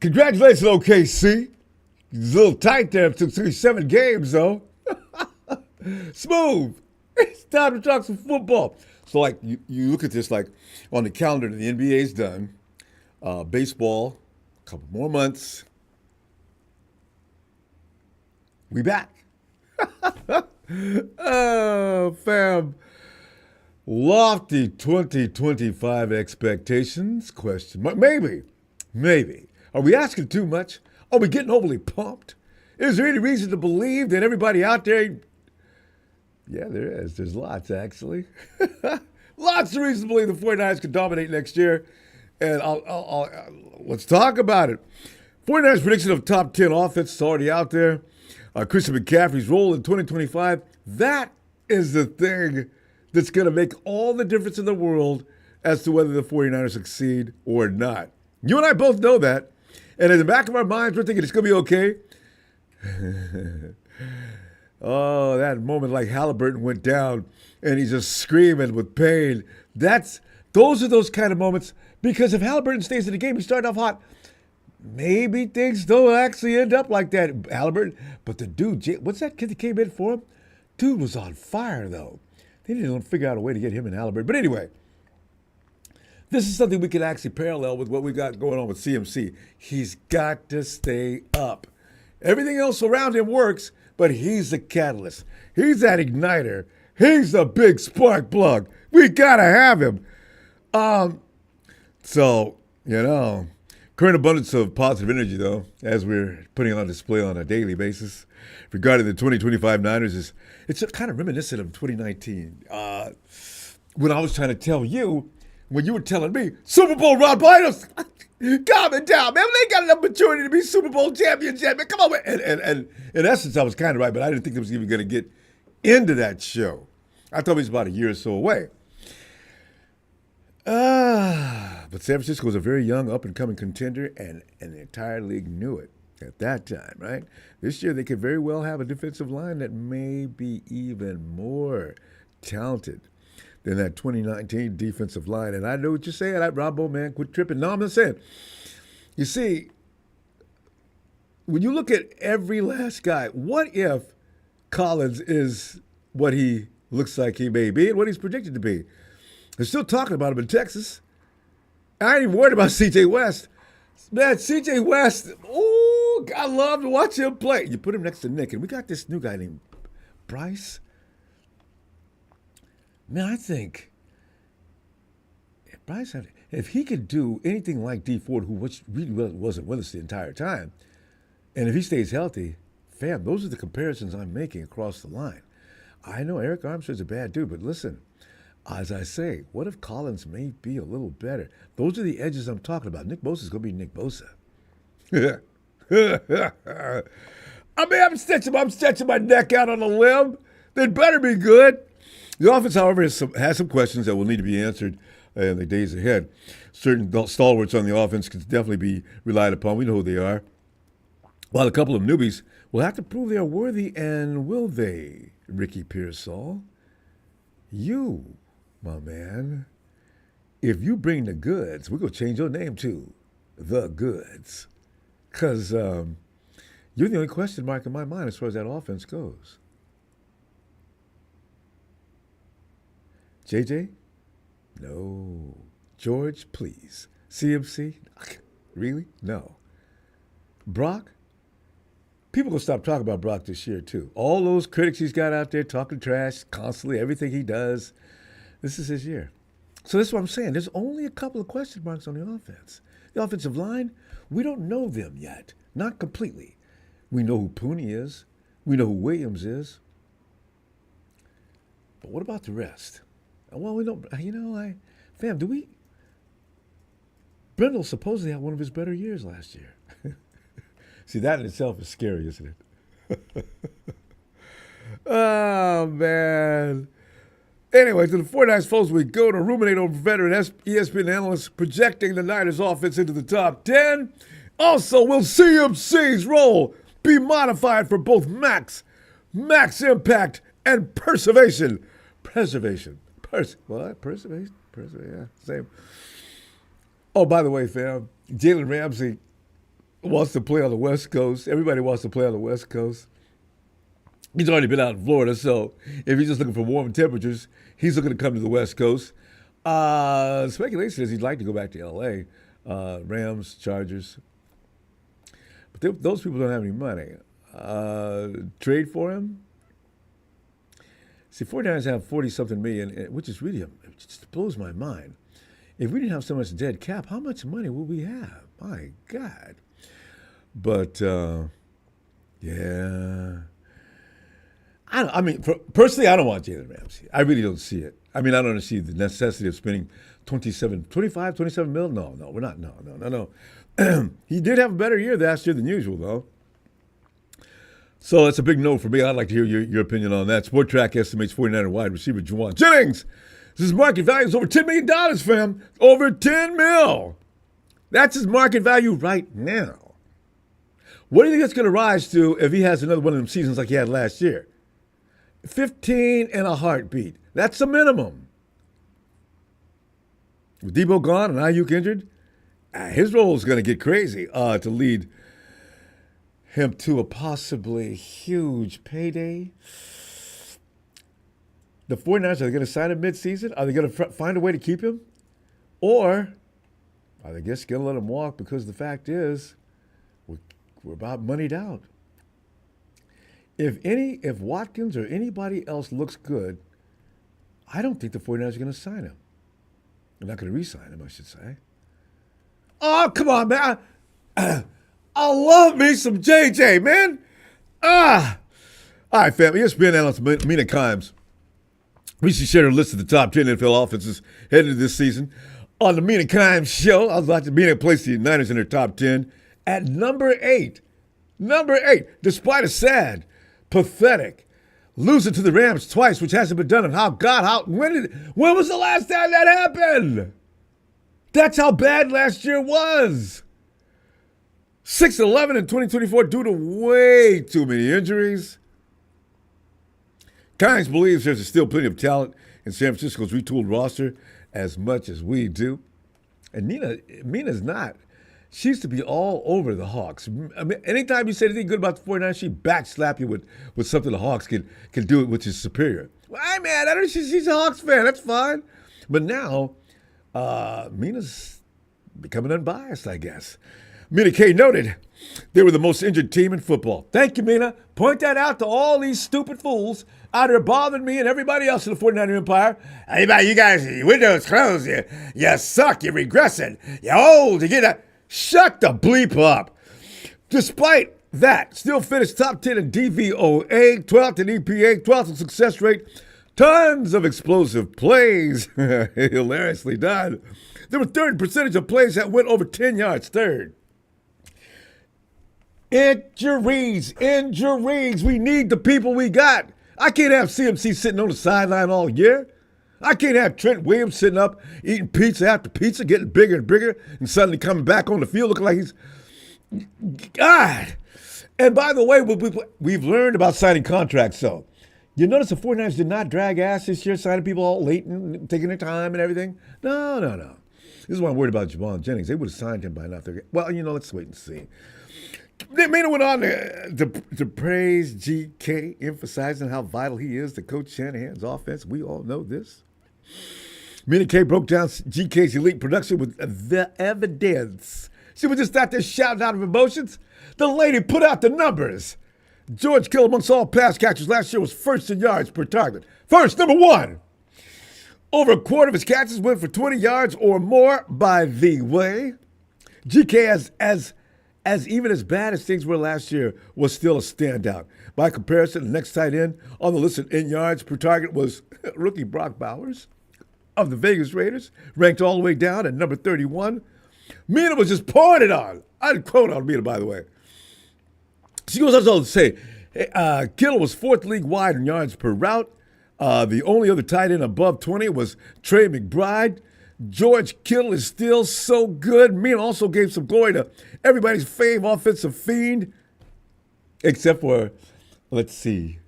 Congratulations, OKC. It's a little tight there. It took 7 games, though. Smooth. It's time to talk some football. So, like, you look at this, like, on the calendar, the NBA's done. Baseball, a couple more months. We back. Oh, fam. Lofty 2025 expectations? Question mark. Maybe. Are we asking too much? Are we getting overly pumped? Is there any reason to believe that everybody out there... Yeah, there is. There's lots, actually. Lots of reasons to believe the 49ers could dominate next year. And let's talk about it. 49ers prediction of top 10 offense is already out there. Christian McCaffrey's role in 2025. That is the thing that's going to make all the difference in the world as to whether the 49ers succeed or not. You and I both know that. And in the back of our minds, we're thinking it's going to be okay. Oh, that moment like Halliburton went down and he's just screaming with pain. Those are those kind of moments, because if Halliburton stays in the game, he started off hot, maybe things don't actually end up like that. Halliburton, but the dude, what's that kid that came in for him? Dude was on fire, though. They didn't figure out a way to get him and Halliburton. But anyway, this is something we can actually parallel with what we got going on with CMC. He's got to stay up. Everything else around him works, but he's the catalyst. He's that igniter. He's the big spark plug. We got to have him. So, current abundance of positive energy, though, as we're putting on display on a daily basis regarding the 2025 Niners, it's kind of reminiscent of 2019. When I was trying to tell you, when you were telling me, Super Bowl Rob Bidos, calm it down, man. They got enough maturity to be Super Bowl champions yet, man. Come on, man. And in essence, I was kind of right, but I didn't think it was even going to get into that show. I thought it was about a year or so away. But San Francisco was a very young, up-and-coming contender, and the entire league knew it at that time, right? This year, they could very well have a defensive line that may be even more talented than that 2019 defensive line. And I know what you're saying. Ronbo, man, quit tripping. No, I'm not saying. You see, when you look at every last guy, what if Collins is what he looks like he may be and what he's predicted to be? They're still talking about him in Texas. I ain't even worried about C.J. West. Man, C.J. West, ooh, I love to watch him play. You put him next to Nick, and we got this new guy named Bryce. Man, I think if he could do anything like D Ford, who really wasn't with us the entire time, and if he stays healthy, fam, those are the comparisons I'm making across the line. I know Eric Armstead's a bad dude, but listen, as I say, what if Collins may be a little better? Those are the edges I'm talking about. Nick Bosa's going to be Nick Bosa. I mean, I'm stretching my neck out on a limb. They'd better be good. The offense, however, has some questions that will need to be answered in the days ahead. Certain stalwarts on the offense can definitely be relied upon. We know who they are. While a couple of newbies will have to prove they are worthy, and will they, Ricky Pearsall? You, my man, if you bring the goods, we're going to change your name to The Goods. Because you're the only question mark in my mind as far as that offense goes. JJ? No. George, please. CMC? Really? No. Brock? People going to stop talking about Brock this year, too. All those critics he's got out there talking trash constantly, everything he does. This is his year. So that's what I'm saying. There's only a couple of question marks on the offense. The offensive line, we don't know them yet. Not completely. We know who Pooney is. We know who Williams is. But what about the rest? Well, we don't, fam, Brindle supposedly had one of his better years last year. See, that in itself is scary, isn't it? Oh, man. Anyway, to the 49ers folks, we go to ruminate over veteran ESPN analysts projecting the Niners offense into the top 10. Also, will CMC's role be modified for both max impact, and preservation? Preservation, yeah, same. Oh, by the way, fam, Jalen Ramsey, wants to play on the West Coast. Everybody wants to play on the West Coast. He's already been out in Florida, so if he's just looking for warm temperatures, he's looking to come to the West Coast. Speculation is he'd like to go back to L.A., Rams, Chargers. But those people don't have any money. Trade for him? See, 49ers have 40-something million, which is really, it just blows my mind. If we didn't have so much dead cap, how much money would we have? My God. But, yeah. Personally, I don't want Jalen Ramsey. I really don't see it. I don't see the necessity of spending 27 mil. No, we're not. No. He did have a better year last year than usual, though. So that's a big no for me. I'd like to hear your opinion on that. Sport Track estimates 49er wide receiver Juwan Jennings. His market value is over $10 million, fam. Over $10 million. That's his market value right now. What do you think it's going to rise to if he has another one of them seasons like he had last year? 15 and a heartbeat. That's the minimum. With Debo gone and Ayuk injured, his role is going to get crazy to lead him to a possibly huge payday. The 49ers, are they going to sign him midseason? Are they going to find a way to keep him? Or are they just going to let him walk because the fact is we're about moneyed out? If Watkins or anybody else looks good, I don't think the 49ers are going to sign him. They're not going to re-sign him, I should say. Oh, come on, man. I love me some JJ, man. All right, family. ESPN analyst Mina recently shared her list of the top 10 NFL offenses heading into this season. On the Mina Kimes show, I was watching Mina place the Niners in her top 10 at number 8. Number 8, despite a sad, pathetic losing to the Rams twice, which hasn't been done. And when was the last time that happened? That's how bad last year was. 6-11 in 2024 due to way too many injuries. Kimes believes there's still plenty of talent in San Francisco's retooled roster as much as we do. And Mina's not. She used to be all over the Hawks. Anytime you say anything good about the 49ers, she backslap you with something the Hawks can do it, which is superior. Well, I don't know. She's a Hawks fan. That's fine. But now, Mina's becoming unbiased, I guess. Mina K noted they were the most injured team in football. Thank you, Mina. Point that out to all these stupid fools out there bothering me and everybody else in the 49er Empire. Hey, you guys, your window's closed. You suck. You're regressing. You're old. You get a... Shut the bleep up. Despite that, still finished top 10 in DVOA, 12th in EPA, 12th in success rate, tons of explosive plays. Hilariously done. There were third percentage of plays that went over 10 yards, third. Injuries. We need the people we got. I can't have CMC sitting on the sideline all year. I can't have Trent Williams sitting up, eating pizza after pizza, getting bigger and bigger, and suddenly coming back on the field looking like he's... God. And by the way, we've learned about signing contracts, so. You notice the 49ers did not drag ass this year, signing people all late and taking their time and everything? No. This is why I'm worried about Juwan Jennings. They would have signed him by now. Well, let's wait and see. Mina went on to praise GK, emphasizing how vital he is to Coach Shanahan's offense. We all know this. Mina K broke down GK's elite production with the evidence. She was just out there shouting out of emotions. The lady put out the numbers. George Kittle, amongst all pass catchers last year, was first in yards per target. First, number 1. Over a quarter of his catches went for 20 yards or more. By the way, GK, as even as bad as things were last year, was still a standout. By comparison, the next tight end on the list in yards per target was rookie Brock Bowers of the Vegas Raiders, ranked all the way down at number 31. Mina was just pouring it on. I had a quote on Mina, by the way. She goes on to say, Kittle was 4th league-wide in yards per route. The only other tight end above 20 was Trey McBride. George Kittle is still so good. Mina also gave some glory to everybody's fave offensive fiend, except for, let's see,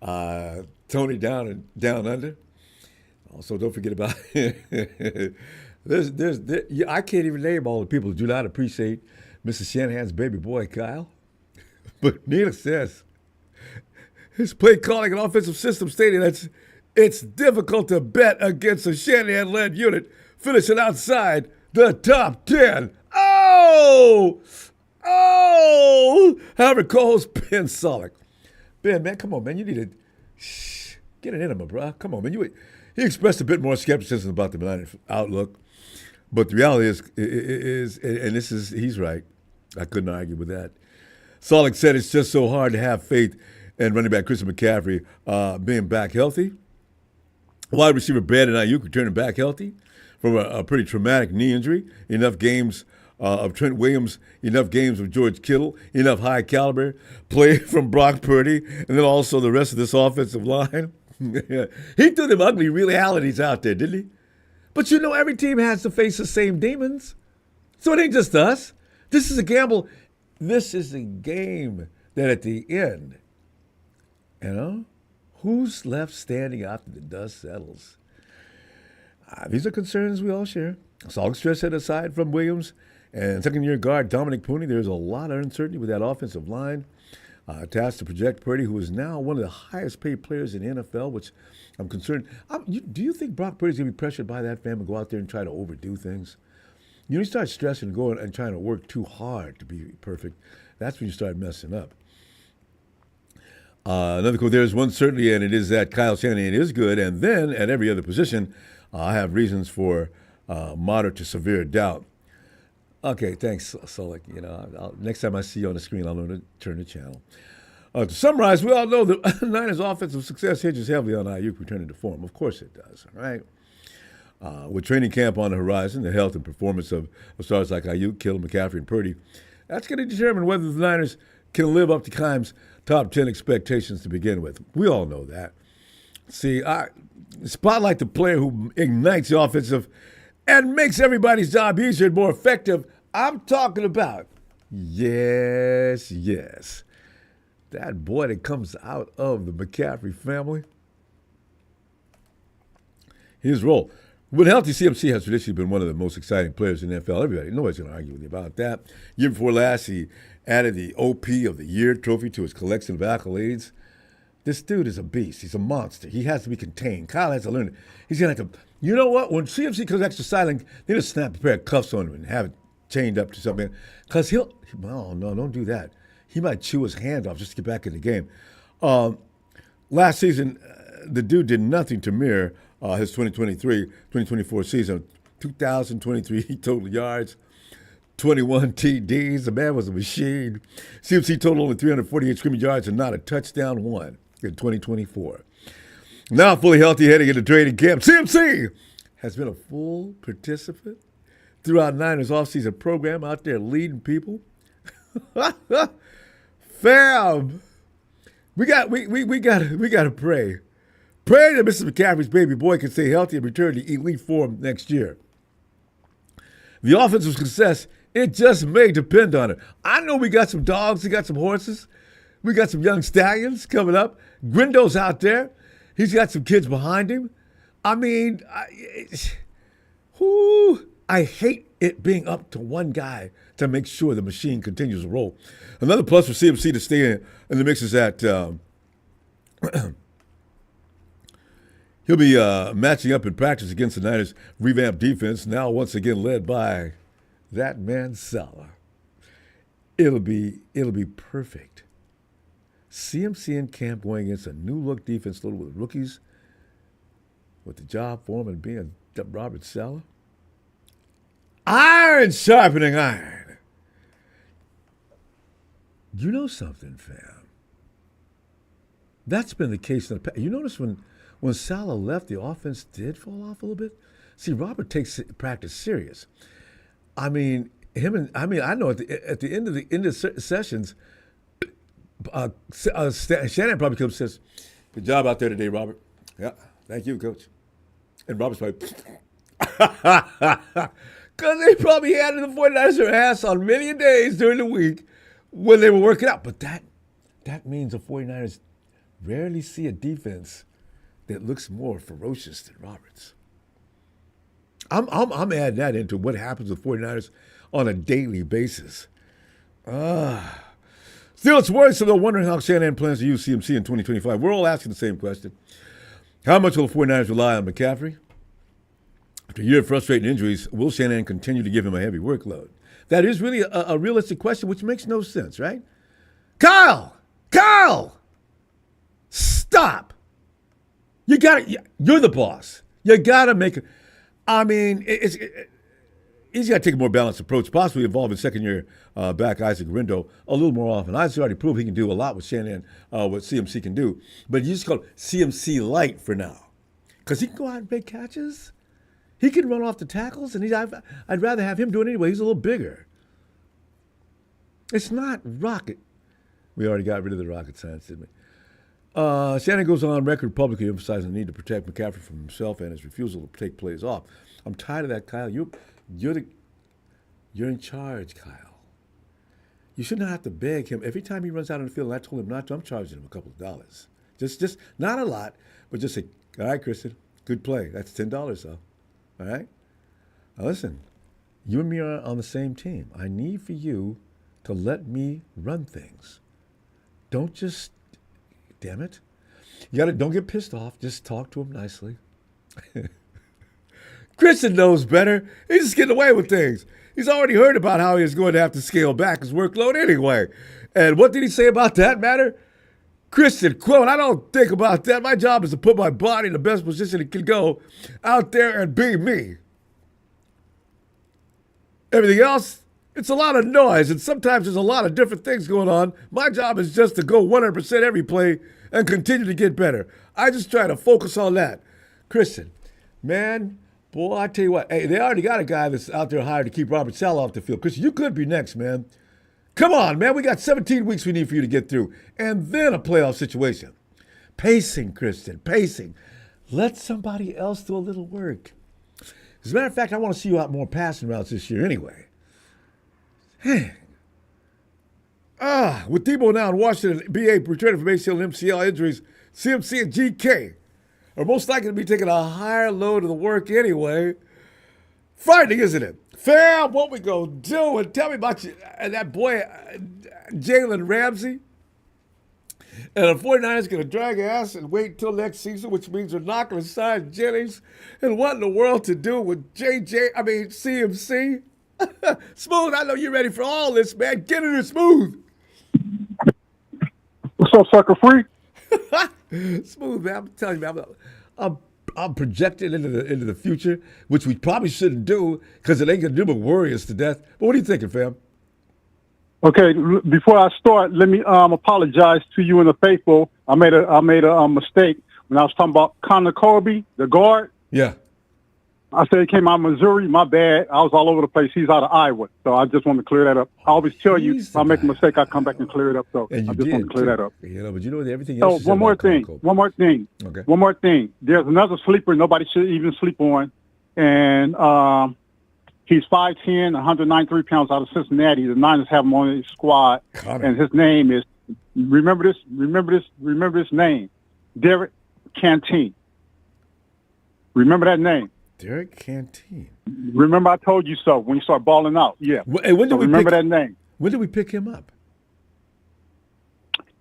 Tony down under. Also, don't forget about I can't even name all the people who do not appreciate Mr. Shanahan's baby boy, Kyle. But Mina says his play calling and offensive system stating that it's difficult to bet against a Shanahan-led unit finishing outside the top 10. Oh! However, co-host Ben Solak. Ben, man, come on, man. You need to get an enema, bro. Come on, man. He expressed a bit more skepticism about the Niners outlook. But the reality is, and he's right. I couldn't argue with that. Solak said it's just so hard to have faith in running back Christian McCaffrey being back healthy. Wide receiver Brandon Ayuk returning back healthy from a pretty traumatic knee injury. Enough games of Trent Williams, enough games of George Kittle, enough high caliber play from Brock Purdy, and then also the rest of this offensive line. He threw them ugly realities out there, didn't he? But you know, every team has to face the same demons. So it ain't just us. This is a gamble. This is a game that at the end, who's left standing after the dust settles? These are concerns we all share. Solid stress set aside from Williams and second-year guard Dominic Pooney. There's a lot of uncertainty with that offensive line. Tasked to project Purdy, who is now one of the highest-paid players in the NFL, which I'm concerned. Do you think Brock Purdy's going to be pressured by that fam and go out there and try to overdo things? You start stressing and going and trying to work too hard to be perfect. That's when you start messing up. Another quote, there's one certainty, and it is that Kyle Shanahan is good. And then at every other position, I have reasons for moderate to severe doubt. Okay, thanks, Solak. Next time I see you on the screen, I'll know to turn the channel. To summarize, we all know the Niners' offensive success hinges heavily on Ayuk returning to form. Of course it does, right? With training camp on the horizon, the health and performance of stars like Ayuk, Kittle, McCaffrey, and Purdy, that's going to determine whether the Niners can live up to Keim's top 10 expectations to begin with. We all know that. See, spotlight the player who ignites the offensive and makes everybody's job easier and more effective. I'm talking about, yes, that boy that comes out of the McCaffrey family. His role. When healthy, CMC has traditionally been one of the most exciting players in the NFL. Nobody's going to argue with you about that. Year before last, he added the OP of the Year trophy to his collection of accolades. This dude is a beast. He's a monster. He has to be contained. Kyle has to learn it. He's going to have to, you know what? When CMC comes extra silent, they just snap a pair of cuffs on him and have it chained up to something. Because no, don't do that. He might chew his hand off just to get back in the game. Last season, the dude did nothing to mirror his 2023-2024 season. 2,023 total yards, 21 TDs. The man was a machine. CMC totaled only 348 scrimmage yards and not a touchdown won in 2024. Now fully healthy heading into training camp, CMC has been a full participant throughout Niners offseason program, out there leading people. Fam, we got to pray. Pray that Mr. McCaffrey's baby boy can stay healthy and return to elite form next year. The offensive success, it just may depend on it. I know we got some dogs, we got some horses, we got some young stallions coming up. Grindo's out there. He's got some kids behind him. I mean, I hate it being up to one guy to make sure the machine continues to roll. Another plus for CMC to stay in the mix is that he'll be matching up in practice against the Niners' revamped defense, now once again led by that man Salah. It'll be perfect. CMC in camp going against a new-look defense loaded with rookies, with the job for him and being Robert Salah. Iron sharpening iron. You know something, fam? That's been the case in the past. You notice when Salah left, the offense did fall off a little bit. See, Robert takes practice serious. I know at the end of sessions, Shannon probably comes and says, "Good job out there today, Robert." Yeah, thank you, coach. And Robert's like, because they probably had the 49ers their ass on many a days during the week when they were working out. But that means the 49ers rarely see a defense that looks more ferocious than Roberts. I'm adding that into what happens with 49ers on a daily basis. Still, it's worrisome though, wondering how Shanahan plans to use CMC in 2025. We're all asking the same question. How much will the 49ers rely on McCaffrey? After a year of frustrating injuries, will Shanahan continue to give him a heavy workload? That is really a realistic question, which makes no sense, right? Kyle! Stop! You're the boss. You gotta make it. I mean, he's got to take a more balanced approach, possibly involving second-year back Isaac Rindo a little more often. Isaac's already proved he can do a lot with Shanahan, what CMC can do. But you just call it CMC light for now. Because he can go out and make catches. He can run off the tackles, and I'd rather have him do it anyway. He's a little bigger. It's not rocket. We already got rid of the rocket science, didn't we? Shanahan goes on record publicly emphasizing the need to protect McCaffrey from himself and his refusal to take plays off. I'm tired of that, Kyle. You're in charge, Kyle. You should not have to beg him every time he runs out on the field. And I told him not to. I'm charging him a couple of dollars. Just not a lot, but just say, all right, Kristen, good play. That's $10, though. All right? Now listen, you and me are on the same team. I need for you to let me run things. Don't just, damn it. Don't get pissed off. Just talk to him nicely. Christian knows better. He's just getting away with things. He's already heard about how he's going to have to scale back his workload anyway. And what did he say about that matter? Christian, quote, I don't think about that. My job is to put my body in the best position it can go out there and be me. Everything else, it's a lot of noise, and sometimes there's a lot of different things going on. My job is just to go 100% every play and continue to get better. I just try to focus on that. Christian, man, boy, I tell you what, hey, they already got a guy that's out there hired to keep Robert Saleh off the field. Christian, you could be next, man. Come on, man. We got 17 weeks we need for you to get through. And then a playoff situation. Pacing, Christian, pacing. Let somebody else do a little work. As a matter of fact, I want to see you out more passing routes this year anyway. With Debo now in Washington, BA returning from ACL and MCL injuries, CMC and GK are most likely to be taking a higher load of the work anyway. Frightening, isn't it? Fam, what we gonna do? And tell me about you, that boy, Jalen Ramsey. And the 49ers going to drag ass and wait until next season, which means they're not going to sign Jennings. And what in the world to do with CMC? Smooth, I know you're ready for all this, man. Get in there, Smooth. What's up, sucker free? Smooth, man. I'm telling you, man. I'm projecting into the future, which we probably shouldn't do because it ain't going to do but worry us to death. But what are you thinking, fam? Okay, before I start, let me apologize to you and the faithful. I made a mistake when I was talking about Connor Colby, the guard. Yeah. I said he came out of Missouri. My bad. I was all over the place. He's out of Iowa. So I just want to clear that up. I always tell you, if I make a mistake, I come back and clear it up. So I just want to clear that up. You know, but you know everything else. So one more thing. Okay. One more thing. There's another sleeper nobody should even sleep on. And he's 5'10", 193 pounds out of Cincinnati. The Niners have him on his squad. Connor. And his name is, remember this name, Derek Canteen. Remember that name. Derek Canteen. Remember I told you so when you start balling out. Yeah. Hey, when did we remember that name. When did we pick him up?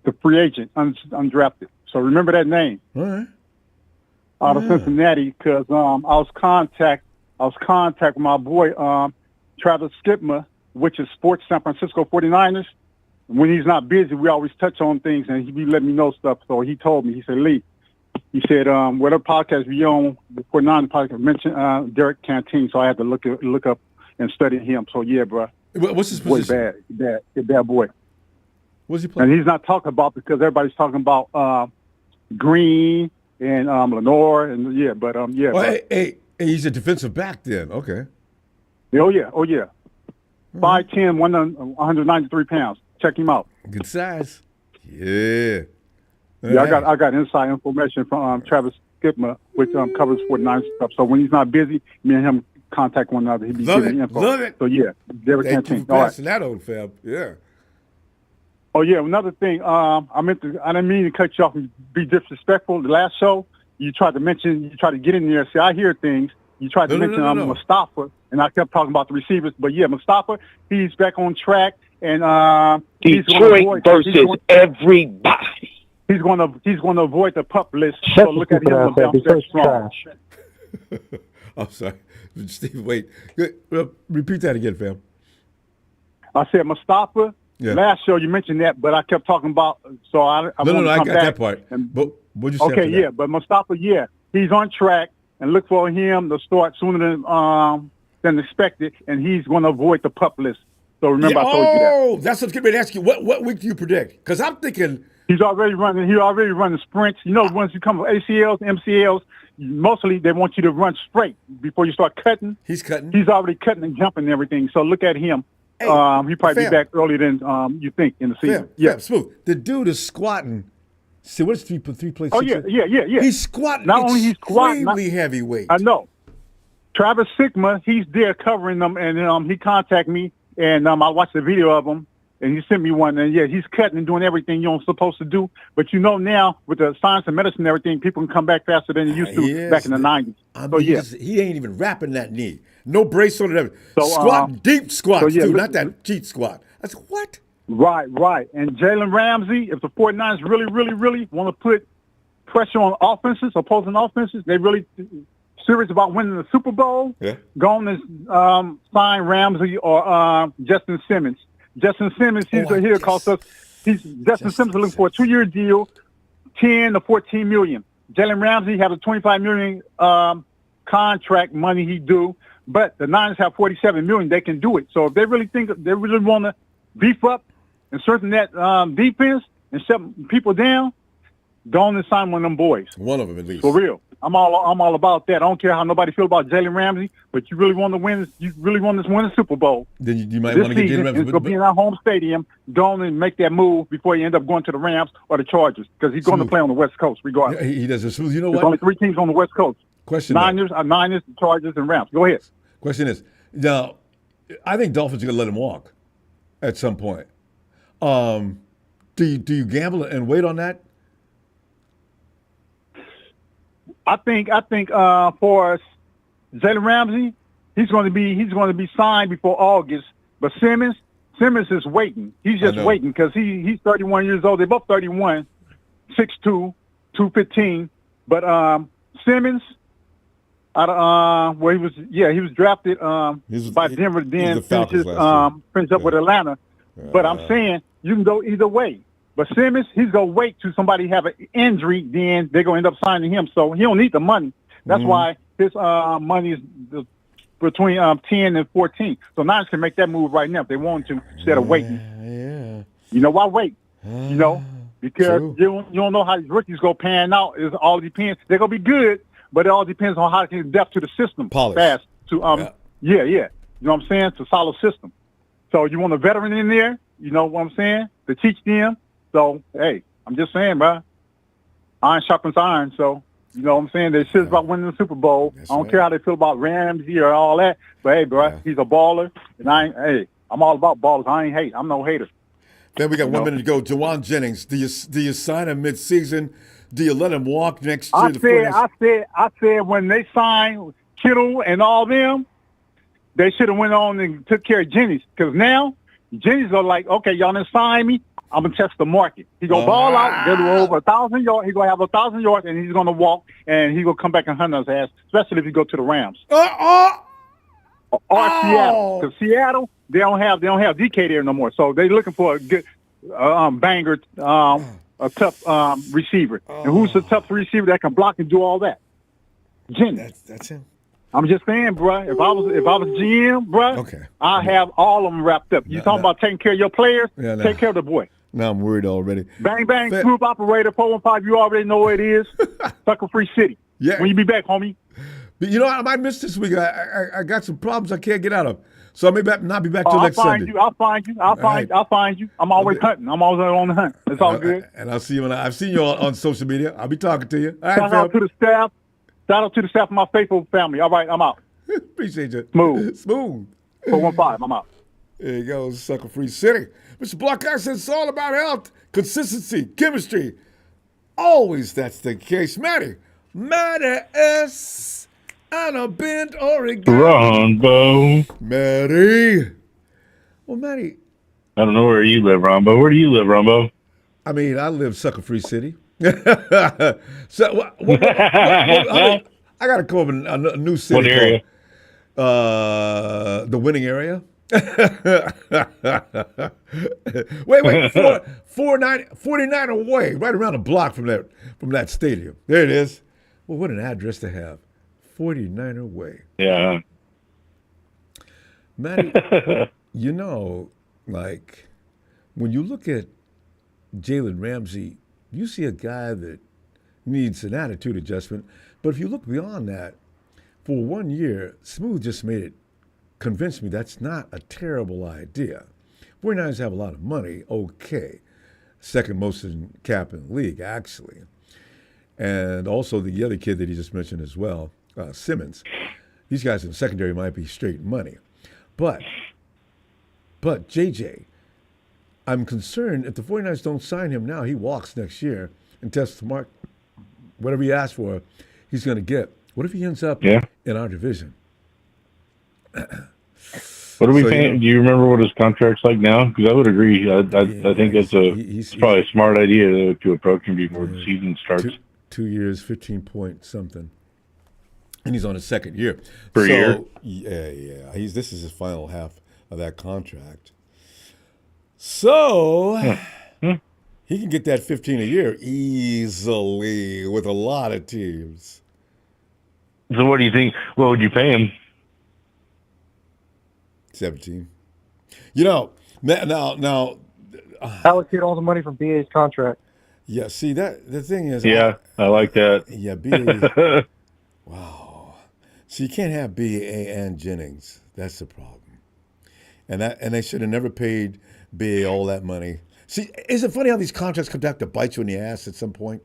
The free agent, undrafted. So remember that name. All right. Out of Cincinnati, because I was contact with my boy Travis Skipma, which is Sports San Francisco 49ers. When he's not busy, we always touch on things, and he be letting me know stuff. So he told me, he said, Lee, he said, whatever podcast we on, the 49ers podcast mentioned Derek Canteen, so I had to look up and study him. So yeah, bro. What's his position? Bad boy. What's he playing? And he's not talking about because everybody's talking about Green and Lenore and yeah, but yeah. Well, hey, he's a defensive back then. Okay. Oh yeah. 5'10", 193 pounds. Check him out. Good size. Yeah. Yeah, I got inside information from Travis Skipma, which covers 49 stuff. So when he's not busy, me and him contact one another. He be giving me info. Love it. So yeah, Derek Canteen. All right. That old fab. Yeah. Oh yeah, another thing. I didn't mean to cut you off and be disrespectful. The last show, you tried to get in there. See, I hear things. You tried to mention Mustafa, and I kept talking about the receivers. But yeah, Mustafa, he's back on track, and Detroit versus everybody. He's going to avoid the pup list. So look at him and bounce back strong. I'm sorry, Steve. Wait, repeat that again, fam. I said Mustafa. Yeah. Last show you mentioned that, but I kept talking about. So I I got that part. But what'd you say? Okay, yeah, but Mustafa, yeah, he's on track, and look for him to start sooner than expected, and he's going to avoid the pup list. So remember, I told you that. Oh, that's what's getting ready to ask you. What week do you predict? Because I'm thinking he's already running sprints. You know, once you come with ACLs, MCLs, mostly they want you to run straight before you start cutting. He's cutting. He's already cutting and jumping and everything. So look at him. Hey, he probably be back earlier than you think in the season. Yeah, smooth. The dude is squatting. See, what is 3 plates? Oh yeah. He's squatting. Not only he's squatting, extremely heavyweight. I know. Travis Sigma, he's there covering them, and he contacted me, and I watched the video of him, and he sent me one, and yeah, he's cutting and doing everything you're supposed to do. But you know now, with the science and medicine and everything, people can come back faster than they used to back in the 90s. He ain't even wrapping that knee. No brace on it. So, squat, deep squats, too, not that cheat squat. I said, what? Right. And Jalen Ramsey, if the 49ers really want to put pressure on opposing offenses, they really serious about winning the Super Bowl, go on and sign Ramsey or Justin Simmons. Justin Simmons, he'll cost us. Justin Simmons is looking for a 2-year deal, 10 to 14 million. Jalen Ramsey has a 25 million contract money he due. But the Niners have 47 million. They can do it. So if they really want to beef up and strengthen that defense and shut people down, go on and sign one of them boys. One of them at least. For real. I'm all about that. I don't care how nobody feel about Jalen Ramsey, but you really want to win. You really want to win the Super Bowl. Then you might want to get Jalen Ramsey. It's going to be in our home stadium. Go on and make that move before you end up going to the Rams or the Chargers, because he's going to play on the West Coast regardless. Yeah, he does. You know what? There's only 3 teams on the West Coast. Question: Niners, Chargers, and Rams. Go ahead. Question is, now, I think Dolphins are going to let him walk at some point. Do you gamble and wait on that? I think for Jalen Ramsey, he's going to be signed before August. But Simmons is waiting. He's just waiting because he's 31 years old. They're both 31, 6'2", 215. But Simmons, he was drafted by Denver. Then finished up with Atlanta. But I'm saying you can go either way. But Simmons, he's going to wait till somebody have an injury, then they're going to end up signing him. So he don't need the money. That's why his money is between 10 and 14. So Niners can make that move right now if they want to, instead of waiting. Yeah. You know why wait? Because you don't know how these rookies go pan out. It all depends. They're going to be good, but it all depends on how they can adapt to the system fast. You know what I'm saying? It's a solid system. So you want a veteran in there, you know what I'm saying, to teach them. So, hey, I'm just saying, bro, iron sharpens iron. So, you know what I'm saying? They're serious about winning the Super Bowl. I don't care how they feel about Ramsey or all that. But, hey, bro, he's a baller. And I'm all about ballers. I'm no hater. Then we got 1 minute to go. Jawan Jennings, do you sign him mid-season? Do you let him walk next year? I said when they signed Kittle and all them, they should have went on and took care of Jennings. Because now, Jennings are like, okay, y'all done sign me. I'm going to test the market. He's going to ball out, get over 1,000 yards. He's going to have 1,000 yards, and he's going to walk, and he's going to come back and hunt us ass, especially if you go to the Rams. Or Seattle. Because Seattle, they don't have DK there no more. So they're looking for a good banger, a tough receiver. And who's the tough receiver that can block and do all that? Jennings. That's him. I'm just saying, bro. If I was GM, bro, I have all of them wrapped up. You talking about taking care of your players? Take care of the boy. Now I'm worried already. Bang bang, group operator 415. You already know what it is. Sucker Free City. Yeah. When you be back, homie. But you know what? I might miss this week. I got some problems I can't get out of. So I may not be back till next Sunday. I'll find you. I'm always hunting. I'm always on the hunt. It's all good. And I'll see you I've seen you on social media. I'll be talking to you. All right, Shout out to the staff. Shout out to the staff of my faithful family. All right, I'm out. Appreciate you. Smooth. 415, I'm out. There you go, Sucker Free City. Mr. Block, I said it's all about health, consistency, chemistry. Always that's the case. Matty is on a Bend, Oregon. Ronbo. Matty. Well, Matty, I don't know where you live, Ronbo. Where do you live, Ronbo? I mean, I live Sucker Free City. So, I got to come up with a new city. What area? The winning area. wait, 49 away, right around the block from that stadium. There it is. Well, what an address to have. 49er Way. Yeah. Matty, like, when you look at Jalen Ramsey, you see a guy that needs an attitude adjustment. But if you look beyond that, for 1 year, Smooth just convinced me that's not a terrible idea. 49ers have a lot of money, okay. Second most in cap in the league, actually. And also the other kid that he just mentioned as well, Simmons. These guys in the secondary might be straight money. But JJ, I'm concerned if the 49ers don't sign him now, he walks next year and tests the mark. Whatever he asks for, he's going to get. What if he ends up in our division? What are we paying? Do you remember what his contract's like now? Because I would agree. I think it's probably a smart idea to approach him before the season starts. 2 years, 15 point something. And he's on his second year. Per year? Yeah. This is his final half of that contract. So he can get that 15 a year easily with a lot of teams. So what do you think? What would you pay him? 17. Now allocate all the money from BA's contract. Yeah, see that the thing is. Yeah, I like that. Yeah, BA. Wow. So you can't have BA and Jennings. That's the problem. And they should have never paid BA all that money. See, is it funny how these contracts come back to bite you in the ass at some point?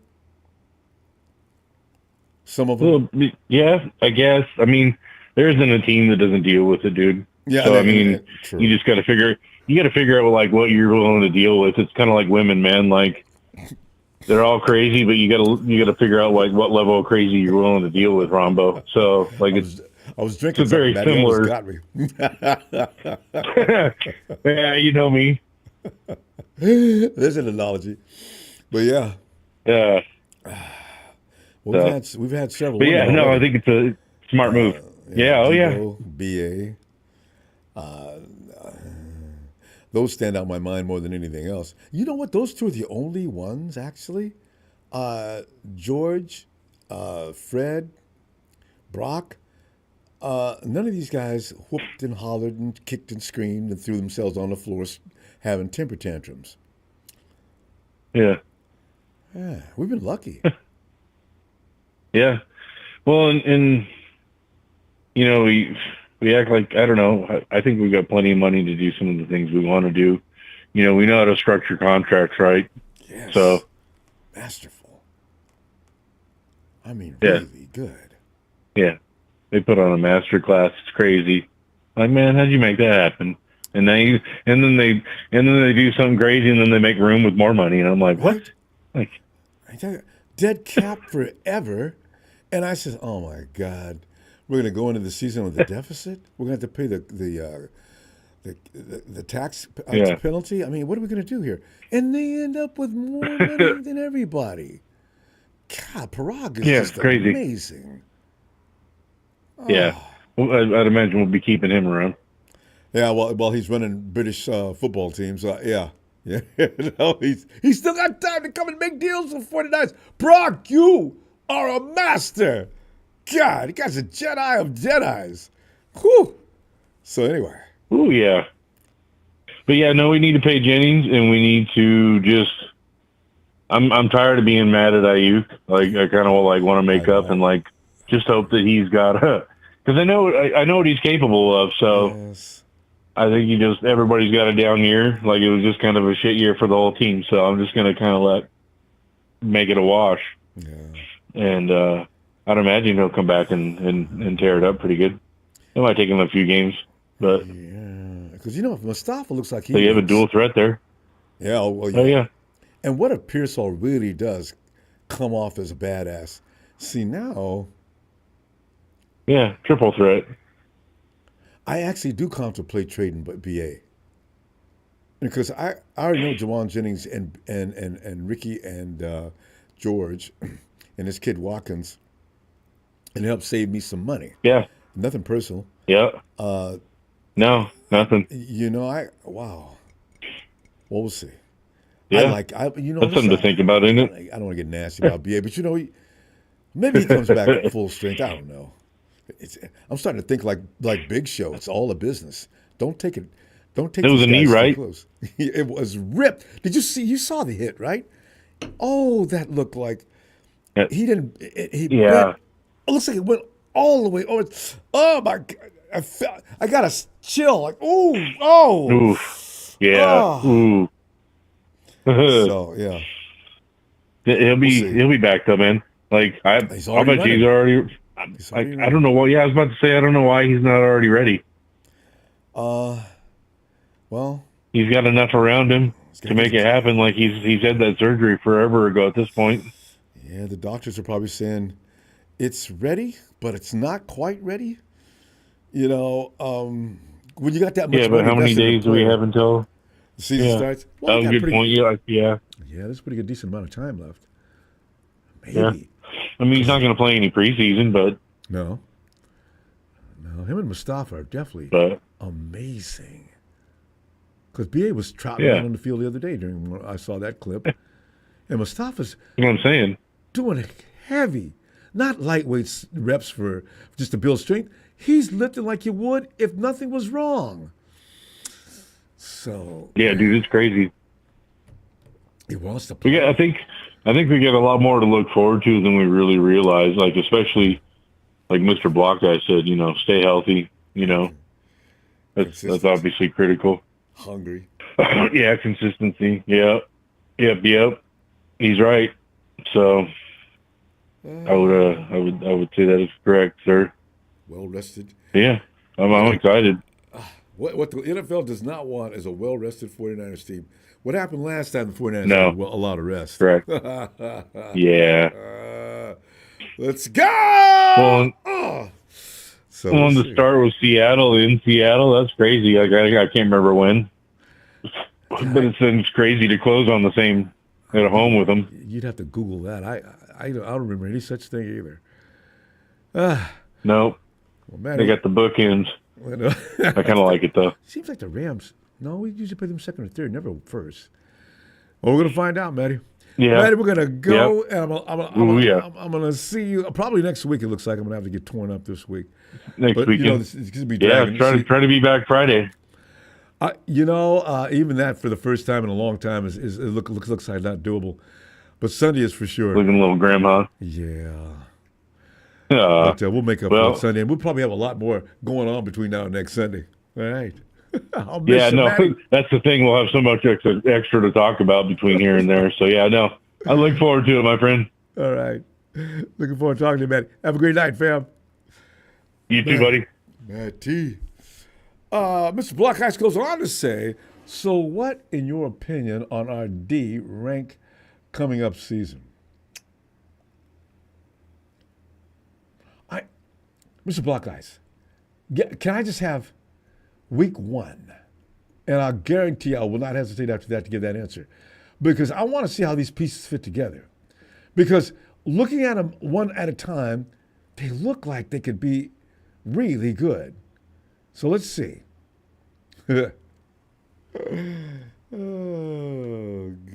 Some of them. Well, yeah, I guess. I mean, there isn't a team that doesn't deal with it, dude. Yeah. So you just got to figure. You got to figure out like what you're willing to deal with. It's kind of like women, man. Like they're all crazy, but you got to figure out like what level of crazy you're willing to deal with, Rombo. So like I was drinking. It's very similar. Got me. Yeah, you know me. There's an analogy, but yeah. Yeah. Well, we've had several. But yeah, no, I think it's a smart move. BA. Those stand out in my mind more than anything else. You know what? Those two are the only ones, actually. George, Fred, Brock. None of these guys whooped and hollered and kicked and screamed and threw themselves on the floor having temper tantrums. Yeah. Yeah, we've been lucky. Yeah. Well, and you know, we act like, I don't know, I think we've got plenty of money to do some of the things we want to do. You know, we know how to structure contracts, right? Yes. So masterful. I mean, really good. Yeah. They put on a master class. It's crazy. Like, man, how'd you make that happen? And then they do something crazy, and then they make room with more money, and I'm like, what? Like, dead cap forever. And I said, oh my God, we're going to go into the season with a deficit. We're going to have to pay the tax penalty. I mean, what are we going to do here? And they end up with more money than everybody. God, Parag is just crazy. Amazing. Yeah, I'd imagine we'll be keeping him around. Yeah, well, he's running British football teams. Yeah. No, he's still got time to come and make deals with 49ers. Brock, you are a master. God, you guy's a Jedi of Jedis. Whew. So anyway. Oh yeah. But yeah, no, we need to pay Jennings, and we need to just. I'm tired of being mad at Ayuk. Like I kind of want to make up and like just hope that he's got because I know what he's capable of. So. Yes. I think everybody's got a down year. Like it was just kind of a shit year for the whole team. So I'm just going to kind of make it a wash. Yeah. And I'd imagine he'll come back and tear it up pretty good. It might take him a few games, but because if Mustafa looks like you have a dual threat there. Yeah. Well, yeah. Oh yeah. And what if Pearsall really does come off as a badass? See now. Yeah, triple threat. I actually do contemplate trading BA because I already know Jawan Jennings and Ricky and George and this kid Watkins, and it helped save me some money. Yeah. Nothing personal. Yeah. No, nothing. Wow. Well, we'll see. Yeah. That's something to think about, isn't it? I don't want to get nasty about BA, but maybe he comes back at full strength. I don't know. I'm starting to think like Big Show. It's all a business. Don't take it. Don't take. It was these a knee, guys too right? close. It was ripped. Did you see? You saw the hit, right? Oh, that looked like he didn't. He Yeah. went, it looks like it went all the way. Oh my God! I got a chill. Like oh. Oof. Yeah. Oh. Ooh. So yeah. He'll be back though, man. Like I bet he's already. I don't know why. Yeah, I was about to say I don't know why he's not already ready. Well, he's got enough around him to make it happen. Like he's had that surgery forever ago at this point. Yeah, the doctors are probably saying it's ready, but it's not quite ready. When you got that much. Yeah, but how many days do we have until the season starts? Well, that was a good point. Yeah. Yeah, there's a pretty good decent amount of time left. Maybe. Yeah. I mean, he's not going to play any preseason, but no, him and Mustafa are definitely amazing. Because BA was trotting around on the field the other day when I saw that clip, and Mustafa's. You know what I'm saying? Doing heavy, not lightweight reps for just to build strength. He's lifting like you would if nothing was wrong. So yeah, dude, it's crazy. He wants to play. I think we get a lot more to look forward to than we really realize. Like especially, like Mr. Block guy said, stay healthy. That's obviously critical. Hungry. Yeah, consistency. Yep. He's right. So I would say that is correct, sir. Well rested. Yeah, I'm excited. What the NFL does not want is a well-rested 49ers team. What happened last time the 49ers had a lot of rest? Correct. Yeah. Let's go! Well, the start was Seattle, in Seattle. That's crazy. I can't remember when. But it's crazy to close on the same at home with them. You'd have to Google that. I don't remember any such thing either. No. Well, man, they got the bookends. I kind of like it, though. Seems like the Rams. No, we usually play them second or third, never first. Well, we're going to find out, Matty. Yeah. Matty, we're going to go, and I'm going to see you probably next week. It looks like I'm going to have to get torn up this week. Next weekend. It's going to be try to be back Friday. Even that for the first time in a long time looks like not doable. But Sunday is for sure. Looking a little grandma. Yeah. But we'll make up for it Sunday, and we'll probably have a lot more going on between now and next Sunday. All right. That's the thing. We'll have so much extra to talk about between here and there. So, I look forward to it, my friend. All right. Looking forward to talking to you, Matt. Have a great night, fam. You too, buddy. Matt T. Mr. Block Ice goes on to say, so what, in your opinion, on our D rank coming up season? Mr. Block Ice, can I just have week 1? And I'll guarantee I will not hesitate after that to give that answer. Because I want to see how these pieces fit together. Because looking at them one at a time, they look like they could be really good. So let's see. Oh,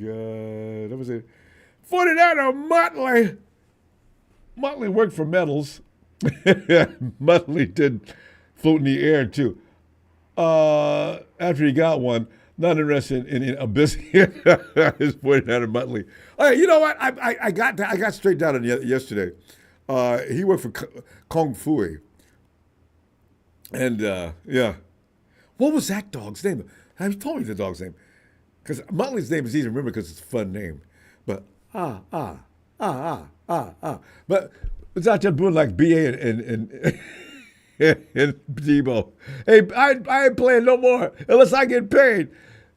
God. That was it. 49er Motley worked for medals. Motley did float in the air, too. After he got one, not interested in a busy his 49er Motley. Hey, you know what? I got straight down on yesterday. He worked for Kung Fu. And, what was that dog's name? Have you told me the dog's name? Because Motley's name is easy to remember because it's a fun name. But, But it's out there doing like BA and Debo. Hey, I ain't playing no more unless I get paid.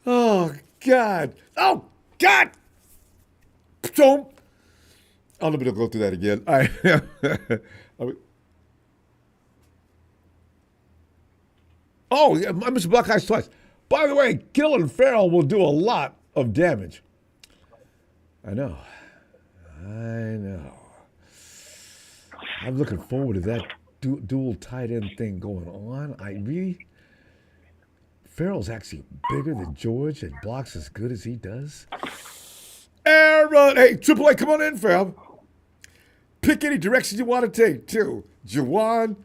Oh, God. Oh, God. Don't. I'll never go through that again. Oh, yeah, I missed Black Eyes twice. By the way, killing Farrell will do a lot of damage. I know. I'm looking forward to that dual tight end thing going on. Farrell's actually bigger than George and blocks as good as he does. Aaron, hey, Triple A, come on in, Farrell. Pick any direction you want to take, too. Jawan,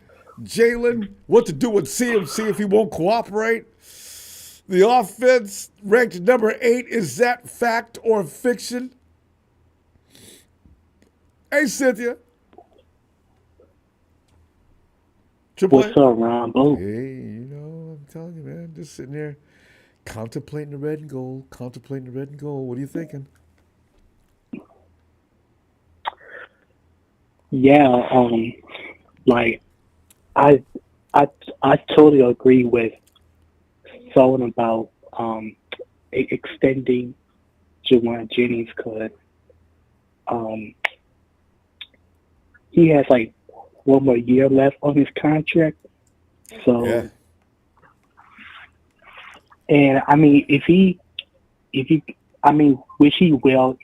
Jalen, what to do with CMC if he won't cooperate. The offense ranked number 8. Is that fact or fiction? Hey, Cynthia. What's up, Ronbo? Hey, I'm telling you, man, just sitting there contemplating the red and gold, What are you thinking? Yeah, like I totally agree with Solon about extending Jawan Jennings because he has like one more year left on his contract. So, Yeah. and I mean, which he will,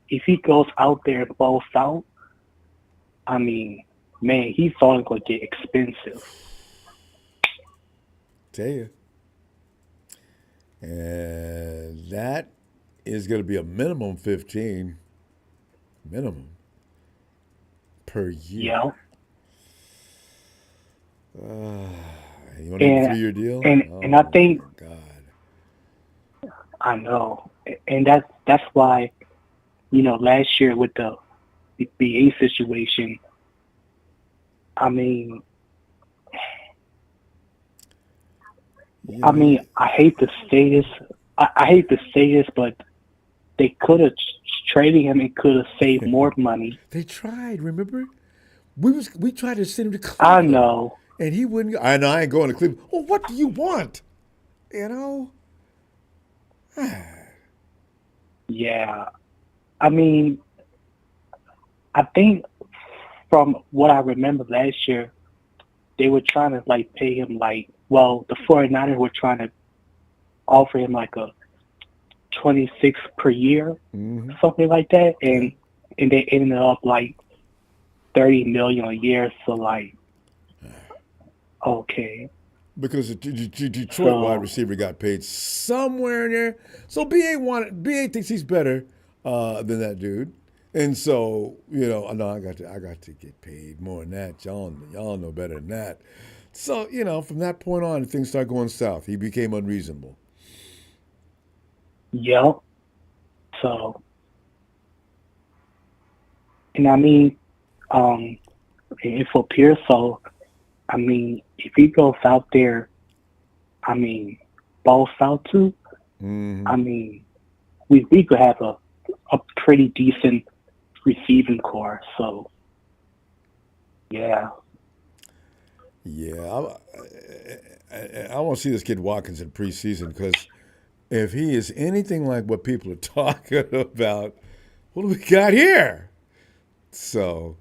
if he goes out there and balls out, I mean, man, he's only going to get expensive. Tell you. And that is going to be a minimum 15. Minimum. Per year. Yeah. You want to do a 3-year deal? And I think, God. I know, and that's why, last year with the BA situation, I mean, I hate to say this. I hate to say this, but they could have traded him and could have saved more money. They tried, remember? We tried to send him to Cleveland. I know. And he wouldn't go. I know, I ain't going to Cleveland. Well, what do you want? Yeah. I mean, I think from what I remember last year, they were trying to pay him the 49ers were trying to offer him a 26 per year, something like that, and they ended up $30 million a year. So okay. Because the Detroit wide receiver got paid somewhere in there. So BA thinks he's better than that dude. And so, no, I got to get paid more than that. Y'all know better than that. So, from that point on, things start going south. He became unreasonable. Yep. So, and I mean, and for Pearsall, I mean, if he goes out there, I mean, balls out too, I mean, we could have a pretty decent receiving core. So, yeah. Yeah, I want to see this kid Watkins in preseason because if he is anything like what people are talking about, what do we got here? So,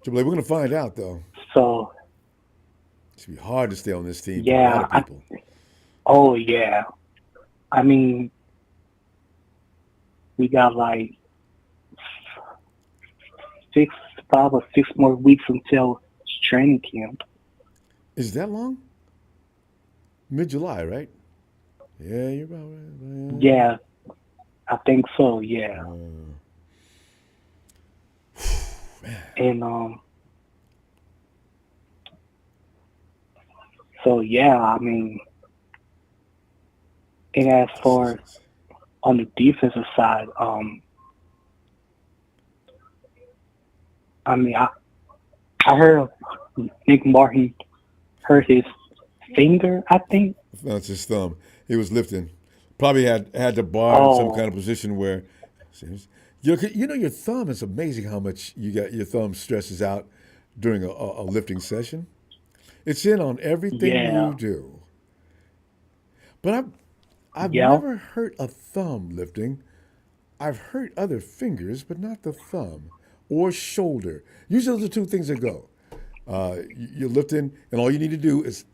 we're going to find out, though. So, it's going to be hard to stay on this team. Yeah. For a lot of people. Oh, yeah. I mean, we got 5 or 6 more weeks until training camp. Is that long? Mid-July, right? Yeah, you're about right. Yeah, I think so. Yeah. And so yeah, I mean, and as far on the defensive side, I mean, I heard Nick Martin hurt his finger, I think. That's his thumb. He was lifting. Probably had the bar in some kind of position where, your thumb is amazing how much your thumb stresses out during a lifting session. It's in on everything you do. But I've never hurt a thumb lifting. I've hurt other fingers, but not the thumb or shoulder. Usually those are 2 things that go. You're lifting, and all you need to do is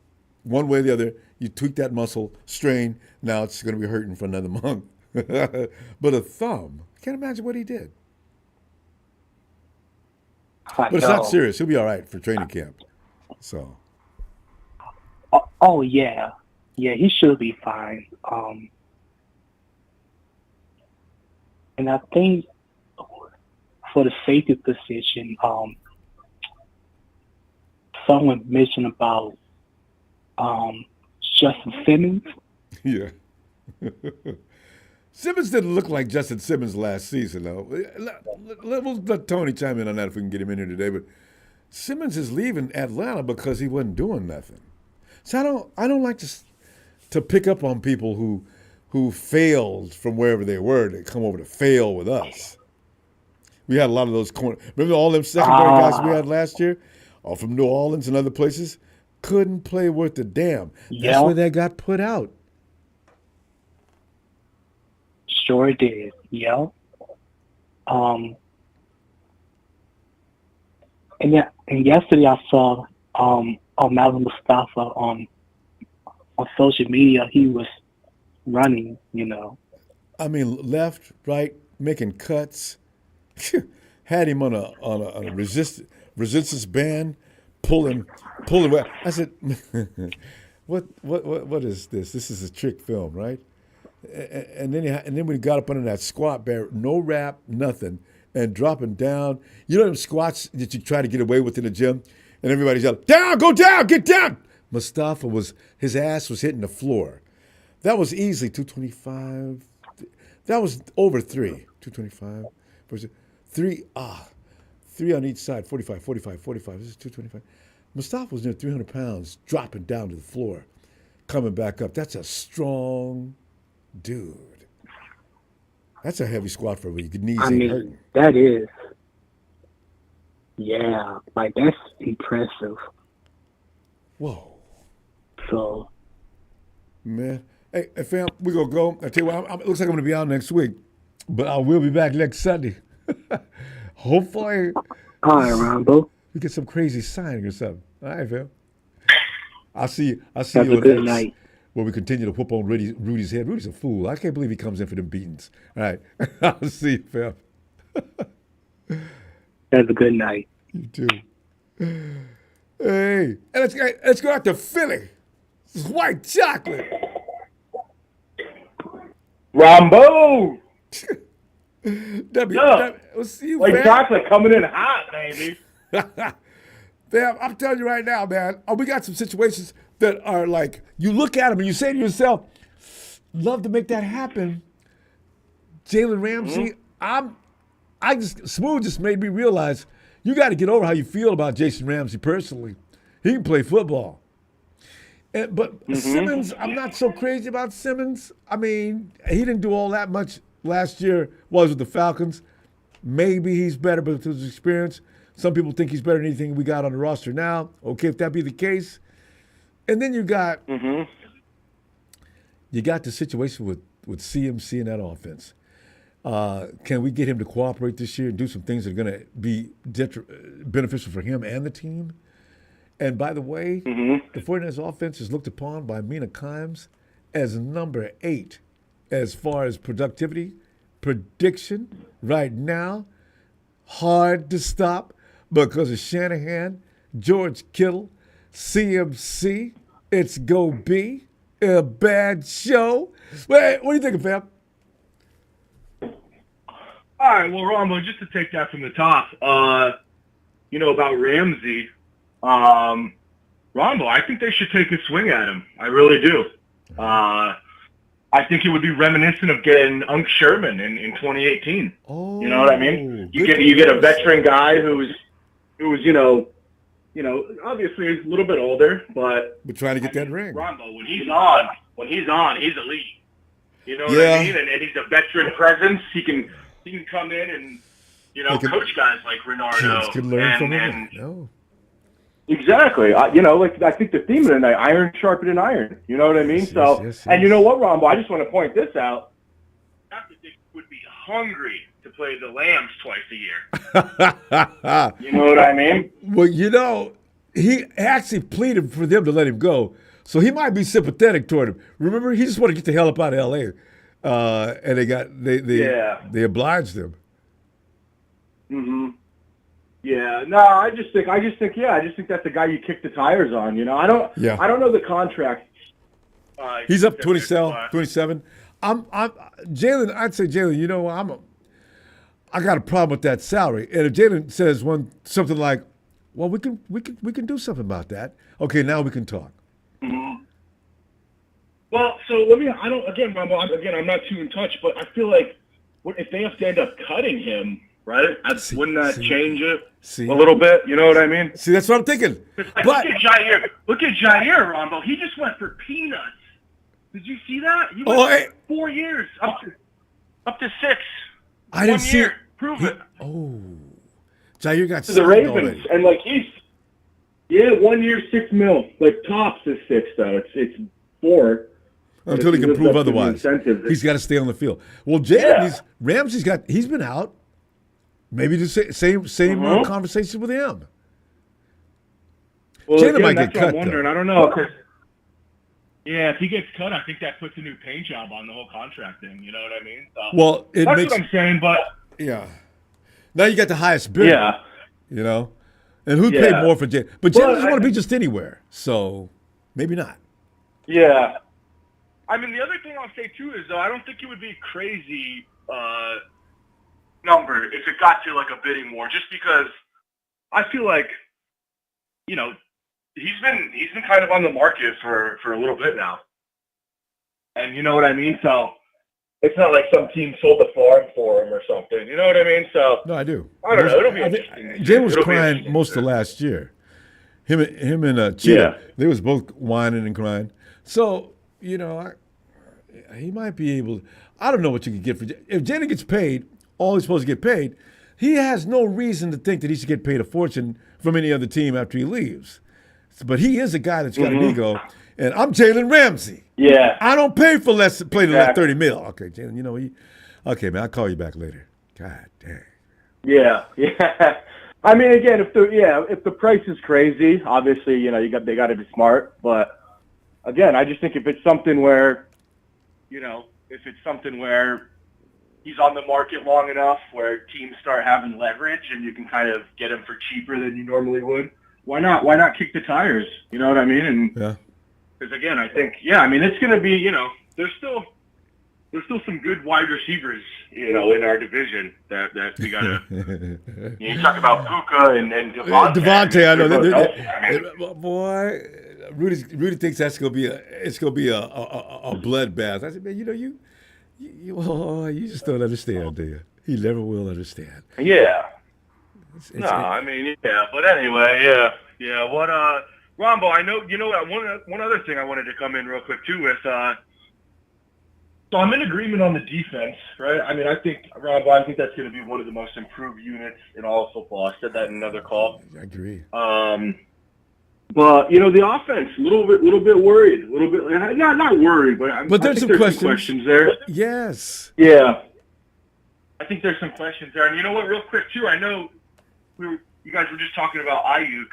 one way or the other, you tweak that muscle, strain. Now it's going to be hurting for another month. But a thumb, I can't imagine what he did. But it's not serious. He'll be all right for training camp. So. Oh yeah, he should be fine. And I think for the safety position, someone mentioned about Justin Simmons. Yeah. Simmons didn't look like Justin Simmons last season, though. We'll let Tony chime in on that if we can get him in here today. But Simmons is leaving Atlanta because he wasn't doing nothing. So I don't like to pick up on people who failed from wherever they were to come over to fail with us. We had a lot of those remember all them secondary guys we had last year, all from New Orleans and other places, couldn't play worth a damn. Yeah. That's where they got put out. Sure did. Yeah. And yesterday I saw Malcolm Mustafa on social media. He was running, I mean, left, right, making cuts. Had him on a resistance band, pulling away. I said, what is this? This is a trick film, right? And then when he got up under that squat bear, no wrap, nothing, and dropping down. You know them squats that you try to get away with in the gym, and everybody's yelling, "Down, go down, get down!" Mustafa his ass was hitting the floor. That was easily 225. That was over 3. 225 versus 3. 3 on each side. 45. This is 225. Mustafa was near 300 pounds, dropping down to the floor, coming back up. That's a strong dude. That's a heavy squat for your knees ain't hurting. That is. Yeah, like that's impressive. Whoa. So. Man. Hey, fam, we're going to go. I tell you what, it looks like I'm going to be out next week, but I will be back next Sunday. Hopefully. All right, Ronbo. We get some crazy signing or something. All right, fam. I'll see you Have on a good X, night. where we continue to whoop on Rudy's head. Rudy's a fool. I can't believe he comes in for them beatings. All right. I'll see you, fam. Have a good night. You too. Hey, let's go out to Philly. This is white chocolate. Ronbo! We'll see you, Like fam. chocolate coming in hot, baby. Fam, I'm telling you right now, man, we got some situations that are like, you look at them and you say to yourself, love to make that happen. Jalen Ramsey, Smooth just made me realize you got to get over how you feel about Jason Ramsey personally. He can play football. But Simmons, I'm not so crazy about Simmons. I mean, he didn't do all that much last year, was with the Falcons. Maybe he's better, but with his experience, some people think he's better than anything we got on the roster now. Okay, if that be the case. And then you got the situation with CMC in that offense. Can we get him to cooperate this year and do some things that are going to be beneficial for him and the team? And by the way, the 49ers offense is looked upon by Mina as number 8 as far as productivity, prediction right now. Hard to stop because of Shanahan, George Kittle, CMC. It's going to be a bad show. Wait, what do you think, fam? All right, well, Ronbo, just to take that from the top, about Ramsey, Ronbo, I think they should take a swing at him. I really do. I think it would be reminiscent of getting Unc Sherman in 2018. Oh, you know what I mean? You get a veteran guy who's obviously he's a little bit older, but we're trying to get that ring. Ronbo, when he's on, he's elite. You know what I mean? And he's a veteran presence. He can come in and coach guys like Renardo. Kids can learn from him. No. Exactly. I think the theme of the night, iron sharpened iron. You know what I mean? Yes. And you know what, Ronbo? I just want to point this out. Dr. Dick would be hungry to play the Lambs twice a year. You know what I mean? Well, he actually pleaded for them to let him go. So he might be sympathetic toward him. Remember, he just wanted to get the hell up out of L.A. And they obliged him. Mm-hmm. Yeah. No, I just think that's the guy you kick the tires on. You know, I don't know the contract. He's up 27. I'm Jalen. I'd say Jalen. You know, I got a problem with that salary. And if Jalen says something like, "Well, we can do something about that." Okay, now we can talk. Mm-hmm. Well, so Ronbo, I'm not too in touch, but I feel like if they have to end up cutting him, right? Wouldn't that change it a little bit? You know what I mean? See, that's what I'm thinking. Like, look at Jair. Look at Jair, Ronbo. He just went for peanuts. Did you see that? He went 4 years, up to 6. I didn't see it. Prove it. Oh, Jair got to the Ravens, already. and like 1 year, $6 million. Like tops is 6 though. It's 4. Until he can prove otherwise. He's got to stay on the field. Well, Jalen, Ramsey's he's been out. Maybe the same conversation with him. Well, Jalen might get cut. I'm wondering. I don't know. If he gets cut, I think that puts a new paint job on the whole contract thing. You know what I mean? So, that's what I'm saying. But now you got the highest bidder. Yeah. You know, and who'd pay more for Jalen? But Jalen doesn't want to be just anywhere, so maybe not. Yeah. I mean, the other thing I'll say too is, though, I don't think it would be a crazy number if it got to like a bidding war, just because I feel like, you know, he's been kind of on the market for a little bit now, and you know what I mean. So it's not like some team sold the farm for him or something. You know what I mean? So no, I do. I don't know. It'll be interesting. Jay was crying most of last year. Him and Cheetah, they was both whining and crying. So you know, he might be able. I don't know what you could get for if Jalen gets paid all he's supposed to get paid. He has no reason to think that he should get paid a fortune from any other team after he leaves. But he is a guy that's got an ego, and I'm Jalen Ramsey. Yeah, I don't pay for less than like $30 million. Okay, Jalen, you know, okay, man, I'll call you back later. God dang. Yeah. I mean, again, if the price is crazy, obviously, you know, they got to be smart. But again, I just think if it's something where, you know, he's on the market long enough where teams start having leverage and you can kind of get him for cheaper than you normally would. Why not? Why not kick the tires? You know what I mean? And because again, I think I mean it's going to be, you know, there's still some good wide receivers, you know, in our division that we got to. You talk about Puka and Devontae. I know. Boy, Rudy thinks it's going to be a bloodbath. I said, man, you know, you just don't understand, do you? He never will understand. Yeah. I mean, but anyway, what, Ronbo, I know, you know what, one other thing I wanted to come in real quick, too, with, so I'm in agreement on the defense, right? I mean, Ronbo, I think that's going to be one of the most improved units in all of football. I said that in another call. I agree. But, you know, the offense, a little bit worried, not worried, but there's some questions there. Yes. Yeah. I think there's some questions there. And you know what, real quick, too, I know you guys were just talking about Ayuk.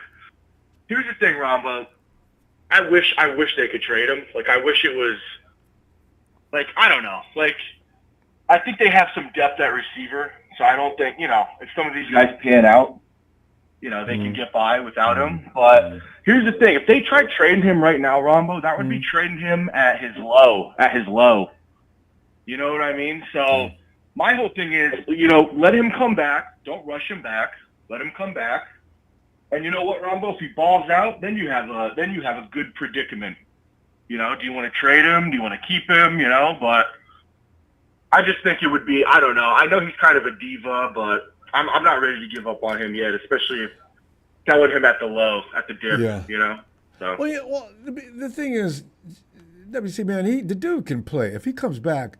Here's the thing, Ramba. I wish they could trade him. Like, I wish it was, like, I don't know. Like, I think they have some depth at receiver, so I don't think, you know, if some of these guys pan out, you know, they can get by without him. But here's the thing. If they tried trading him right now, Rombo, that would be trading him at his low. You know what I mean? So my whole thing is, you know, let him come back. Don't rush him back. Let him come back. And you know what, Rombo? If he balls out, then you have a good predicament. You know, do you want to trade him? Do you want to keep him? You know, but I just think it would be, I don't know. I know he's kind of a diva, but I'm not ready to give up on him yet, especially if selling him at the dip, you know? So. Well, the thing is, WC, man, the dude can play. If he comes back,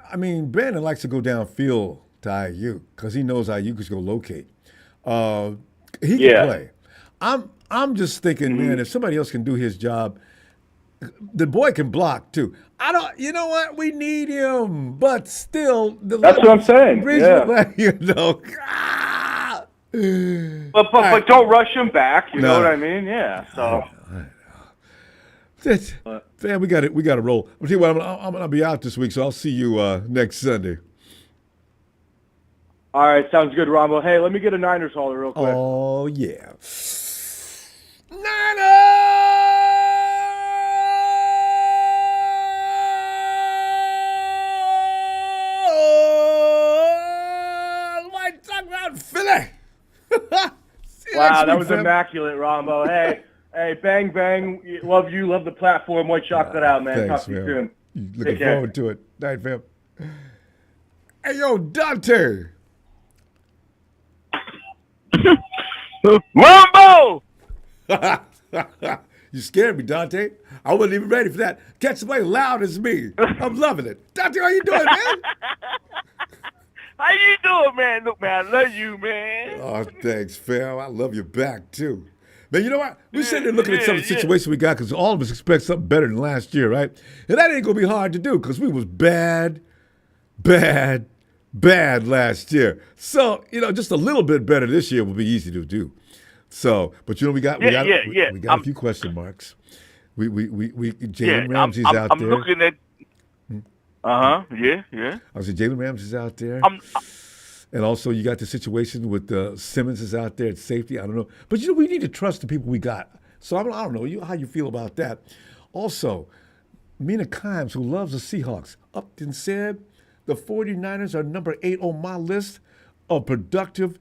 I mean, Brandon likes to go downfield to Ayuk because he knows Ayuk is going to locate. He can play. I'm just thinking, man, if somebody else can do his job, the boy can block too. You know what? We need him, but still, that's what I'm saying. You know, But don't rush him back. You know what I mean? Yeah. So. Man, we got to roll. I'll tell you what, I'm gonna be out this week, so I'll see you next Sunday. All right, sounds good, Ronbo. Hey, let me get a Niners holler real quick. Oh yeah, Niners! White talk about Philly. Wow, that was immaculate, Ronbo. Hey, bang, bang. Love you. Love the platform. White chocolate out, man. Thanks, Talk to you man. soon. Looking forward to it. Night, fam. Hey, yo, Dante. Ronbo! You scared me, Dante. I wasn't even ready for that. Catch somebody loud as me. I'm loving it. Dante, how you doing, man? How you doing, man? Look, man, I love you, man. Oh, thanks, fam. I love you back, too. Man, you know what? We're sitting there looking at some of the situation we got because all of us expect something better than last year, right? And that ain't going to be hard to do because we was bad last year. So, just a little bit better this year will be easy to do. So, but we got a few question marks. Jalen Ramsey's out there. I'm looking at. Yeah. I was saying Jalen Ramsey's out there. And also, you got the situation with Simmons is out there at safety. I don't know. But, we need to trust the people we got. So, I don't know how you feel about that. Also, Mina Kimes, who loves the Seahawks, up and said the 49ers are number 8 on my list of productive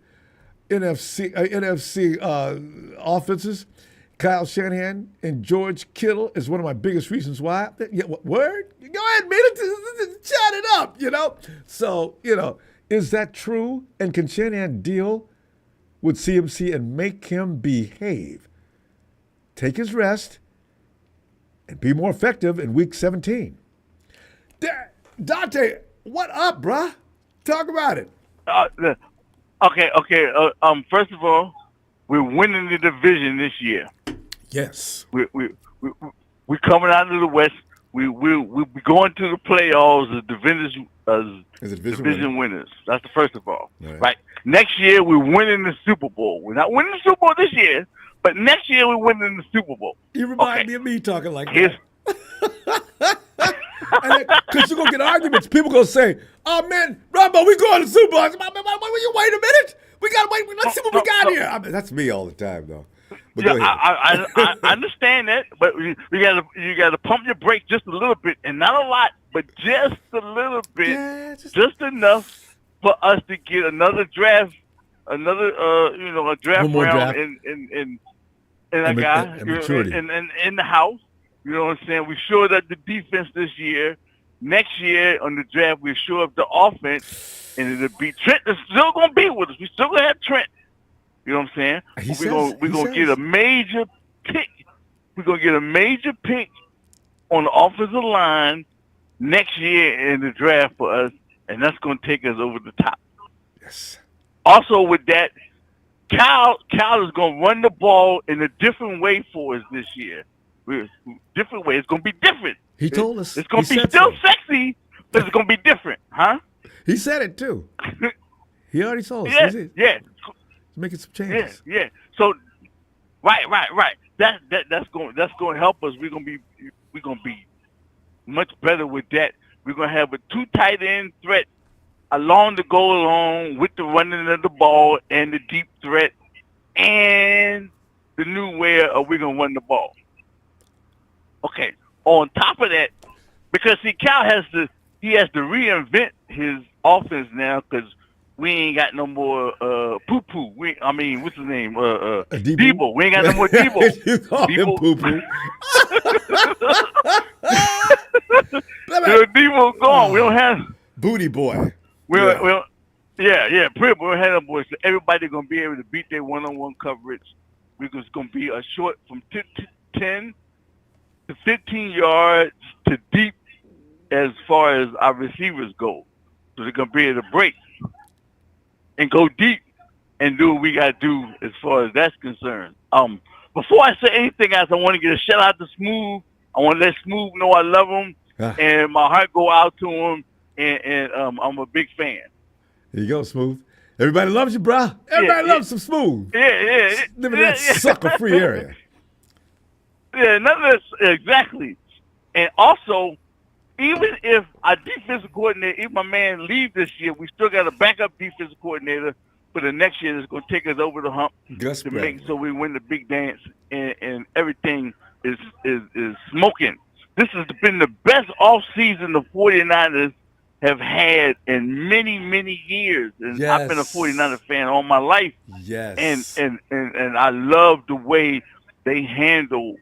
NFC offenses. Kyle Shanahan and George Kittle is one of my biggest reasons why. Yeah, word? Go ahead, Mina, chat it up, So, is that true? And can Shanahan deal with CMC and make him behave, take his rest, and be more effective in Week 17? Dante, what up, bruh? Talk about it. Okay. First of all, we're winning the division this year. Yes. We're coming out of the West. We'll be going to the playoffs as division winners. That's the first of all. Right. Next year, we're winning the Super Bowl. We're not winning the Super Bowl this year, but next year we're winning the Super Bowl. You remind me of me talking like that. Because you're going to get arguments. People going to say, oh, man, Ronbo, we going to the Super Bowl. Wait a minute. We got to wait. Let's see what we got here. That's me all the time, though. But go ahead. I understand that, but you got to pump your brakes just a little bit, and not a lot, but just a little bit, just enough for us to get another draft, a draft round in a guy in the house. You know what I'm saying? We shored up the defense this year. Next year on the draft, we shore up the offense, and it'll be Trent is still gonna be with us. We still gonna have Trent. You know what I'm saying? We're gonna get a major pick. We're gonna get a major pick on the offensive line next year in the draft for us, and that's gonna take us over the top. Yes. Also with that, Kyle is gonna run the ball in a different way for us this year. Different way. It's gonna be different. He told us. It's gonna be still sexy, but it's gonna be different, huh? He said it too. He already told us. Yeah. Making some changes. Yeah. So, right. That's going to help us. We're gonna be much better with that. We're gonna have a 2 tight end threat along to go along with the running of the ball and the deep threat and the new way of we're gonna run the ball. Okay. On top of that, because Cal has to reinvent his offense now because we ain't got no more poo-poo. What's his name? Debo. We ain't got no more Debo. You call him poo-poo. Debo gone. We don't have Booty boy. Pretty much. We don't have no boys. So everybody gonna be able to beat their one-on-one coverage. We're just gonna be a short from 10 to 15 yards to deep as far as our receivers go. So they're gonna be able to break and go deep and do what we got to do as far as that's concerned. Before I say anything else, I want to get a shout out to Smooth. I want to let Smooth know I love him and my heart go out to him. And I'm a big fan. There you go, Smooth. Everybody loves you, bruh. Everybody loves some smooth. Yeah. Live in that sucker-free area. Yeah, none of this, exactly. And also, even if our defensive coordinator, if my man leave this year, we still got a backup defensive coordinator for the next year that's going to take us over the hump Gus to Bradley. make so we win the big dance and everything is smoking. This has been the best offseason the 49ers have had in many, many years. And I've been a 49er fan all my life. Yes. And I love the way they handle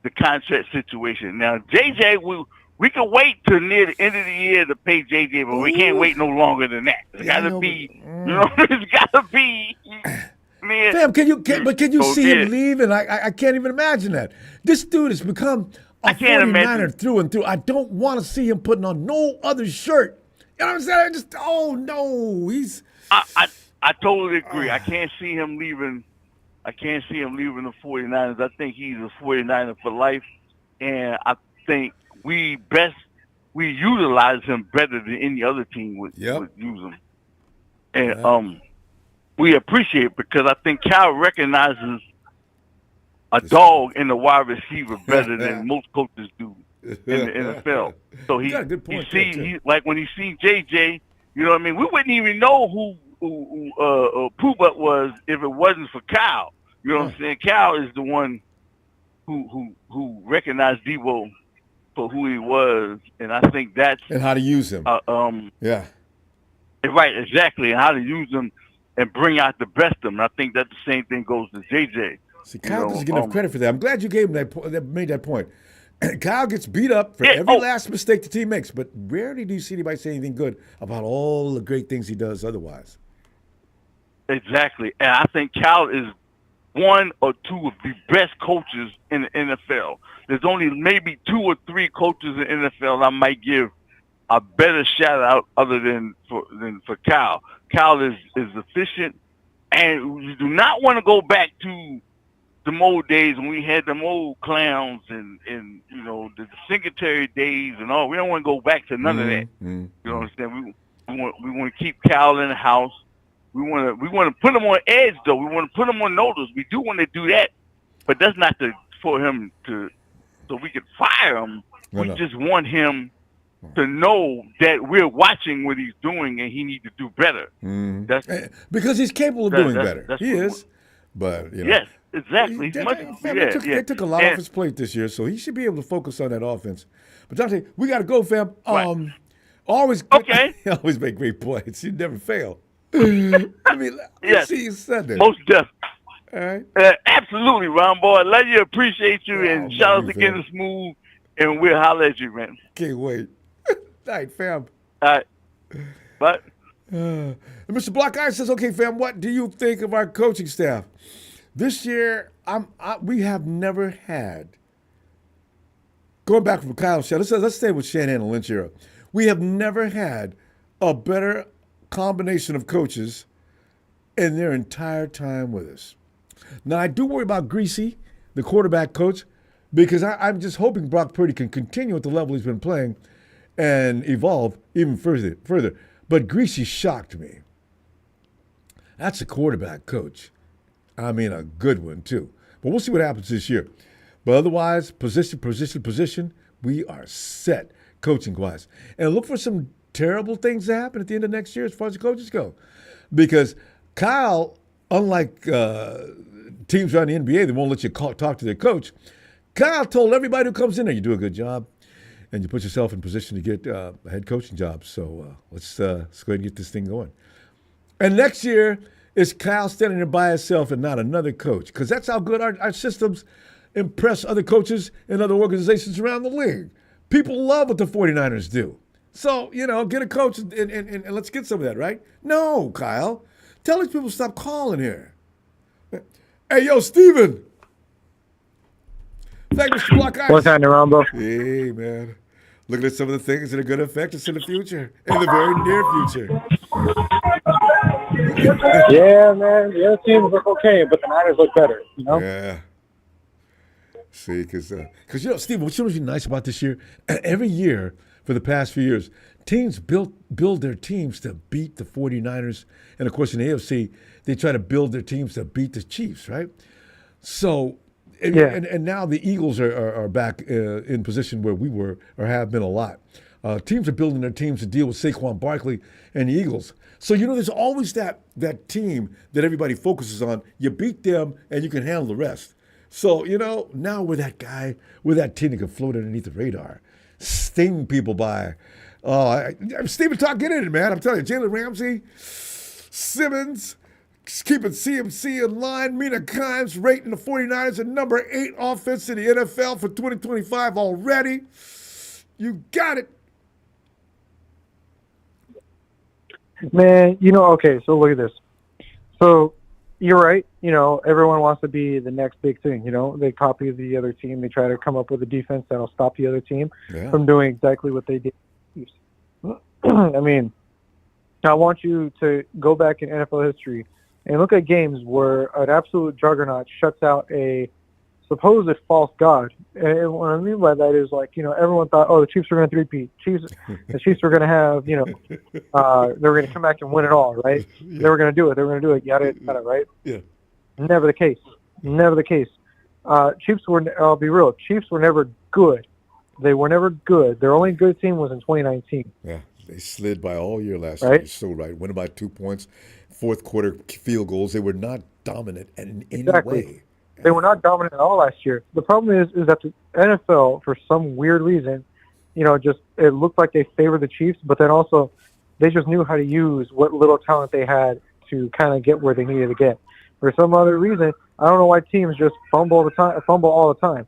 the contract situation. Now, JJ, we can wait till near the end of the year to pay JJ, but we can't wait no longer than that. It's got to be, it's got to be. Man. Fam, can you see him yeah. leave? And I can't even imagine that. This dude has become a 49er through and through. I don't want to see him putting on no other shirt. You know what I'm saying? I totally agree. I can't see him leaving. I can't see him leaving the 49ers. I think he's a 49er for life, and I think we utilize him better than any other team would use him. And we appreciate it because I think Cal recognizes a dog in the wide receiver better than most coaches do in the NFL. So he see like when he seen JJ, you know what I mean? We wouldn't even know who Pooh was if it wasn't for Cal. You know what I'm saying? Cal is the one who recognized Debo for who he was, and I think that's and how to use him. Right, exactly, and how to use him and bring out the best of him. I think that the same thing goes to JJ. See, Kyle doesn't get enough credit for that. I'm glad you gave him that made that point. Kyle gets beat up for every last mistake the team makes, but rarely do you see anybody say anything good about all the great things he does otherwise. Exactly, and I think Kyle is one or two of the best coaches in the NFL. There's only maybe 2 or 3 coaches in the NFL I might give a better shout out other than for Kyle. Kyle is efficient, and you do not want to go back to the old days when we had them old clowns and you know the Singletary days and all. We don't want to go back to none of that. You know what I'm saying? We want to keep Kyle in the house. We want to put him on edge though. We want to put him on notice. We do want to do that, but that's not for him to so we can fire him. We just want him to know that we're watching what he's doing and he needs to do better. That's because he's capable of doing better. He is, but you know. Yes, exactly. They took a lot off his plate this year, so he should be able to focus on that offense. But Dante, we got to go, fam. Always always make great points. You never fail. I mean, see you Sunday. Most definitely. All right. Absolutely, Ronbo. I love you, appreciate you, and shout out to Getting Smooth, and we'll holler at you, man. Can't wait. All right, fam. All right. But Mr. Block-Eye says, okay, fam, what do you think of our coaching staff? This year, we have never had, going back from Kyle's show, let's stay with Shanahan and Lynch era. We have never had a better combination of coaches in their entire time with us. Now, I do worry about Greasy, the quarterback coach, because I'm just hoping Brock Purdy can continue at the level he's been playing and evolve even further. But Greasy shocked me. That's a quarterback coach. I mean, a good one, too. But we'll see what happens this year. But otherwise, position, we are set coaching-wise. And look for some terrible things to happen at the end of next year as far as the coaches go. Because Kyle, unlike teams around the NBA that won't let you talk to their coach, Kyle told everybody who comes in there, you do a good job, and you put yourself in position to get a head coaching job. So let's go ahead and get this thing going. And next year, it's Kyle standing there by himself and not another coach, because that's how good our systems impress other coaches and other organizations around the league. People love what the 49ers do. So, you know, get a coach and let's get some of that, right? No, Kyle. Tell these people to stop calling here. Hey, yo, Steven. Thank you, Mr. Block-Eye. What's happening, Ronbo? Hey, man. Looking at some of the things that are going to affect us in the future, in the very near future. Yeah, man. The other teams look okay, but the Niners look better, you know? Yeah. See, because you know, Steve, what's really nice about this year? Every year, for the past few years. Teams build their teams to beat the 49ers. And, of course, in the AFC, they try to build their teams to beat the Chiefs, right? So, and now the Eagles are back in position where we were or have been a lot. Teams are building their teams to deal with Saquon Barkley and the Eagles. So, there's always that team that everybody focuses on. You beat them, and you can handle the rest. So, now we're that guy, we're that team that can float underneath the radar, sting people by. Stephen Talk, get in it, man. I'm telling you, Jalen Ramsey, Simmons, keeping CMC in line, Mina rating the 49ers at number 8 offense in the NFL for 2025 already. You got it. Man, okay, so look at this. So you're right. Everyone wants to be the next big thing. They copy the other team. They try to come up with a defense that'll stop the other team from doing exactly what they did. I mean, I want you to go back in NFL history and look at games where an absolute juggernaut shuts out a supposed false god. And what I mean by that is, everyone thought, the Chiefs were going to three-peat. The Chiefs were going to have, they were going to come back and win it all, right? Yeah. They were going to do it. They were going to do it. Yada, right? Yeah. Never the case. Chiefs were, I'll be real, Chiefs were never good. They were never good. Their only good team was in 2019. Yeah, they slid by all year last year. You're so right. Winning by 2 points, fourth quarter field goals. They were not dominant in any way. They were not dominant at all last year. The problem is that the NFL, for some weird reason, it looked like they favored the Chiefs, but then also they just knew how to use what little talent they had to kind of get where they needed to get. For some other reason, I don't know why teams just fumble all the time.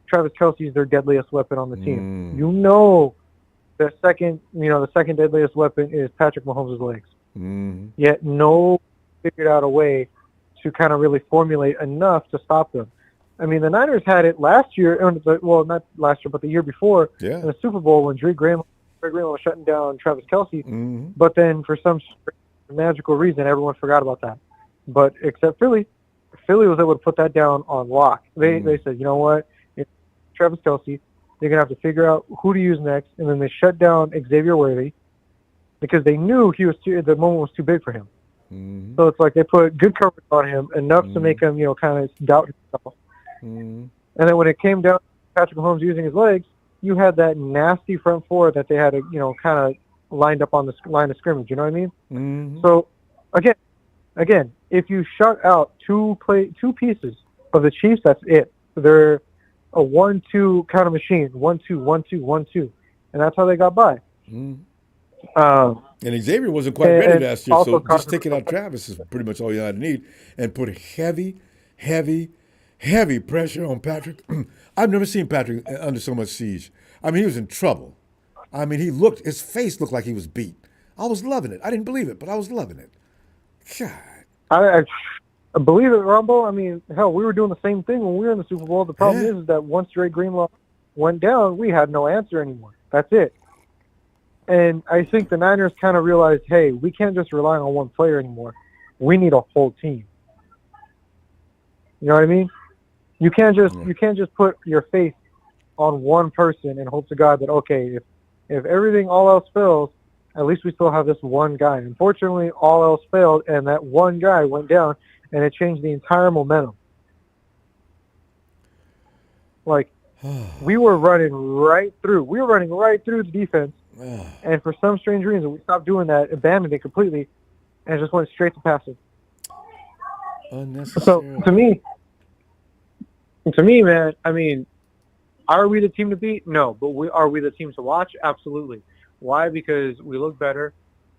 Travis Kelce is their deadliest weapon on the team. The second deadliest weapon is Patrick Mahomes' legs. Yet figured out a way to kind of really formulate enough to stop them. I mean, the Niners had it last year, well, not last year, but the year before in the Super Bowl when Greg Graham was shutting down Travis Kelce. But then for some magical reason, everyone forgot about that. But except Philly was able to put that down on lock. They said, you know what? Travis Kelce, they're going to have to figure out who to use next, and then they shut down Xavier Worthy because they knew the moment was too big for him. So it's like they put good coverage on him, enough to make him, kind of doubt himself. And then when it came down to Patrick Mahomes using his legs, you had that nasty front four that they had to, kind of lined up on the line of scrimmage. You know what I mean? So again, if you shut out two pieces of the Chiefs, that's it. They're a 1-2 kind of machine, 1-2, 1-2, 1-2, and that's how they got by. And Xavier wasn't quite ready last year, so just taking out Travis is pretty much all you had to need, and put heavy pressure on Patrick. I've never seen Patrick under so much siege. I mean, he was in trouble. I mean, his face looked like he was beat. I was loving it. I didn't believe it, but I was loving it. God. I believe it, Ronbo. I mean, hell, we were doing the same thing when we were in the Super Bowl. The problem is that once Dre Greenlaw went down, we had no answer anymore. That's it. And I think the Niners kind of realized, hey, we can't just rely on one player anymore. We need a whole team. You know what I mean? You can't just put your faith on one person and hope to God that, okay, if everything, all else fails, at least we still have this one guy. Unfortunately, all else failed, and that one guy went down, and it changed the entire momentum. Like, we were running right through the defense, and for some strange reason, we stopped doing that, abandoned it completely, and just went straight to passing. So, to me, man, I mean, are we the team to beat? No, but are we the team to watch? Absolutely. Why? Because we look better,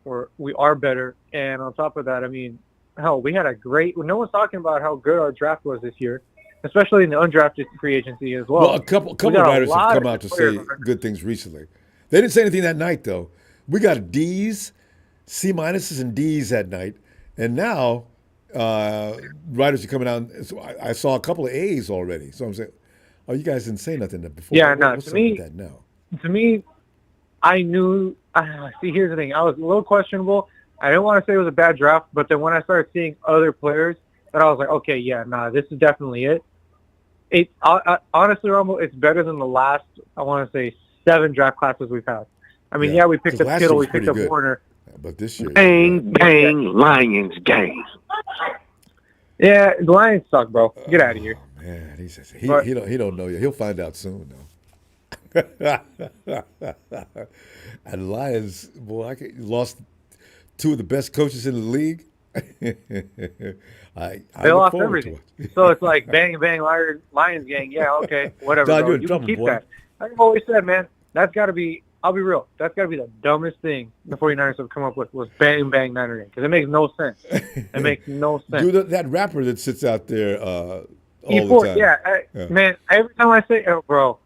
or we are better, and on top of that, I mean, hell, we had no one's talking about how good our draft was this year, especially in the undrafted free agency as well. Well, a couple of writers have come out to say good things recently. They didn't say anything that night, though. We got D's, C minuses, and D's that night, and now writers are coming out. So I saw a couple of A's already. So I'm saying, oh, you guys didn't say nothing before. Yeah, no. To me, I knew. See, here's the thing. I was a little questionable. I didn't want to say it was a bad draft, but then when I started seeing other players, that I was like, okay, yeah, nah, this is definitely it. Honestly, Ronbo, it's better than the last, I want to say, 7 draft classes we've had. I mean, we picked 'Cause up last Kittle, year we was picked pretty up good. Warner. But this year, Bang, bang, Lions gang. Yeah, the Lions suck, bro. Get out of here. man, he But- don't know yet. He'll find out soon though. And Lions, boy, lost 2 of the best coaches in the league. I They look lost forward everything. to it. So it's like bang, bang, Lions gang. Yeah, okay, whatever, Don, bro. you're in You trouble, can keep boy. that. I've always said, man, that's got to be, I'll be real, that's got to be the dumbest thing the 49ers have come up with was bang, bang, Niner gang. Because it makes no sense. It makes no sense. Dude, that rapper that sits out there all E4, the time. yeah, man, every time I say, bro,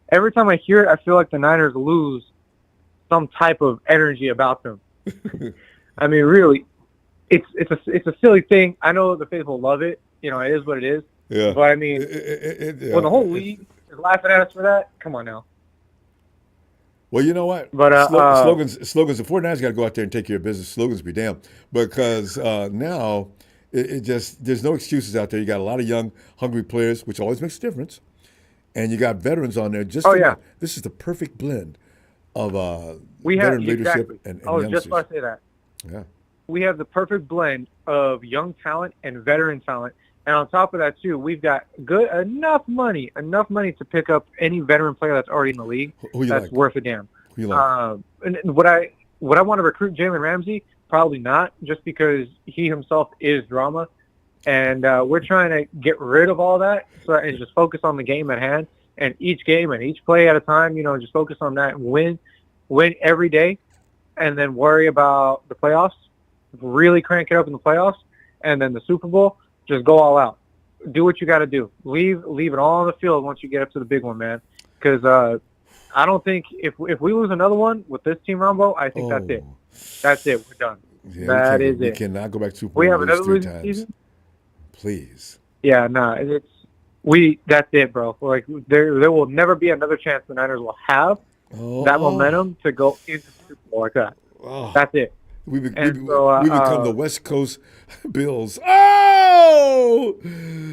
every time I hear it, I feel like the Niners lose some type of energy about them. I mean, really, it's a silly thing. I know the faithful love it. You know, it is what it is. Yeah. But I mean, when the whole league is laughing at us for that, come on now. Well, you know what? But slogans. The 49ers got to go out there and take care of business. Slogans be damned. Because now it just there's no excuses out there. You got a lot of young, hungry players, which always makes a difference. And you got veterans on there. This is the perfect blend of veteran leadership and I was youngsters. just about to say that. Yeah. We have the perfect blend of young talent and veteran talent. And on top of that, too, we've got enough money to pick up any veteran player that's already in the league Who you that's like? worth a damn. Who you like? And would I want to recruit Jalen Ramsey? Probably not, just because he himself is drama. And we're trying to get rid of all that and just focus on the game at hand. And each game and each play at a time, just focus on that and win every day, and then worry about the playoffs. Really crank it up in the playoffs, and then the Super Bowl. Just go all out. Do what you got to do. Leave it all on the field once you get up to the big one, man. Because I don't think if we lose another one with this team, Ronbo, I think that's it. That's it. We're done. Yeah, That is we it. cannot go back to Super Bowl We have another 3 losing times. season. Please. Yeah, no, that's it, bro. Like there will never be another chance the Niners will have that momentum to go into the Super Bowl like that. Oh. That's it. We become the West Coast Bills. Oh!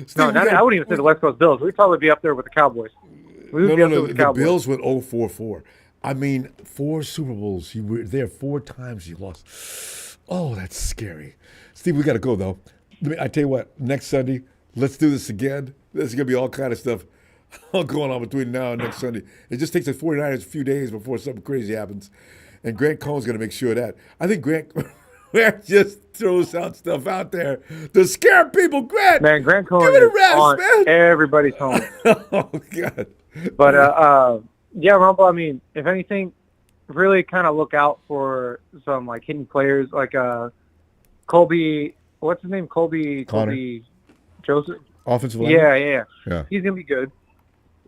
Steve, I wouldn't even say the West Coast Bills. We'd probably be up there with the Cowboys. The Bills went 0-4-4. I mean, 4 Super Bowls. You were there 4 times. You lost. Oh, that's scary. Steve, we got to go, though. I tell you what, next Sunday, let's do this again. There's going to be all kind of stuff going on between now and next Sunday. It just takes the 49ers a few days before something crazy happens. And Grant Cohn's going to make sure of that. I think Grant just throws out stuff out there to scare people. Grant Cohn give it a is rest, on man. everybody's home. Oh, God. But, yeah, Rumble, I mean, if anything, really kind of look out for some, like, hidden players like Colby, what's his name? Connor. Colby Joseph? Offensive line? Yeah. Yeah. He's going to be good.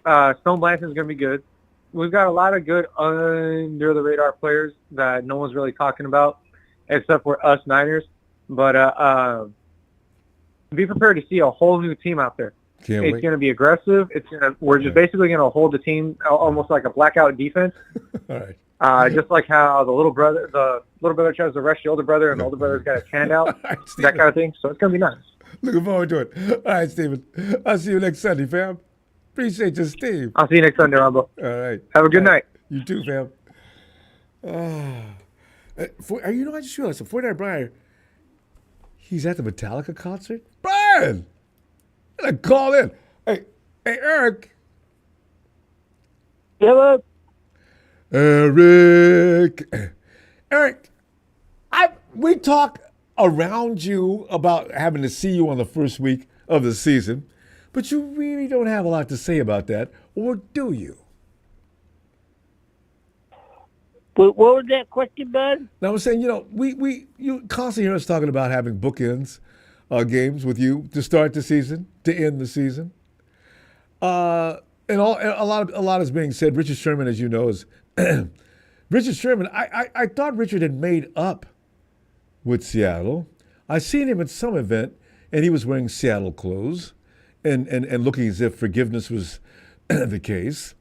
Stone Blanson's going to be good. We've got a lot of good under-the-radar players that no one's really talking about, except for us Niners. But be prepared to see a whole new team out there. It's going to be aggressive. We're just basically going to hold the team almost like a blackout defense. All right. Just like how the little brother tries to rush the older brother, and the older brother's got his hand out, Right, that kind of thing. So it's going to be nice. Looking forward to it. All right, Steven. I'll see you next Sunday, fam. Appreciate you, Steve. I'll see you next Sunday, Ronbo. All right. Have a good night. You too, fam. I just realized the 49 Brian, he's at the Metallica concert? Brian! I gotta call in. Hey, Eric. Hello. Eric, we talk around you about having to see you on the first week of the season, but you really don't have a lot to say about that, or do you? What was that question, bud? Now I'm saying, you constantly hear us talking about having bookends games with you to start the season, to end the season. And a lot is being said. Richard Sherman, as you know, is Richard Sherman. I thought Richard had made up with Seattle. I seen him at some event, and he was wearing Seattle clothes, and looking as if forgiveness was the case.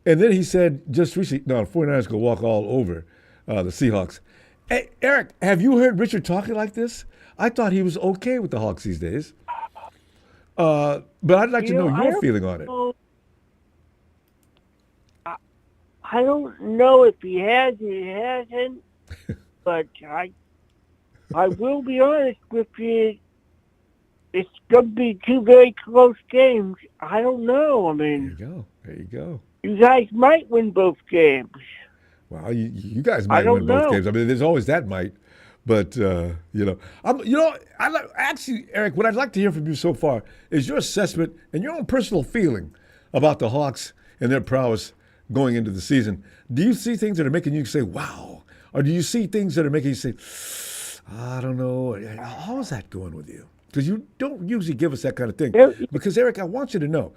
And then he said just recently, no, the 49ers go walk all over the Seahawks. Hey, Eric, have you heard Richard talking like this? I thought he was okay with the Hawks these days. But I'd like to know your feeling on it. I don't know if he has or he hasn't, but I will be honest with you. It's going to be two very close games. I don't know. I mean, there you go. You guys might win both games. Well, you guys might win both games. I mean, there's always that might. But actually, Eric, what I'd like to hear from you so far is your assessment and your own personal feeling about the Hawks and their prowess going into the season. Do you see things that are making you say, "Wow," or do you see things that are making you say, "I don't know"? How is that going with you? Because you don't usually give us that kind of thing. Because Eric, I want you to know,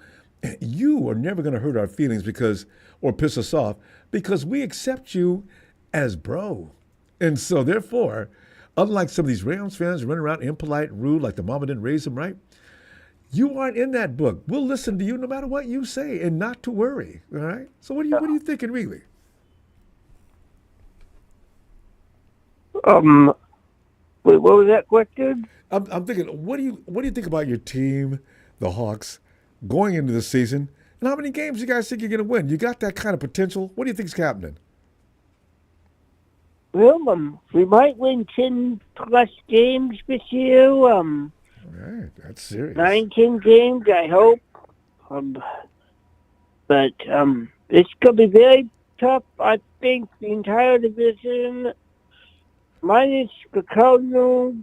you are never going to hurt our feelings or piss us off because we accept you as bro. And so, therefore, unlike some of these Rams fans running around impolite and rude like the mama didn't raise them right, you aren't in that book. We'll listen to you no matter what you say and not to worry, all right? So what are you thinking, really? Wait, what was that question? I'm thinking, what do you think about your team, the Hawks, going into the season, and how many games you guys think you're going to win? You got that kind of potential. What do you think's happening? Well, we might win 10+ games this year. All right, that's serious. 19 games, I hope. But it's going to be very tough, I think, the entire division, minus the Cardinals.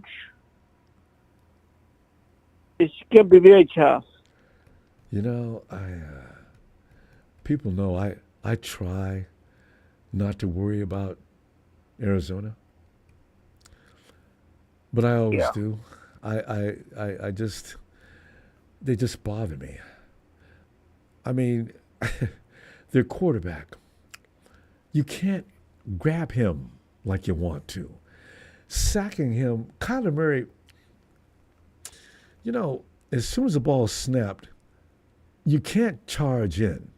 It's going to be very tough. You know, people know I try not to worry about Arizona, but I always do. I just, they just bother me. I mean, their quarterback, you can't grab him like you want to. Sacking him, Kyler Murray, you know, as soon as the ball is snapped, you can't charge in.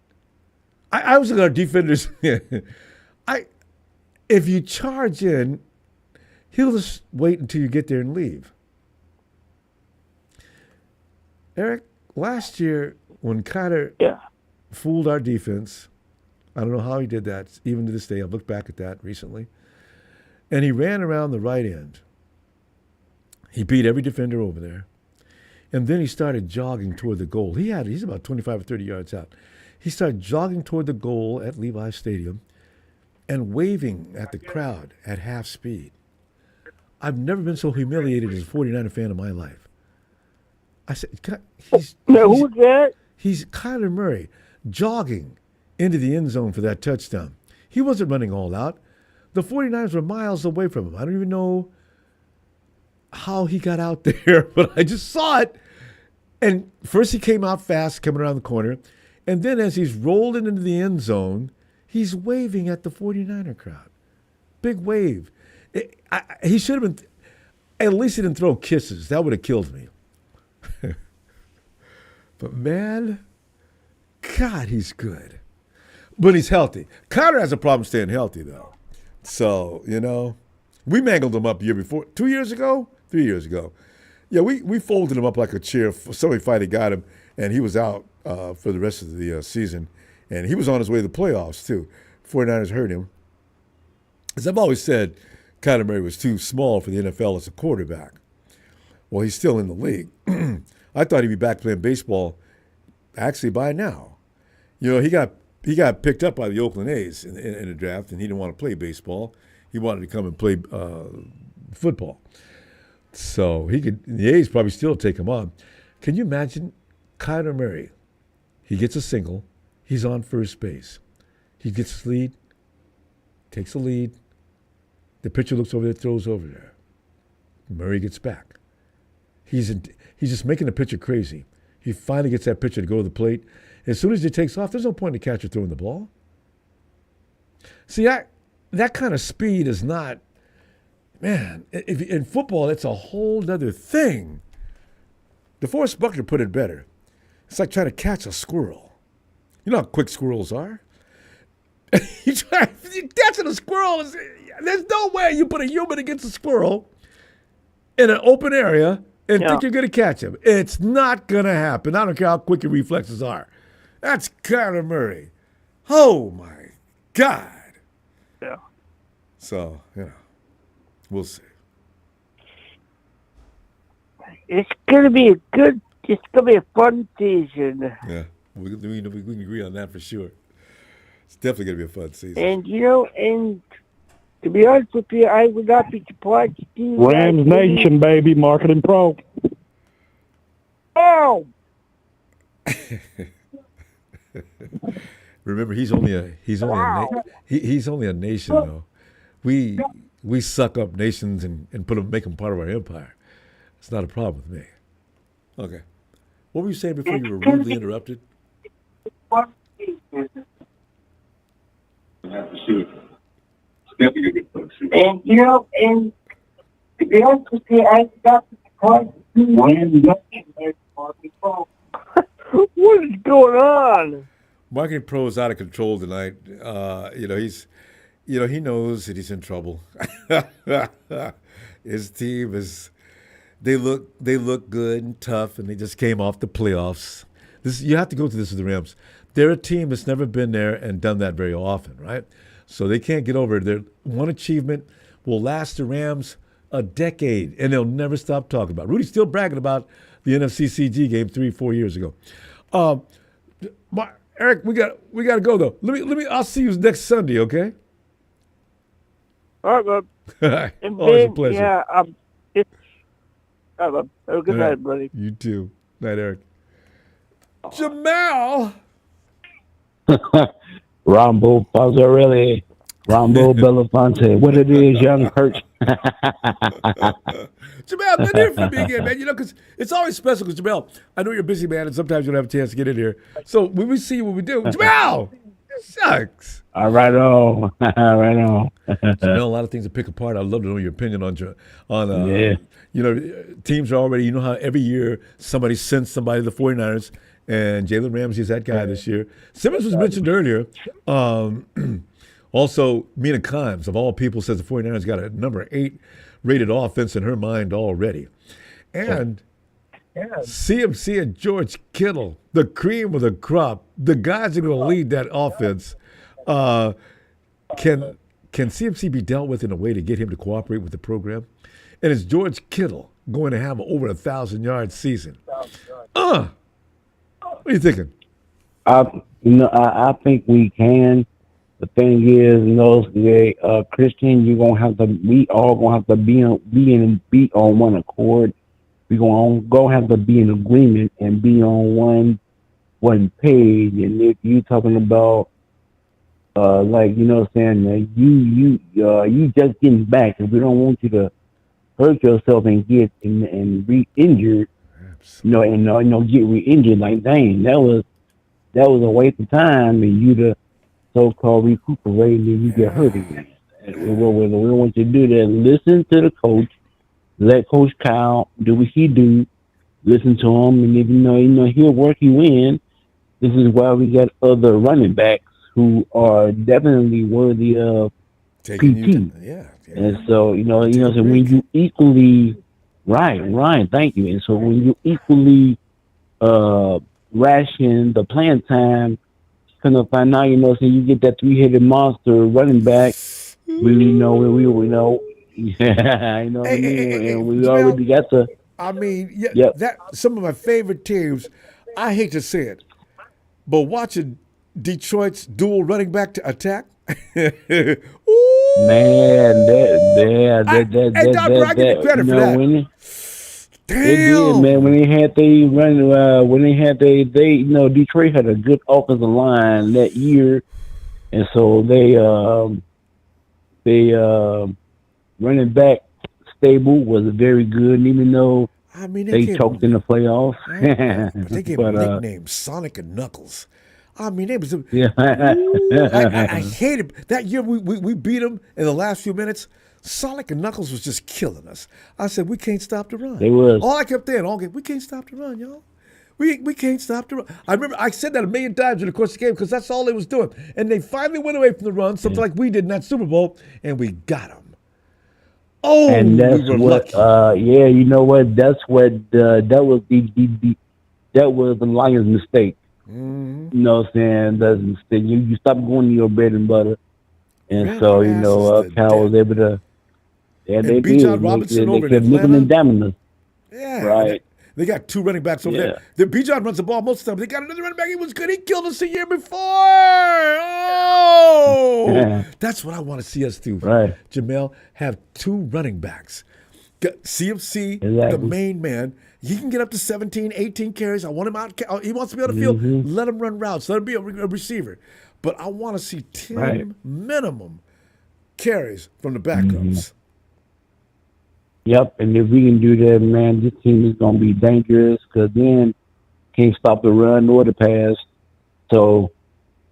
I was looking at our defenders. If you charge in, he'll just wait until you get there and leave. Eric, last year when Kyler fooled our defense, I don't know how he did that, even to this day. I've looked back at that recently. And he ran around the right end. He beat every defender over there. And then he started jogging toward the goal. He's about 25 or 30 yards out. He started jogging toward the goal at Levi Stadium and waving at the crowd at half speed. I've never been so humiliated as a 49er fan in my life. I said, who's that? He's Kyler Murray jogging into the end zone for that touchdown. He wasn't running all out. The 49ers were miles away from him. I don't even know how he got out there, but I just saw it. And first he came out fast, coming around the corner. And then as he's rolling into the end zone, he's waving at the 49er crowd. Big wave. He should have been, at least he didn't throw kisses. That would have killed me. But man, God, he's good. But he's healthy. Connor has a problem staying healthy, though. So, you know, we mangled him up the year before. 2 years ago? 3 years ago. Yeah, we folded him up like a chair. Somebody finally got him, and he was out for the rest of the season. And he was on his way to the playoffs, too. 49ers hurt him. As I've always said, Kyler Murray was too small for the NFL as a quarterback. Well, he's still in the league. I thought he'd be back playing baseball actually by now. You know, he got picked up by the Oakland A's in the draft, and he didn't want to play baseball. He wanted to come and play football. So the A's probably still take him on. Can you imagine Kyler Murray? He gets a single. He's on first base. He gets his lead, takes the lead. The pitcher looks over there, throws over there. Murray gets back. He's just making the pitcher crazy. He finally gets that pitcher to go to the plate. As soon as he takes off, there's no point in the catcher throwing the ball. See, that kind of speed is not, man, in football, it's a whole other thing. DeForest Buckner put it better. It's like trying to catch a squirrel. You know how quick squirrels are? You try catching a squirrel. There's no way you put a human against a squirrel in an open area and think you're going to catch him. It's not going to happen. I don't care how quick your reflexes are. That's Kyler Murray. Oh, my God. Yeah. So, we'll see. It's gonna be a fun season. Yeah, we can agree on that for sure. It's definitely going to be a fun season. And to be honest with you, I would not be surprised to see Rams Nation, baby, Marketing Pro. Oh, Remember, he's only a nation though. We suck up nations and make them part of our empire. It's not a problem with me. Okay, what were you saying before you were rudely interrupted? and to be honest with you, I got the surprise to see what is going on? Marketing Pro is out of control tonight. He knows that he's in trouble. His team they look good and tough, and they just came off the playoffs. You have to go through this with the Rams. They're a team that's never been there and done that very often, right? So they can't get over it. Their one achievement will last the Rams a decade, and they'll never stop talking about it. Rudy's still bragging about the NFC CG game 3-4 years ago. Eric, we got to go though. I'll see you next Sunday, okay? All right, bud. Always a pleasure. Yeah, have a good night, buddy. You too. Night, Eric. Jamal. Ronbo Pazzarelli. Ronbo Belafonte. What it is, young Kurt. Jamal, good to hear from you again, man. Because it's always special because, Jamal, I know you're a busy man and sometimes you don't have a chance to get in here. So when we see you, what we do, Jamal, shucks. All right on. Right on. Jamal, a lot of things to pick apart. I'd love to know your opinion on teams are already, how every year somebody sends somebody to the 49ers, and Jalen Ramsey is that guy this year. Simmons was mentioned earlier. Also, Mina Kimes, of all people, says the 49ers got a number 8 rated offense in her mind already. And CMC and George Kittle, the cream of the crop, the guys that are going to lead that offense. Can CMC be dealt with in a way to get him to cooperate with the program? And is George Kittle going to have over 1,000-yard season? What are you thinking? I think we can. The thing is, Christian, we all gonna have to be on one accord. We gonna have to be in agreement and be on one page. And if you talking about you just getting back, and we don't want you to hurt yourself and get and re-injured, and get re-injured. Like, dang, that was a waste of time, and you to so-called recuperate, and then you get hurt again. And we want you to do that. Listen to the coach. Let Coach Kyle do what he do. Listen to him, and if he'll work you in. This is why we got other running backs who are definitely worthy of PT. And so, so when you equally, right, thank you. And so when you equally ration the playing time, kind of find out, so you get that 3-headed monster running back. We know, and we already got the. That some of my favorite teams. I hate to say it, but watching Detroit's dual running back to attack. Man, I give you credit for that. Damn. It did, man. When they had Detroit had a good offensive line that year, and so they running back stable was very good, and even though they choked in the playoffs. But they gave him nicknames, Sonic and Knuckles. They was I hated that year. We beat them in the last few minutes. Sonic and Knuckles was just killing us. I said, we can't stop the run. They was. All I kept saying all game, we can't stop the run, y'all. We can't stop the run. I remember I said that a million times in the course of the game because that's all they was doing. And they finally went away from the run, something like we did in that Super Bowl, and we got them. Oh, and that's we were what. lucky. You know what? That's what. That was the Lions' mistake. Mm-hmm. You know what I'm saying? You stop going to your bread and butter. And Man, so, their asses to Cal was death. able to, And they Bijan did. Robinson They over in kept nickel and Atlanta. diming us. Yeah. Right. They got 2 running backs over Yeah. there. The Bijan runs the ball most of the time. They got another running back. He was good. He killed us the year before. Oh, that's what I want to see us do. Right. Jamel, have 2 running backs. Got CMC, the Exactly. main man. He can get up to 17, 18 carries. I want him out. He wants to be on the field. Let him run routes. Let him be a receiver. But I want to see 10 minimum carries from the backups. Yep, and if we can do that, man, this team is going to be dangerous because then can't stop the run or the pass. So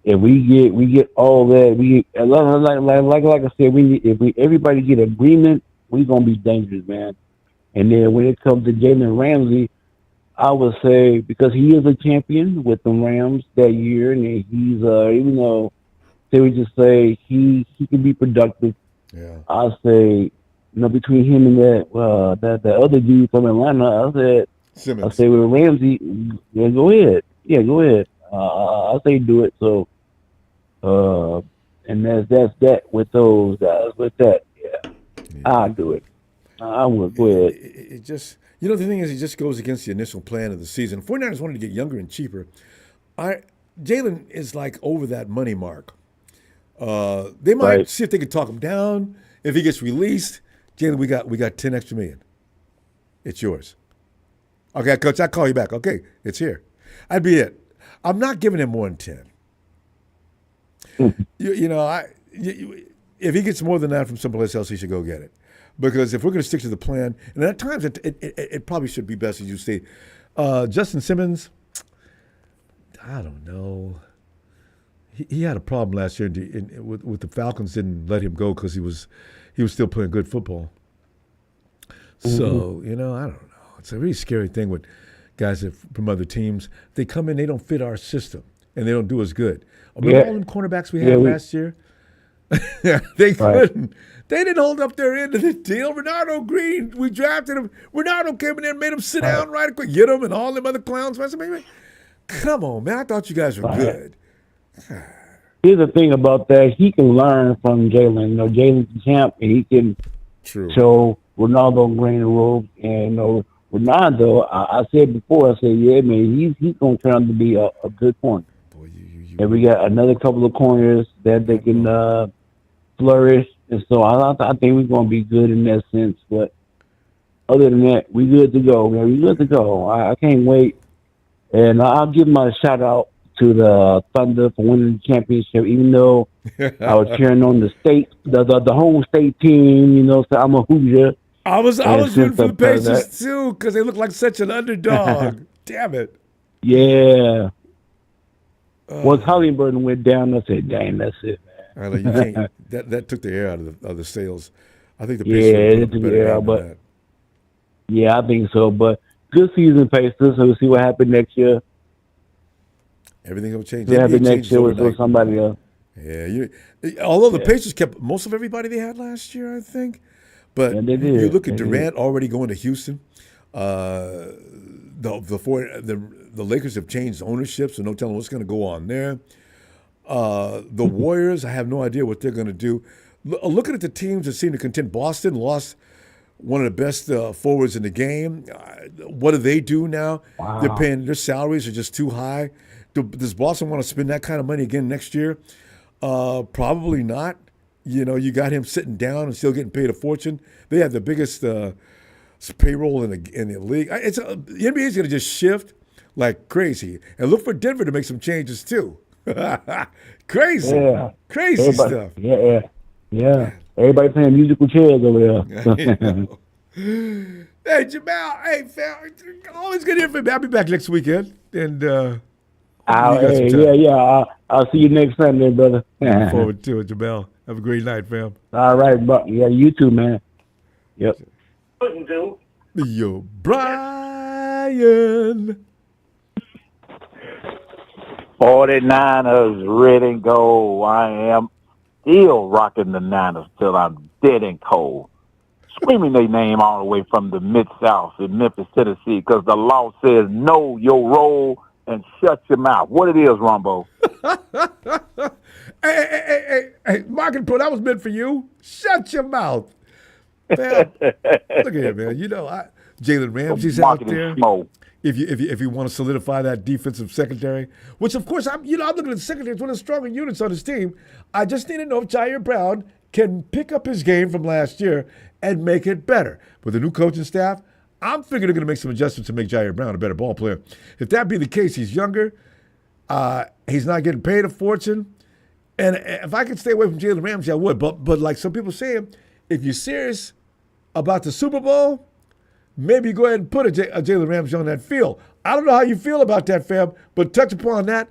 if we get all that, like I said, if everybody get agreement, we're going to be dangerous, man. And then when it comes to Jalen Ramsey, I would say because he is a champion with the Rams that year, and he's even though they would just say he can be productive. Yeah, I say. Between him and that other dude from Atlanta, Simmons. I say with Ramsey, yeah, go ahead. Yeah, go ahead. I say do it. So, and that's that with those guys. With that, yeah. I'll do it. I will. Go ahead. It just, the thing is, it just goes against the initial plan of the season. 49ers wanted to get younger and cheaper. Jalen is like over that money mark. They might see if they can talk him down. If he gets released, Jalen, we got 10 extra million. It's yours. Okay, Coach, I'll call you back. Okay, it's here. That'd be it. I'm not giving him more than 10. If he gets more than that from someplace else, he should go get it. Because if we're going to stick to the plan, and at times it probably should be best, as you say. Justin Simmons, I don't know. He had a problem last year with the Falcons. Didn't let him go because he was still playing good football. So I don't know. It's a really scary thing with guys from other teams. They come in, they don't fit our system, and they don't do as good. Remember all them cornerbacks we had last year? They couldn't. They didn't hold up their end of the deal. Renardo Green, we drafted him. Renardo came in there and made him sit down right quick, get him, and all them other clowns. I said, come on, man. I thought you guys were good. Here's the thing about that. He can learn from Jalen. Jalen's the champ, and he can show Ronaldo Green the ropes. And Ronaldo, I said before, yeah, man, he's going to turn out to be a good corner. And we got another couple of corners that they can flourish. And so I think we're going to be good in that sense. But other than that, we good to go, man. We good to go. I can't wait. And I'll give my shout out to the Thunder for winning the championship, even though I was cheering on the state, the home state team. So I'm a Hoosier. I was rooting for the Pacers too because they look like such an underdog. Damn it. Yeah. Once Halliburton went down, I said, "Dang, that's it, man." You can't. That took the air out of the sails. I think the Pacers took the air out of that. Yeah, I think so. But good season, Pacers. So we'll see what happens next year. Everything will change. What happens next year with somebody else. Yeah, although the Pacers kept most of everybody they had last year, I think. But they did. You look at Durant already going to Houston. The Lakers have changed ownership, so no telling what's going to go on there. The Warriors, I have no idea what they're going to do. Looking at the teams that seem to contend, Boston lost one of the best forwards in the game. What do they do now? Wow. They're paying, their salaries are just too high. Does Boston want to spend that kind of money again next year? Probably not. You got him sitting down and still getting paid a fortune. They have the biggest payroll in the league. The NBA is going to just shift like crazy. And look for Denver to make some changes too. Crazy. Yeah. Crazy stuff. Yeah. Everybody playing musical chairs over there. Hey, Jamal. Hey, fam. Always good to hear from you. I'll be back next weekend. And I'll see you next Sunday, brother. Looking forward to it, Jamal. Have a great night, fam. All right, bro. Yeah, you too, man. Yep. Yo, Brian. 49ers red and gold. I am still rocking the Niners till I'm dead and cold. Screaming their name all the way from the Mid-South in Memphis, Tennessee, because the law says know your role and shut your mouth. What it is, Ronbo? Hey, Market Pro, that was meant for you. Shut your mouth. Man, look at here, man. You know, Jalen Ramsey's out there. Smoke. If you want to solidify that defensive secondary, which of course I'm looking at the secondary as one of the stronger units on this team. I just need to know if Jair Brown can pick up his game from last year and make it better. With the new coaching staff, I'm figuring they're going to make some adjustments to make Jair Brown a better ball player. If that be the case, he's younger. He's not getting paid a fortune. And if I could stay away from Jalen Ramsey, I would. But like some people saying, if you're serious about the Super Bowl, maybe go ahead and put a Jalen Ramsey on that field. I don't know how you feel about that, fam, but touch upon that.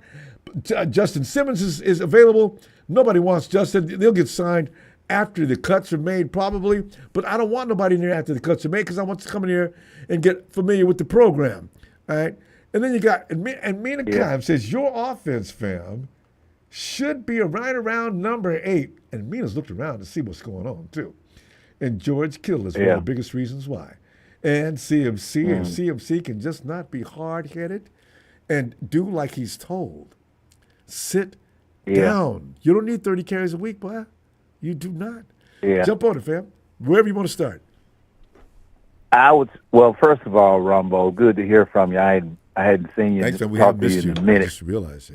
Justin Simmons is available. Nobody wants Justin. They'll get signed after the cuts are made, probably. But I don't want nobody in there after the cuts are made because I want to come in here and get familiar with the program. All right? And then you got, and Mina says, your offense, fam, should be right around number 8. And Mina's looked around to see what's going on, too. And George Kittle is one of the biggest reasons why. And CMC, and CMC can just not be hard-headed and do like he's told. Sit down. You don't need 30 carries a week, boy. You do not. Yeah. Jump on it, fam. Wherever you want to start. Well, first of all, Ronbo, good to hear from you. I hadn't seen you. Thanks, man. We talk haven't to missed you you. in a minute. I just realized.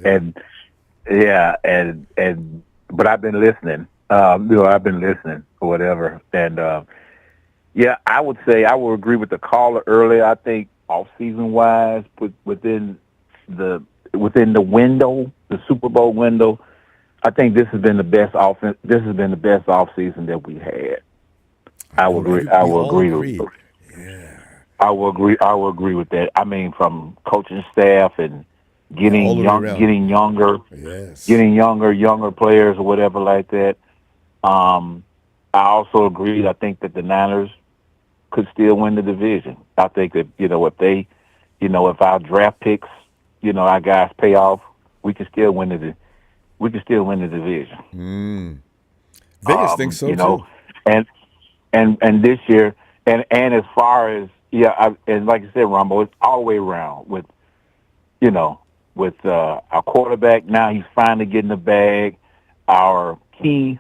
But I've been listening. I've been listening or whatever. And I would say I will agree with the caller earlier. I think off-season wise, within the window, the Super Bowl window, I think this has been the best offense. This has been the best off-season that we had. I will agree. I will agree. Yeah. I will agree. I will agree with that. I mean, from coaching staff and getting younger players or whatever like that. I also agree. I think that the Niners could still win the division. I think that if our draft picks, our guys pay off, we can still win the division. Vegas thinks so too. And this year, and as far as and like I said, Ronbo, it's all the way around with our quarterback. Now he's finally getting the bag. Our key,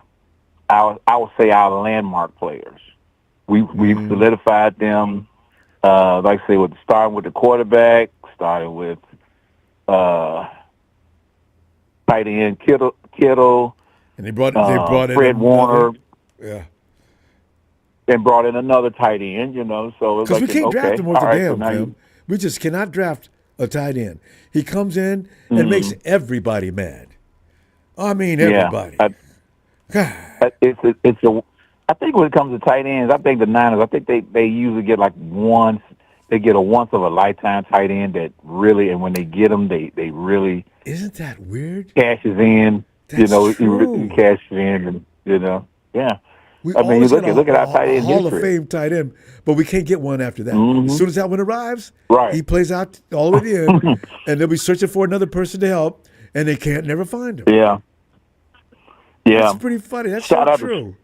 I would say, our landmark players. We've solidified them. Like I say, starting with the quarterback, starting with tight end Kittle, and they brought in Fred Warner. Yeah. And brought in another tight end, so it's because we can't draft him worth a damn, fam. We just cannot draft a tight end. He comes in and makes everybody mad. I mean, everybody. I think when it comes to tight ends, I think the Niners, I think they usually get like once. They get a once of a lifetime tight end that really, and when they get them, they really. Isn't that weird? Cashes in. That's true. He cashes in, and yeah. We look at our tight end Hall history. of Fame tight end, but we can't get one after that. As soon as that one arrives, he plays out all the way to the end, and they'll be searching for another person to help, and they can't never find him. Yeah. That's pretty funny. That's so true.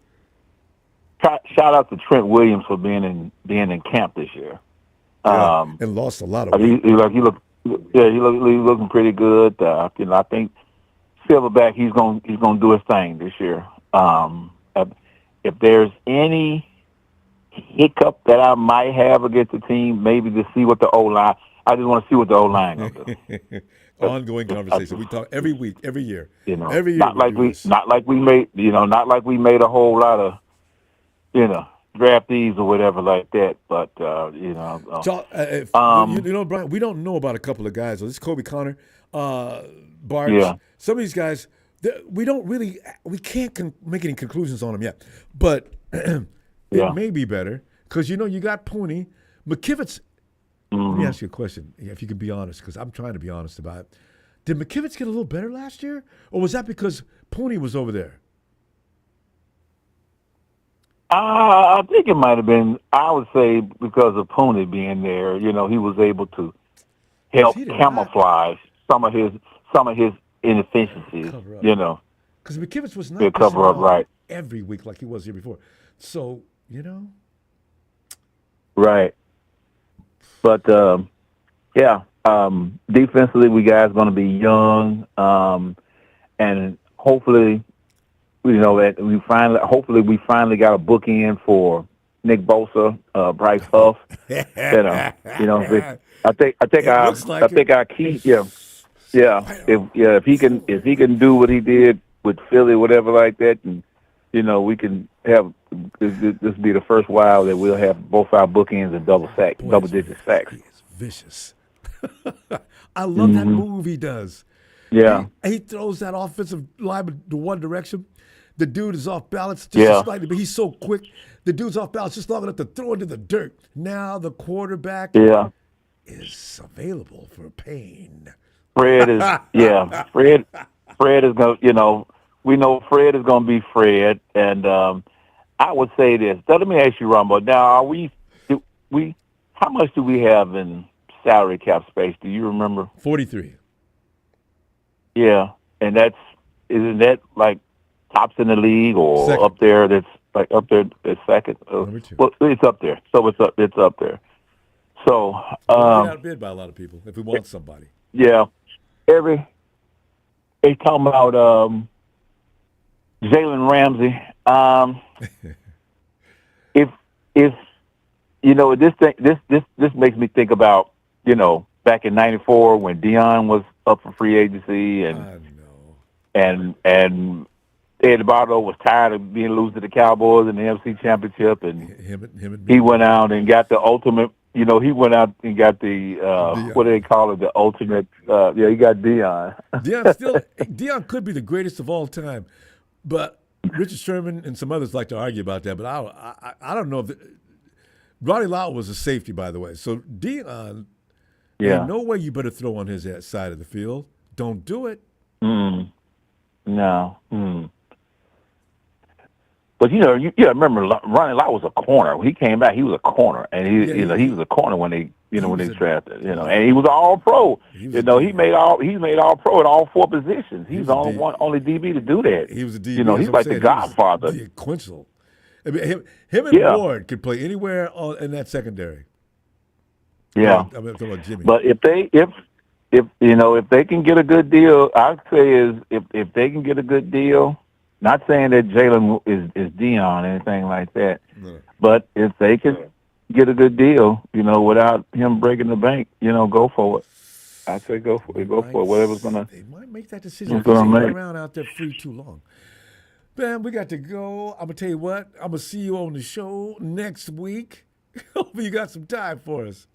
Shout out to Trent Williams for being in camp this year. And lost a lot of weight. He looking pretty good. I think Silverback he's gonna do his thing this year. If there's any hiccup that I might have against the team, maybe to see what the O-line. I just want to see what the O-line gonna do. Ongoing conversation. We talk every week, every year. Every year. Not like we made a whole lot of, draftees or whatever like that. But Brian, we don't know about a couple of guys. So this is Kobe Connor, Bart. Yeah. Some of these guys. We can't make any conclusions on them yet, but it may be better because you got Pooney, McKivitz. Let me ask you a question, if you can be honest, because I'm trying to be honest about it. Did McKivitz get a little better last year, or was that because Pooney was over there? I think it might have been. I would say because of Pooney being there, he was able to help camouflage some of his inefficiencies, because McKivitz was not cover up right every week like he was here before. So right. But Defensively, we guys going to be young, and hopefully, that hopefully we finally got a bookend for Nick Bosa, Bryce Huff. I think our key, if he can do what he did with Philly, whatever like that, and we can have this be the first while that we'll have both our bookends and double-digit sacks. He is vicious. I love that move he does. Yeah, he throws that offensive lineman to one direction. The dude is off balance just slightly, but he's so quick. The dude's off balance just long enough to throw into the dirt. Now the quarterback is available for pain. Fred is Fred is going. We know Fred is going to be Fred, and I would say this. So let me ask you, Ronbo. Now, how much do we have in salary cap space? Do you remember? 43. Yeah, and isn't that like tops in the league or second. Up there? That's like up there at second. Number 2. Well, it's up there. So it's up there. So We're outbid by a lot of people if we want somebody. Yeah, they talking about Jalen Ramsey. If this makes me think about back in '94 when Deion was up for free agency and Ed Bardo was tired of being losing to the Cowboys in the NFC Championship, and he went out and got the ultimate. He went out and got the what do they call it? The ultimate. He got Deion. Deion could be the greatest of all time, but Richard Sherman and some others like to argue about that. But I don't know if Ronnie Lott was a safety, by the way. So Deion, there's no way you better throw on his side of the field. Don't do it. No. But you remember Ronnie Lott was a corner. When he came back, he was a corner, and he was a corner when they drafted, and he was all pro. He made all pro at all 4 positions. He's the only DB to do that. He was a DB. He's like the Godfather. The quintessential. I mean, him and Ward could play anywhere in that secondary. Yeah, I'm talking about Jimmy. But if they can get a good deal, I'd say is if they can get a good deal. Not saying that Jalen is Deion or anything like that, but if they can get a good deal, without him breaking the bank, go for it. I say go for it. Go for it. Whatever's gonna. They might make that decision if they hang around out there free too long. Ben, we got to go. I'm gonna tell you what. I'm gonna see you on the show next week. Hopefully, you got some time for us.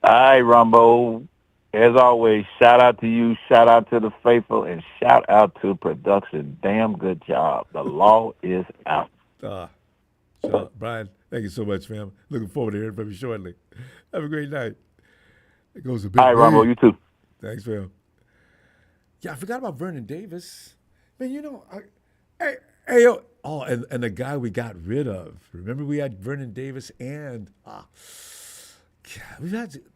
All right, Ronbo. As always, shout out to you, shout out to the faithful, and shout out to production. Damn good job. The law is out. Brian, thank you so much, fam. Looking forward to hearing from you shortly. Have a great night. It goes a bit. All right, Ronbo, you too. Thanks, fam. Yeah, I forgot about Vernon Davis. Man, and the guy we got rid of. Remember we had Vernon Davis and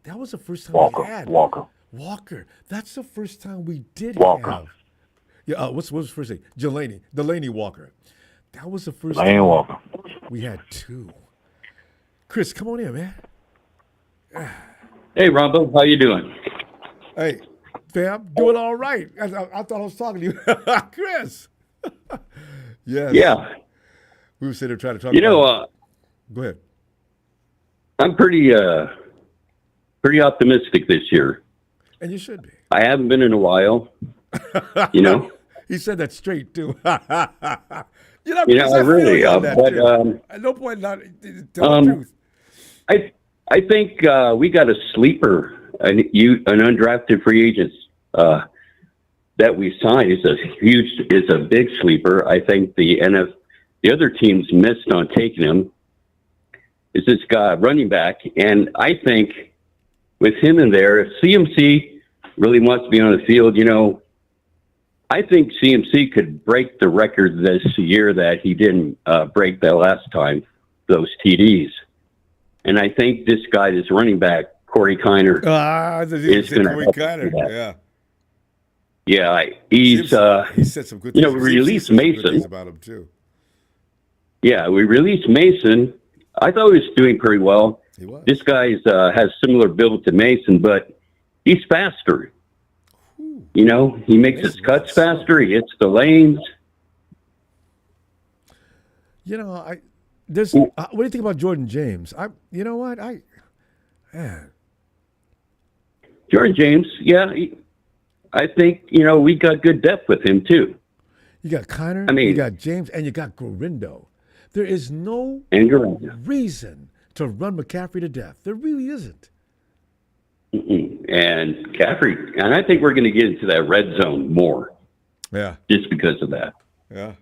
that was the first time we had Walker. That's the first time we did have. Yeah, what's his first name? Delaney Walker. That was the first time Walker. We had 2. Chris, come on in, man. Hey, Ronbo, how you doing? Hey, fam, doing all right. I thought I was talking to you, Chris. Yes. Yeah. We were sitting there trying to talk. Go ahead. I'm pretty optimistic this year. And you should be. I haven't been in a while. He said that straight too. I really. At no point not tell the truth. I think we got a sleeper, an undrafted free agent that we signed. It's a big sleeper. I think the other teams missed on taking him. Is this guy running back? And I think with him in there, if CMC really wants to be on the field, I think CMC could break the record this year that he didn't break that last time, those TDs. And I think this guy, this running back, Corey Kiner, is going to help that. Yeah, he said some good things. We released Mason. About him too. Yeah, we released Mason. I thought he was doing pretty well. He was. This guy has similar build to Mason, but he's faster. You know, he makes his cuts faster. He hits the lanes. You know, what do you think about Jordan James? You know what, man. Jordan James, yeah, I think we got good depth with him too. You got Kiner, you got James, and you got Gorindo. There is no reason to run McCaffrey to death. There really isn't. And McCaffrey, and I think we're going to get into that red zone more. Yeah. Just because of that. Yeah.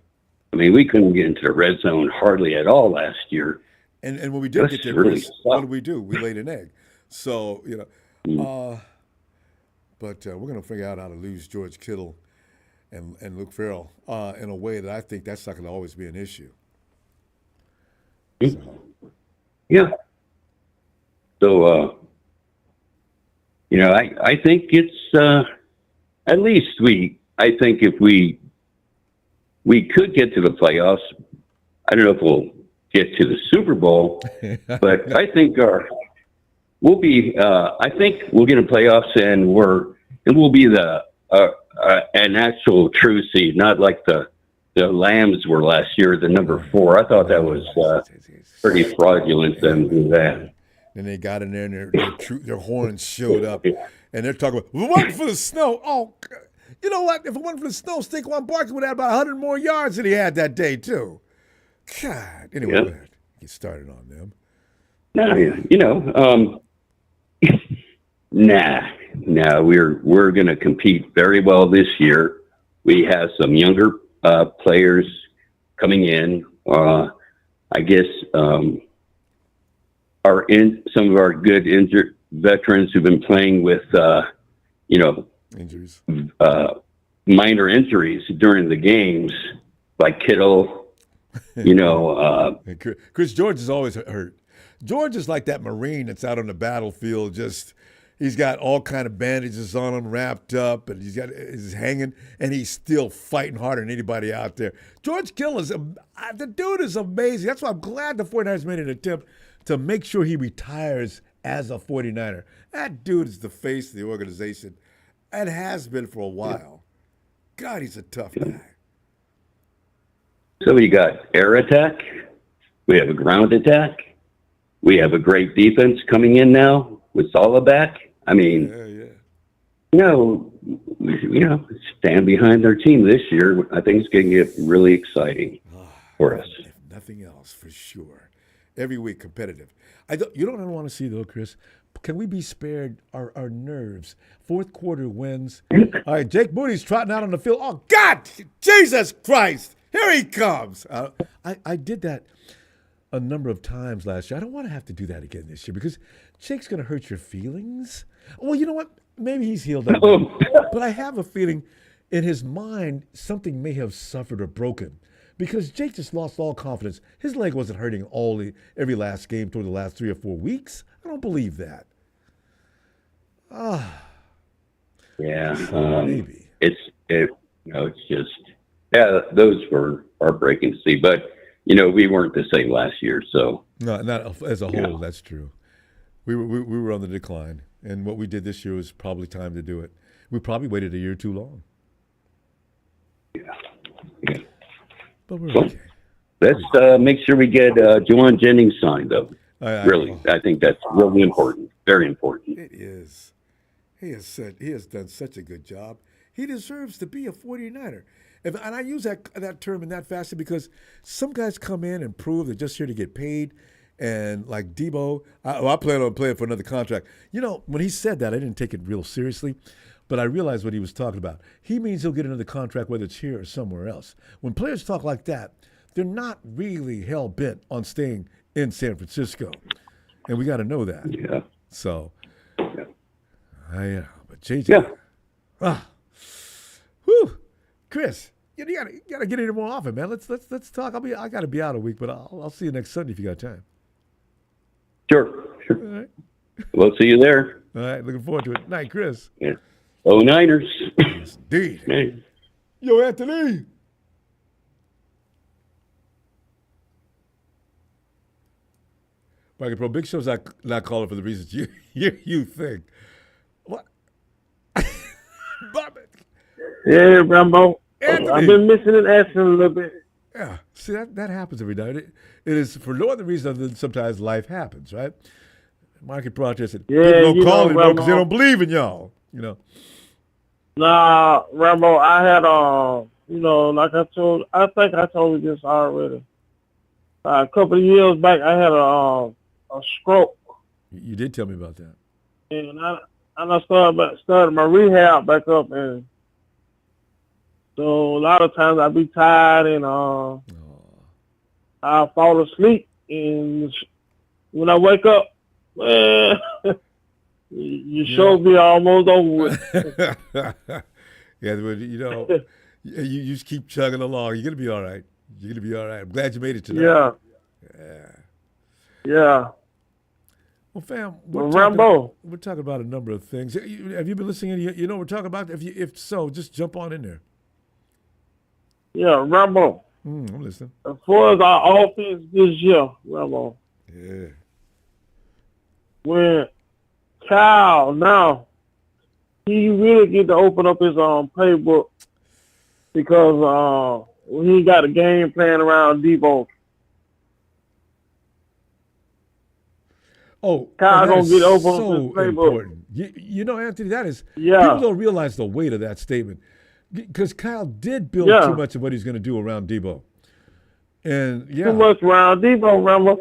I mean, we couldn't get into the red zone hardly at all last year. And when we did get there, really what did we do? We laid an egg. So, but we're going to figure out how to lose George Kittle and Luke Farrell in a way that I think that's not going to always be an issue. So. Yeah. So, I think it's at least I think if we could get to the playoffs. I don't know if we'll get to the Super Bowl, but I think we'll be. I think we'll get in playoffs, and we'll be an actual true seed, not like the Lambs were last year, the number 4. I thought that was pretty fraudulent them do that. And they got in there, and their horns showed up, and they're talking about, we went for the snow. Oh, you know what? If it wasn't for the snow, Saquon Barkley would have about 100 more yards than he had that day, too. God. Anyway, go ahead. Get started on them. No, nah. We're going to compete very well this year. We have some younger players coming in. I guess some of our good injured veterans who've been playing with injuries, minor injuries during the games, like Kittle. Chris George is always hurt. George is like that Marine that's out on the battlefield. He's got all kind of bandages on him, wrapped up, and he's hanging, and he's still fighting harder than anybody out there. George Kittle the dude is amazing. That's why I'm glad the 49ers made an attempt to make sure he retires as a 49er. That dude is the face of the organization and has been for a while. God, he's a tough guy. So we got air attack. We have a ground attack. We have a great defense coming in now with Salah back. I mean, stand behind their team this year. I think it's going to get really exciting for us. If nothing else, for sure. Every week, competitive. You don't want to see, though, Chris. Can we be spared our nerves? Fourth quarter wins. All right, Jake Moody's trotting out on the field. Oh, God! Jesus Christ! Here he comes. I did that a number of times last year. I don't want to have to do that again this year because Jake's going to hurt your feelings. Well, you know what? Maybe he's healed up. But I have a feeling in his mind something may have suffered or broken because Jake just lost all confidence. His leg wasn't hurting every last game toward the last 3 or 4 weeks. I don't believe that. Yeah. Maybe. It's just, those were heartbreaking to see. But, we weren't the same last year. So no, not as a whole. That's true. We were on the decline. And what we did this year was probably time to do it. We probably waited a year too long. Yeah. But we're okay. Let's make sure we get Juwan Jennings signed, though. I think that's really important. Very important. It is. He has done such a good job. He deserves to be a 49er. And I use that term in that fashion because some guys come in and prove they're just here to get paid. And like Debo, I plan on playing for another contract. When he said that, I didn't take it real seriously, but I realized what he was talking about. He means he'll get another contract whether it's here or somewhere else. When players talk like that, they're not really hell-bent on staying in San Francisco. And we got to know that. Yeah. So, but JJ. Yeah. Whew. Chris, you gotta get in here more often, man. Let's talk. I gotta be out a week, but I'll see you next Sunday if you got time. Sure. All right. We'll see you there. All right, looking forward to it. Night, Chris. Yeah. Oh, Niners. Yes, indeed. Hey. Yo, Anthony. Market Pro, Big Show's not calling for the reasons you think. What? Yeah, Rambo. Anthony. I've been missing in action a little bit. Yeah, see, that happens every night. It is for no other reason other than sometimes life happens, right? Market Pro out there said, people don't call anymore because they don't believe in y'all, you know. Nah, Rambo, I had, like I think I told you this already. A couple of years back, I had a stroke. You did tell me about that. And I started my rehab back up, and so a lot of times I'd be tired and I'll fall asleep, and when I wake up, man, you sure be almost over with. Yeah, but you just keep chugging along. You're gonna be all right. You're gonna be all right. I'm glad you made it tonight. Yeah. Well, fam, we're talking about a number of things. Have you been listening? You know what we're talking about? If so, just jump on in there. Yeah, Rambo. I'm listening. As far as our offense this year, Rambo. Yeah. When Kyle now, he really get to open up his playbook because he got a game plan around Debo. Kyle gonna get open up his playbook. Important. You know, Anthony, that is. People don't realize the weight of that statement. Because Kyle did build too much of what he's going to do around Debo. And too much around Debo, remember?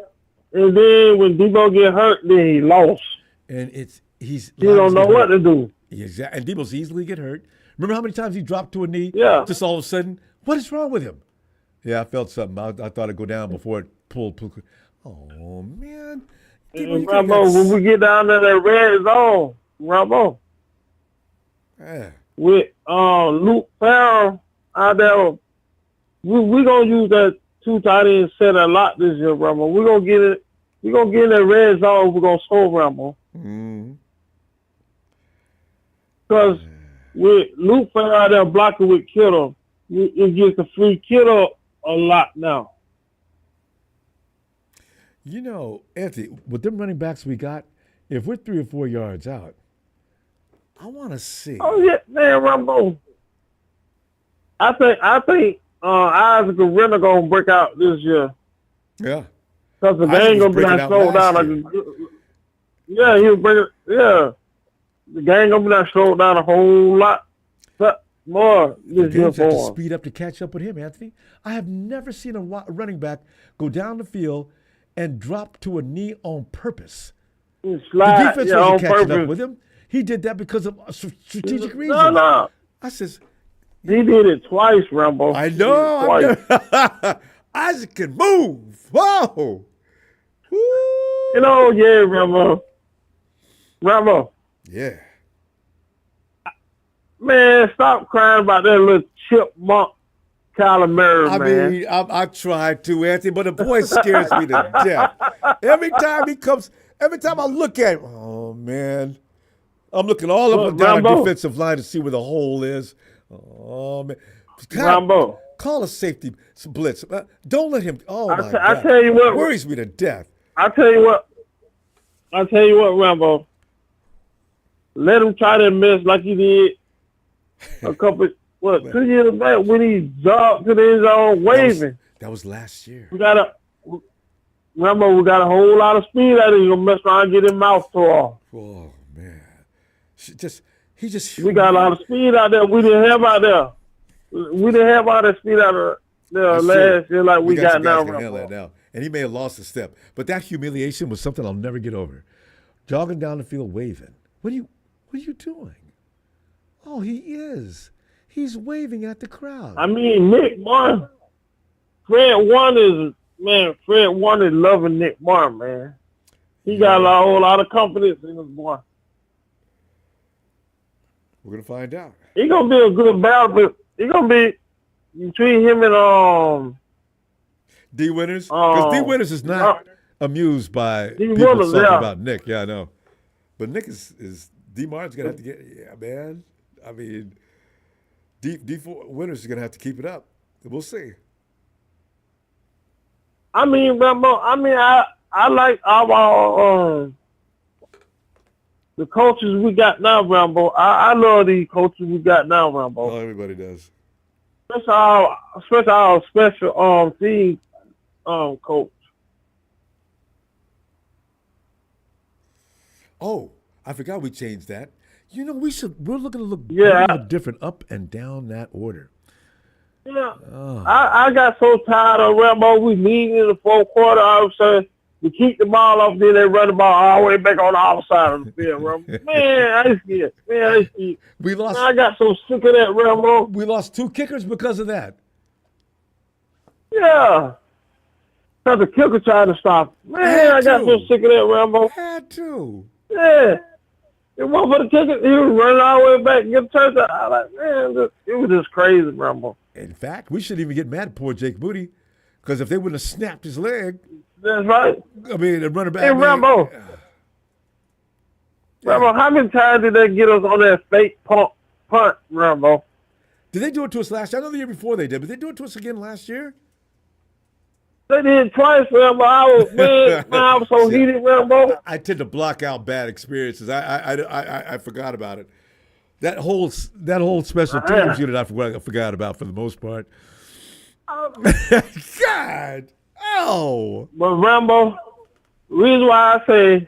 And then when Debo get hurt, then he lost. And he don't know what to do. Exactly. And Debo's easily get hurt. Remember how many times he dropped to a knee? Yeah. Just all of a sudden, what is wrong with him? Yeah, I felt something. I thought it'd go down before it pulled. Oh man. And Rambo, when we get down to that red zone, Rambo. Yeah. With Luke Farrell out there, we gonna use that 2 tight end set a lot this year, Rambo. We're gonna get it. We're gonna get in that red zone. We're gonna score, Rambo. Because with Luke Farrell out there blocking with Kittle, it gets the free Kittle a lot now. You know, Anthony, with them running backs we got, if we're 3 or 4 yards out, I want to see. Oh yeah, man, Rambo. I think Isaac Arena gonna break out this year. Yeah. Because the game gonna be not slowed down. Yeah, he'll bring it. Yeah, the game gonna be not slowed down a whole lot more this year Games have to for him. speed up to catch up with him, Anthony. I have never seen a running back go down the field and drop to a knee on purpose. Slide, the defense wasn't catching purpose. up with him. He did that because of strategic reasons. No. I says he did it twice, Rambo. I know. Isaac can move. Whoa. Woo. You know, yeah, Rambo. Yeah. Man, stop crying about that little chipmunk Kyler Murray, man. I mean, I tried to, Anthony, but the boy scares me to death. Every time I look at him, oh, man. I'm looking all up and down the defensive line to see where the hole is. Oh, man. Rambo. Call a safety blitz. Don't let him. Oh, my God. I tell you what. Worries me to death. I tell you what, Rambo. Let him try that mess like he did a couple, 2 years back when he jogged to the end zone waving. That was last year. We got a whole lot of speed out of him. Gonna mess around and get his mouth tore off. Oh, man. We got a lot of speed out there. We didn't have out there. We didn't have all that speed out there last year like we got now. And he may have lost a step, but that humiliation was something I'll never get over. Jogging down the field, waving. What are you doing? Oh, he is. He's waving at the crowd. I mean, Nick Martin. Fred Warner is loving Nick Martin, man. He got a whole lot of confidence in his boy. We're gonna find out. He's gonna be a good battle, but he's gonna be between him and D. Winters, because D. Winters is not amused by people talking about Nick. Yeah, I know, but Nick is D. Martin's gonna have to get. Yeah, man. I mean, D. Winters is gonna have to keep it up. We'll see. I mean, Rambo. I I like our the coaches we got now, Rambo. I love these coaches we got now, Rambo. Oh, everybody does. Especially our special team coach. Oh, I forgot we changed that. You know, we're looking to look a little different up and down that order. Yeah. I got so tired of Rambo. We lead in the fourth quarter. I was saying we keep the ball off, then they run the ball all the way back on the other side of the field, Rambo. Man, I see it. We lost. I got so sick of that, Rambo. We lost 2 kickers because of that. Yeah. Because the kicker tried to stop. Man, I got so sick of that, Rambo. Had to. Yeah. It wasn't for the kicker. He was running all the way back and get the touchdown. I was like, man, it was just crazy, Rambo. In fact, we shouldn't even get mad at poor Jake Booty, because if they wouldn't have snapped his leg. That's right. I mean, the running back. Hey, Rambo. Rambo, how many times did they get us on that fake punt, Rambo? Did they do it to us last year? I know the year before they did, but they do it to us again last year? They did twice, Rambo. I was so heated, Rambo. I tend to block out bad experiences. I forgot about it. That whole special teams unit I forgot about for the most part. God. Oh. But Rambo, the reason why I say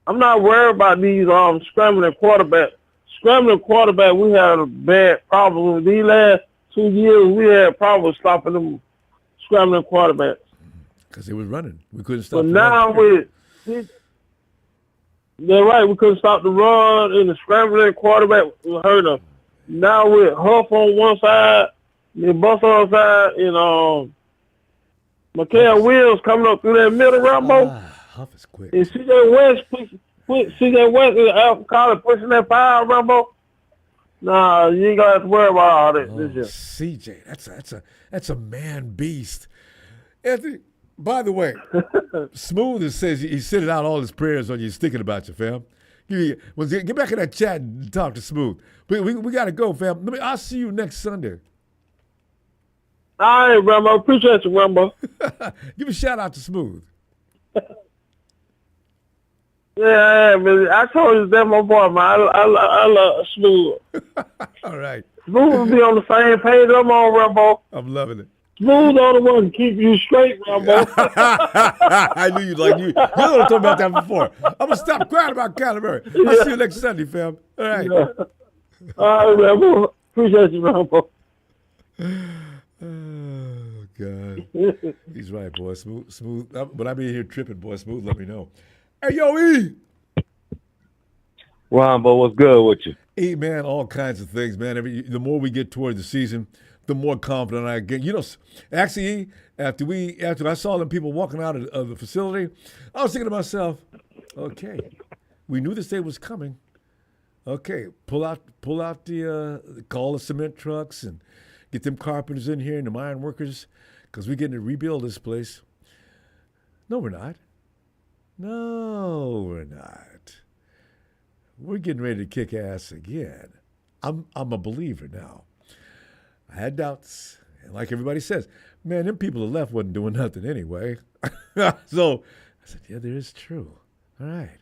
I'm not worried about these scrambling quarterbacks. Scrambling quarterback, we had a bad problem with these last 2 years. We had problems stopping them scrambling quarterbacks. Because they was running. We couldn't stop. But now they're right. We couldn't stop the run, and the scrambling quarterback hurt us. Now with Huff on one side, and Bus on the side, and Mikael Wills coming up through that middle, Rambo. Huff is quick. And CJ West is out college pushing that fire, Rambo. Nah, you ain't gonna have to worry about all that this year. CJ, that's a man beast. Anthony, by the way, Smooth says he's sending out all his prayers on you. He's thinking about you, fam. Get back in that chat and talk to Smooth. We got to go, fam. I'll see you next Sunday. All right, Rambo. Appreciate you, Rambo. Give a shout out to Smooth. Yeah, man. I told you that my boy, man. I love Smooth. All right. Smooth will be on the same page I'm on, Rambo. I'm loving it. Smooth on the one to keep you straight, Rambo. I knew you'd like you. You know what I'm talking about that before. I'm gonna stop crying about Kyler Murray. I'll see you next Sunday, fam. All right. Yeah. All right, Rambo. Appreciate you, Rambo. Oh God. He's right, boy. Smooth. When I be here tripping, boy, Smooth, let me know. Hey, yo, E. Ronbo, what's good with you? E, man, all kinds of things, man. The more we get toward the season, the more confident I get. You know, actually, E, after I saw them people walking out of the facility, I was thinking to myself, okay, we knew this day was coming. Okay, pull out the call the cement trucks and get them carpenters in here and the iron workers, because we're getting to rebuild this place. No, we're not. No, we're not. We're getting ready to kick ass again. I'm a believer now. I had doubts, and like everybody says, man, them people that left wasn't doing nothing anyway. So I said, yeah, there is true. All right.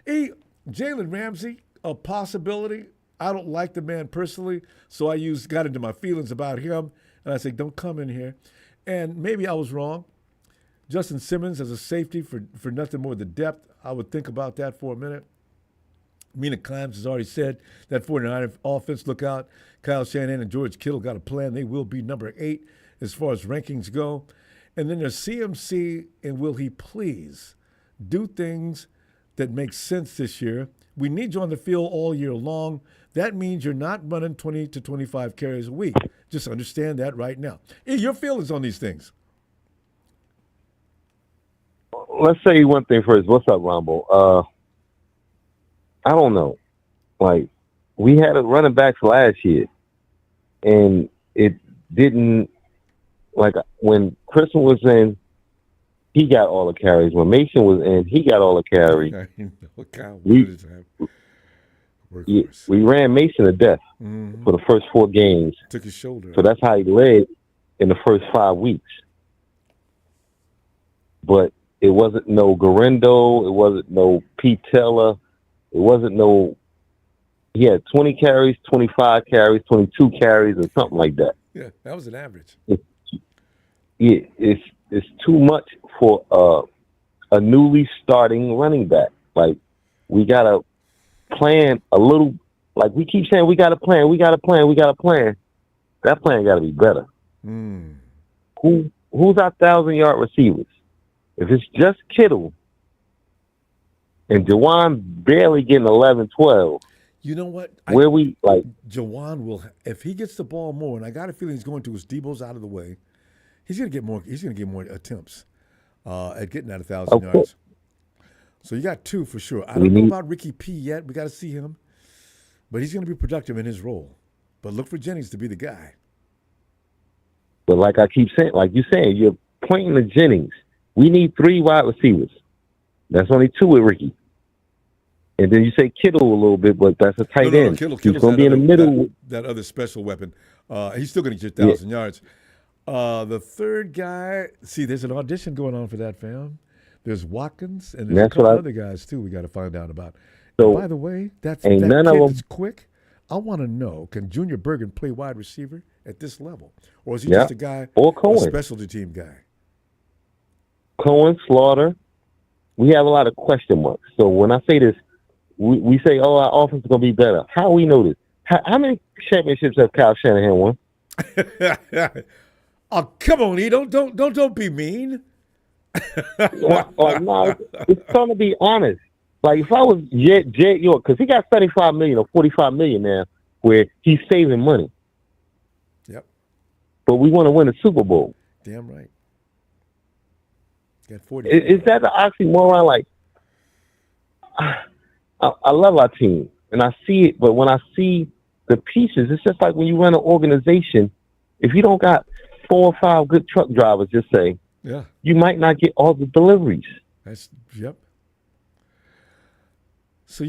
E, Jalen Ramsey, a possibility. I don't like the man personally, so I got into my feelings about him, and I said, don't come in here. And maybe I was wrong. Justin Simmons as a safety for nothing more than depth. I would think about that for a minute. Mina has already said that 49er offense, look out. Kyle Shanahan and George Kittle got a plan. They will be number 8 as far as rankings go. And then there's CMC, and will he please do things that make sense this year? We need you on the field all year long. That means you're not running 20 to 25 carries a week. Just understand that right now. Your feelings on these things? Let's say one thing first. What's up, Ronbo? I don't know. Like, we had a running backs last year, and it didn't, like, when Christian was in, he got all the carries. When Mason was in, he got all the carries. We ran Mason to death for the first 4 games. Took his shoulder. So that's how he led in the first 5 weeks. But It wasn't no Garendo. It wasn't no Pete Taylor. It wasn't no. He had 20 carries, 25 carries, 22 carries, or something like that. Yeah, that was an average. It's too much for a newly starting running back. Like, we gotta plan a little. Like, we keep saying, we got a plan. That plan got to be better. Who's our 1,000-yard receivers? If it's just Kittle and Jawan barely getting 11, 12, you know what? Jawan will, if he gets the ball more, and I got a feeling he's going to, his Debo's out of the way, he's going to get more. He's going to get more attempts at getting that 1,000 yards. So you got two for sure. I don't know about Ricky P yet. We got to see him, but he's going to be productive in his role. But look for Jennings to be the guy. But like I keep saying, like you're saying, you're pointing to Jennings. We need 3 wide receivers. That's only 2 with Ricky. And then you say Kittle a little bit, but that's a tight end. Kittle's He's going to be in the middle. That other special weapon. He's still going to get 1,000 yards. The third guy, see, there's an audition going on for that, fam. There's Watkins, and there's a couple other guys, too, we got to find out about. So, by the way, that kid that's quick. I want to know, can Junior Bergen play wide receiver at this level? Or is he just a guy, a specialty team guy? Cohen, Slaughter. We have a lot of question marks. So when I say this, we say, oh, our offense is going to be better. How we know this? How many championships has Kyle Shanahan won? Oh, come on, E. Don't be mean. No, it's going to be honest. Like, if I was Jed York, because he got $35 million or $45 million now, where he's saving money. Yep. But we want to win a Super Bowl. Damn right. Got 40. Is that the oxymoron? Like, I love our team, and I see it, but when I see the pieces, it's just like when you run an organization, if you don't got 4 or 5 good truck drivers, just say, you might not get all the deliveries. Yep. So,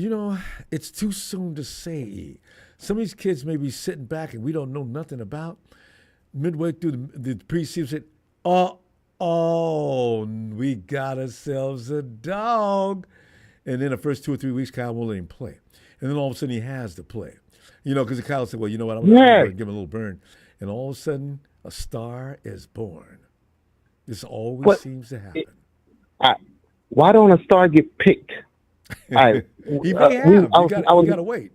it's too soon to say. Some of these kids may be sitting back and we don't know nothing about. Midway through the preseason, said, we got ourselves a dog. And then the first 2 or 3 weeks, Kyle won't let him play. And then all of a sudden he has to play. Because Kyle said, well, you know what, I'm going to give him a little burn. And all of a sudden, a star is born. This always seems to happen. Why don't a star get picked? He may have. You got to wait.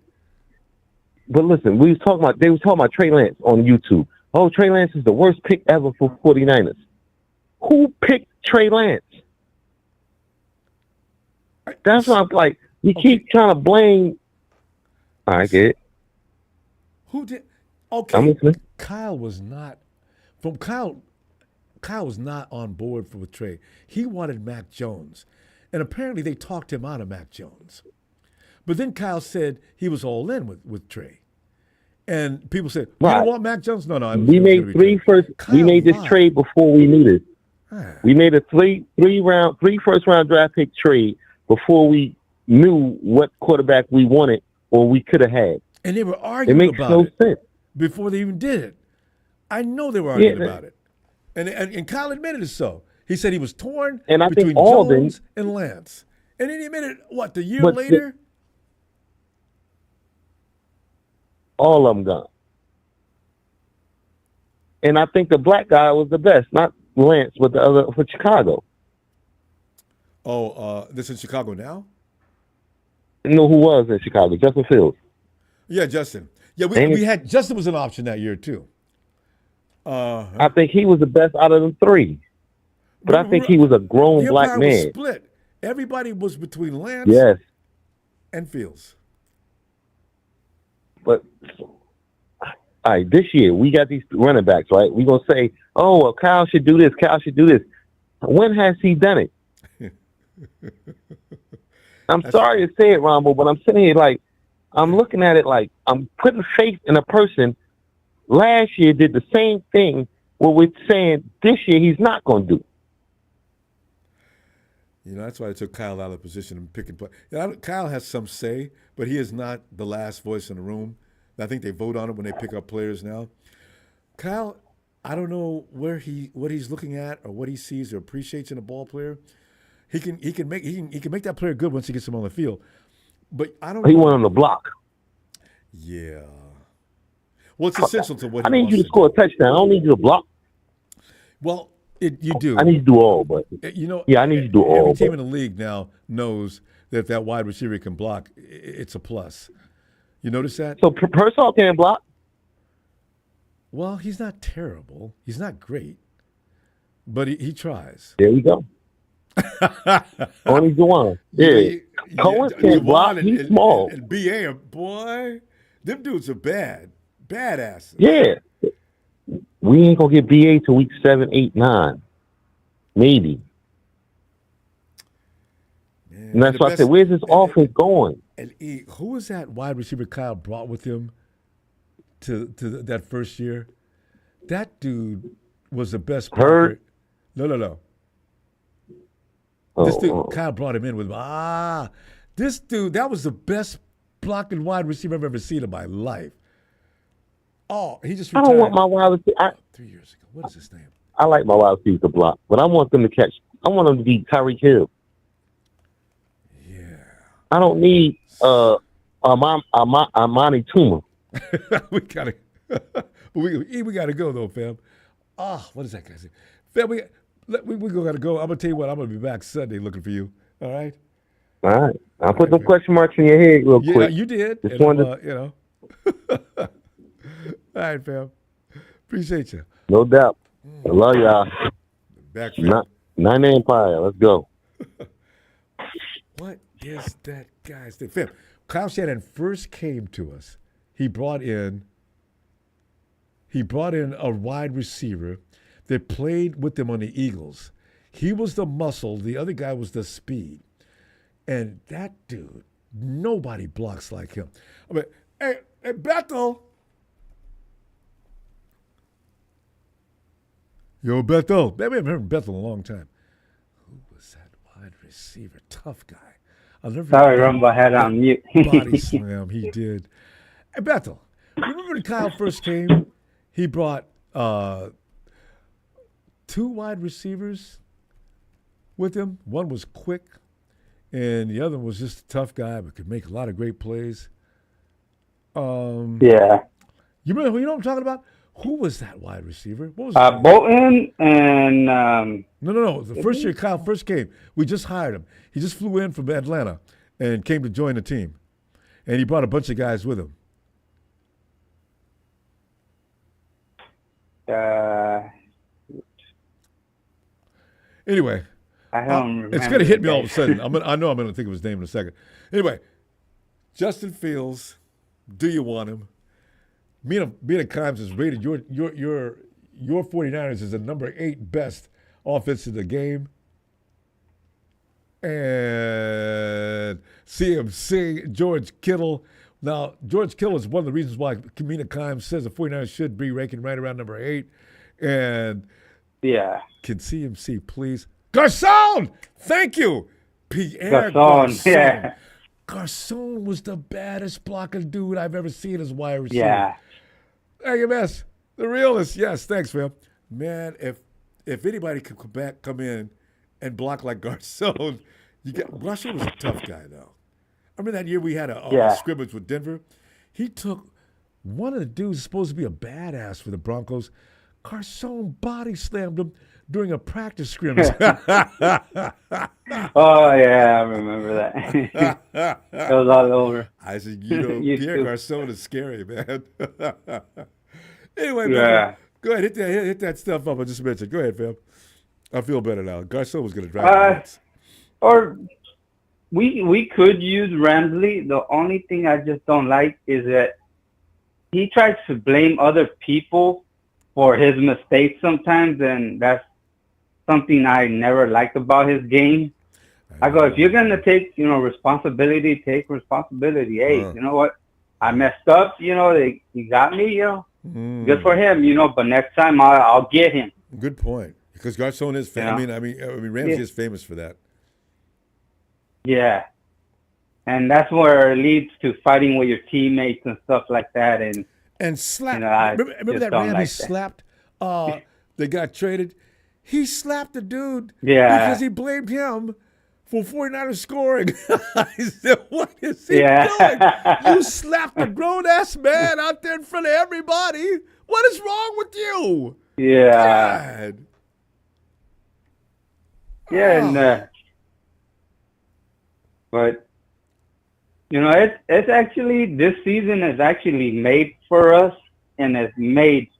But listen, they was talking about Trey Lance on YouTube. Oh, Trey Lance is the worst pick ever for 49ers. Who picked Trey Lance? That's what I'm like. You keep trying to blame. I get it. Who did? Okay. I'm listening. Kyle was not on board with Trey. He wanted Mac Jones. And apparently they talked him out of Mac Jones. But then Kyle said he was all in with Trey. And people said, you don't want Mac Jones? No. We made we made this trade before we knew this. We made a three first round draft pick trade before we knew what quarterback we wanted or we could have had. And they were arguing about it. It makes no sense. Before they even did it. I know they were arguing about it. And Kyle admitted it so. He said he was torn between Jones and Lance. And then he admitted, the year later? All of them gone. And I think the black guy was the best, not Lance, but the other for Chicago. Oh, this in Chicago now? No, who was in Chicago? Justin Fields. Yeah, Justin. Yeah, we had Justin was an option that year too. I think he was the best out of the 3. But I think he was a grown black man. Was split. Everybody was between Lance and Fields. But all right, this year we got these running backs, right? We're gonna say, oh, well, Kyle should do this, Kyle should do this. When has he done it? I'm sorry to say it, Ronbo, but I'm sitting here like I'm looking at it like I'm putting faith in a person last year did the same thing what we're saying this year he's not gonna do. That's why I took Kyle out of the position and pick and play. Kyle has some say, but he is not the last voice in the room. I think they vote on it when they pick up players now. Kyle, I don't know what he's looking at or what he sees or appreciates in a ball player, He can make that player good once he gets him on the field. But I don't. He went on the block. Yeah. Well, it's essential to what I he need wants you to score a touchdown. I don't need you to block. Well, you do. I need you to do all, but I need you to do all. Every team in the league now knows that if that wide receiver can block, it's a plus. You notice that? So Purcell can't block. Well, he's not terrible. He's not great, but he tries. There you go. Only Juwan. Yeah. Cohen can't block. He's small. And BA, boy, them dudes are badasses. Yeah. We ain't gonna get BA till week 7, 8, 9, maybe. Man, and that's why I said, where's this offense going? And who was that wide receiver Kyle brought with him to that first year? That dude was the best. Hurt? No. Oh, this dude, Kyle brought him in with him. This dude, that was the best blocking wide receiver I've ever seen in my life. Oh, he just retired. I don't want my wide receiver. 3 years ago. What is his name? I like my wide receivers to block, but I want them to catch. I want them to be Tyreek Hill. Yeah. I don't need Amani Tuma. we gotta go though, fam. What is that guy say? Fam, we gotta go. I'm gonna tell you what. I'm gonna be back Sunday looking for you. All right. All right. I'll put some question marks in your head real quick. Yeah, you did. Just wanted to. All right, fam. Appreciate you. No doubt. I love y'all. Back 9 Empire. Let's go. What is that guy's name? Fam, Kyle Shanahan first came to us. He brought in a wide receiver that played with them on the Eagles. He was the muscle. The other guy was the speed. And that dude, nobody blocks like him. I mean, hey, Bethel. Yo, Bethel. I haven't heard Bethel in a long time. Who was that wide receiver? Tough guy. Sorry, Ronbo, I had on mute. Body slam, he did. Hey, Bethel, remember when Kyle first came? He brought 2 wide receivers with him. One was quick, and the other was just a tough guy, but could make a lot of great plays. Yeah. You know what I'm talking about? Who was that wide receiver? What was Bolton and No. The first year Kyle first came, we just hired him. He just flew in from Atlanta and came to join the team. And he brought a bunch of guys with him. Anyway, I don't remember. It's going to hit me all of a sudden. I know I'm going to think of his name in a second. Anyway, Justin Fields, do you want him? Mina Kimes has rated your 49ers as the number 8 best offense in the game. And CMC, George Kittle. Now, George Kittle is one of the reasons why Mina Kimes says the 49ers should be ranking right around number 8. And yeah, can CMC please? Garcon! Thank you! Pierre Garcon, yeah. Garcon was the baddest blocking dude I've ever seen as wide receiver. Yeah. AMS, the realest. Yes, thanks, fam. Man, if anybody could come in and block like Garcon, Garcon was a tough guy, though. I remember that year we had a scrimmage with Denver. He took one of the dudes supposed to be a badass for the Broncos. Garcon body slammed him during a practice scrimmage. Oh, yeah, I remember that. It was all over. I said, Pierre Garcon is scary, man. Anyway, man, go ahead, hit that stuff up I just mentioned. Go ahead, fam. I feel better now. Garcon was going to drive me nuts. Or we could use Ramsey. The only thing I just don't like is that he tries to blame other people for his mistakes sometimes, and that's something I never liked about his game. I go, if you're gonna take, responsibility, take responsibility. Hey, you know what? I messed up. He got me. Good for him. But next time I'll get him. Good point. Because Garcon is famous. I mean, Ramsey is famous for that. Yeah, and that's where it leads to fighting with your teammates and stuff like that. And slap. Remember that Ramsey slapped? They got traded. He slapped the dude because he blamed him for 49ers scoring. I said, what is he Yeah. doing? You slapped a grown-ass man out there in front of everybody. What is wrong with you? Yeah. God. Yeah, and but you know, it's actually, this season is actually made for us, and it's made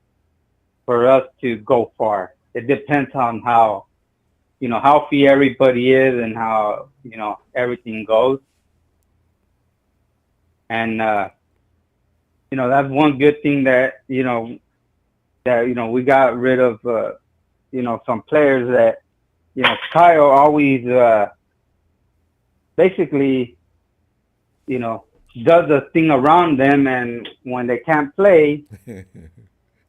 for us to go far. It depends on how, you know, how healthy everybody is and how, you know, everything goes. And you know, that's one good thing that you know we got rid of you know, some players that, you know, Kyle always basically, you know, does a thing around them, and when they can't play,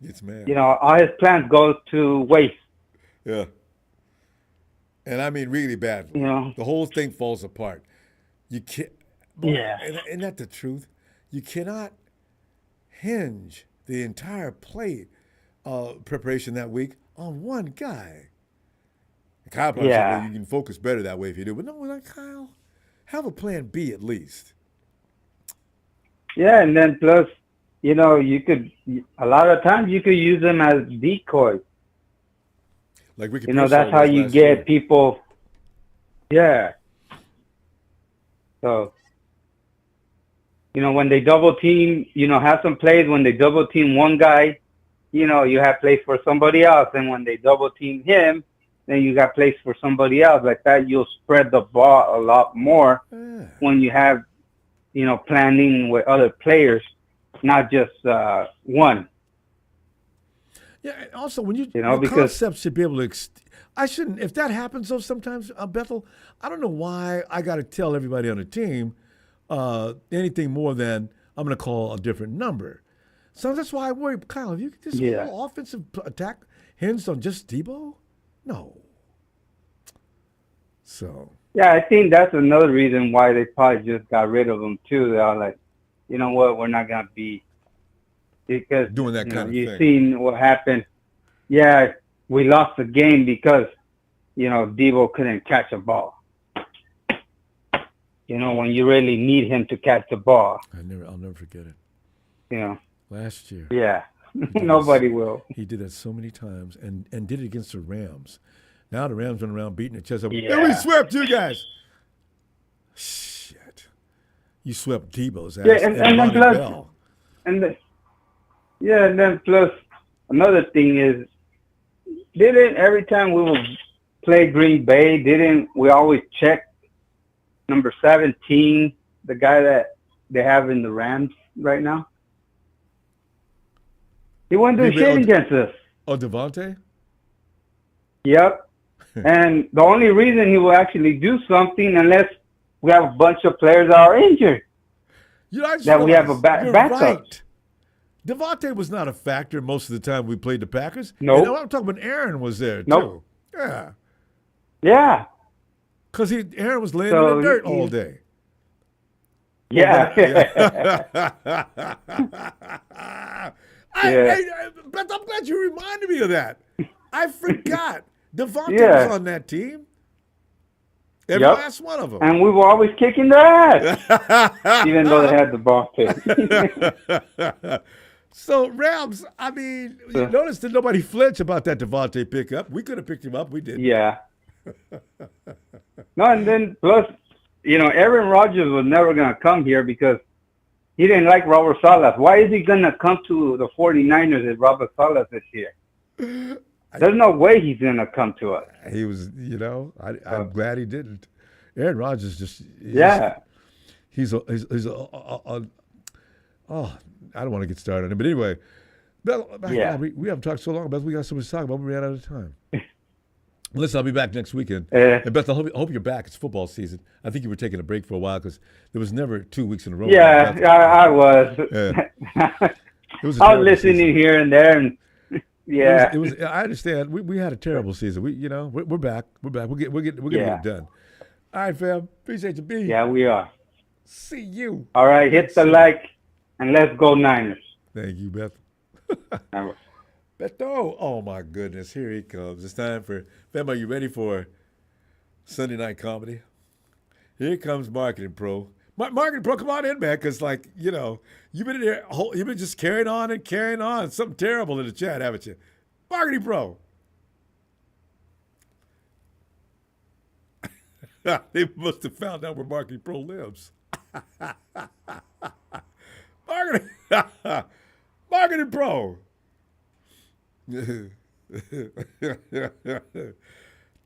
It's mad. you know, all his plans go to waste. Yeah. And I mean really badly. You know. The whole thing falls apart. You can't. Yeah. Isn't that the truth? You cannot hinge the entire play preparation that week on one guy. Kyle probably said, well, you can focus better that way if you do. But no, like Kyle, have a plan B at least. Yeah, and then plus, you know, you could, a lot of times you could use them as decoys. Like Ricky, you know, that's how you get people. Yeah. So, you know, when they double team, you know, have some plays when they double team one guy, you know, you have plays for somebody else. And when they double team him, then you got plays for somebody else. Like that, you'll spread the ball a lot more when you have, you know, planning with other players, not just one. Yeah, and also when you know, your because concepts should be able to. I shouldn't. If that happens though, sometimes Bethel, I don't know why I got to tell everybody on the team anything more than I'm going to call a different number. So that's why I worry, Kyle. Have you this whole offensive attack hinged on just Debo? No. So. Yeah, I think that's another reason why they probably just got rid of him too. They are like, you know what, we're not gonna be, because doing that kind of you've thing. seen what happened. Yeah, we lost the game because, you know, Debo couldn't catch a ball. You know, when you really need him to catch the ball. I'll never forget it. You know. Last year. Yeah. Nobody will. He did that so many times and did it against the Rams. Now the Rams run around beating the chest up. Yeah. And we swept you guys. Shit. You swept Debo's ass. Yeah, and then plus, and then plus another thing is, didn't every time we would play Green Bay, didn't we always check number 17, the guy that they have in the Rams right now? He wouldn't do shit against us. Oh, Devontae? Yep. And the only reason he will actually do something, unless we have a bunch of players that are injured, that we have a backup. Right. Devontae was not a factor most of the time we played the Packers. No. Nope. I'm talking about Aaron was there, too. Nope. Yeah. Yeah. Because Aaron was laying in the dirt all day. Yeah. But I'm glad you reminded me of that. I forgot. Devontae was on that team. Every last one of them. And we were always kicking their ass, even though they had the ball pick. So, Rams, I mean, you notice that nobody flinched about that Devontae pickup. We could have picked him up. We didn't. Yeah. No, and then plus, you know, Aaron Rodgers was never going to come here because he didn't like Robert Salas. Why is he going to come to the 49ers if Robert Salas is here? There's no way he's going to come to us. He was, you know, I'm glad he didn't. Aaron Rodgers just, he's a I don't want to get started on it, but anyway, we haven't talked so long about it. We got so much to talk about. We ran out of time. Listen, I'll be back next weekend. And Beth, I hope you're back. It's football season. I think you were taking a break for a while because there was never 2 weeks in a row. Yeah, I was. Yeah. I was listening here and there, and it was. I understand. We had a terrible season. We're back. We're back. We're gonna get it done. All right, fam. Appreciate you being here. Yeah, we are. See you. All right, hit the like, and let's go Niners. Thank you, Beth. Beto, oh my goodness, here he comes. It's time for, fam, are you ready for Sunday night comedy? Here comes Marketing Pro. Marketing Pro, come on in, man, because, like, you know, you've been in here, you've been just carrying on and carrying on. Something terrible in the chat, haven't you? Marketing Pro. They must have found out where Marketing Pro lives. Marketing, Marketing Pro.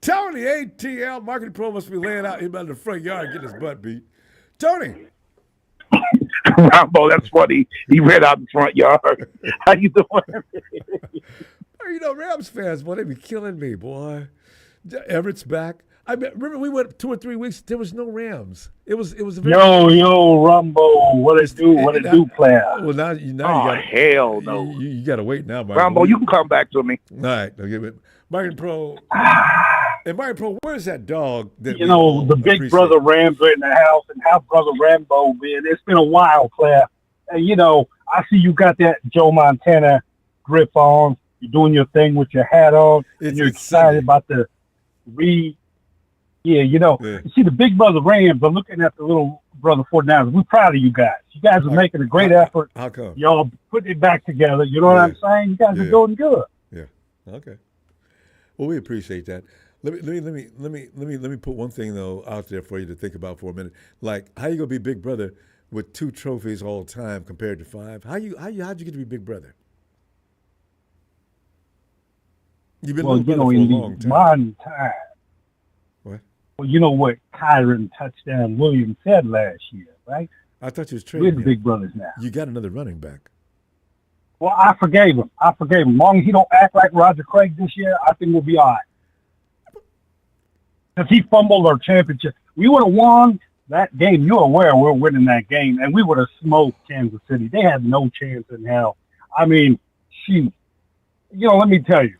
Tony ATL, Marketing Pro must be laying out him out in the front yard getting his butt beat. Tony. Ronbo, that's funny. He ran out in the front yard. How you doing? You know, Rams fans, boy, they be killing me, boy. Everett's back. I remember we went 2 or 3 weeks. There was no Rams. It was a very yo, Ronbo, what it do, player? Well, now you got hell no. You got to wait now, Mark. Ronbo, you can come back to me. All right, I'll give it. Marketing Pro. And Marketing Pro, where's that dog? That the big brother Rams are in the house, and how brother Rambo been? It's been a while, player. And I see you got that Joe Montana grip on. You're doing your thing with your hat on, and you're excited about the You see the big brother Rams. I'm looking at the little brother 49ers. We're proud of you guys. You guys are making a great effort. How come? Y'all putting it back together. You know what I'm saying? You guys are doing good. Yeah. Okay. Well, we appreciate that. Let me put one thing though out there for you to think about for a minute. Like, how you gonna be big brother with 2 trophies all time compared to 5? How'd you get to be big brother? You've been little brother for a long time. Modern time. What? Well, you know what Kyron Touchdown Williams said last year, right? I thought you was trading. We're the big brothers now. You got another running back. Well, I forgave him. As long as he don't act like Roger Craig this year, I think we'll be all right. Because he fumbled our championship. We would have won that game. You're aware we're winning that game, and we would have smoked Kansas City. They had no chance in hell. I mean, let me tell you,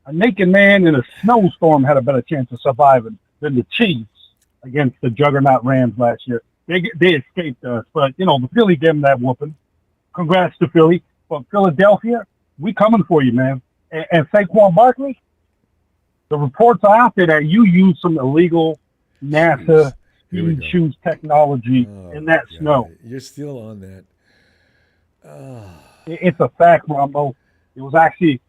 a naked man in a snowstorm had a better chance of surviving than the Chiefs against the juggernaut Rams last year. They escaped us, but the Philly gave them that whooping. Congrats to Philly, but Philadelphia, we coming for you, man. And Saquon Barkley, the reports are out there that you used some illegal NASA speed shoes technology in that snow. You're still on that. It's a fact, Ronbo. It was actually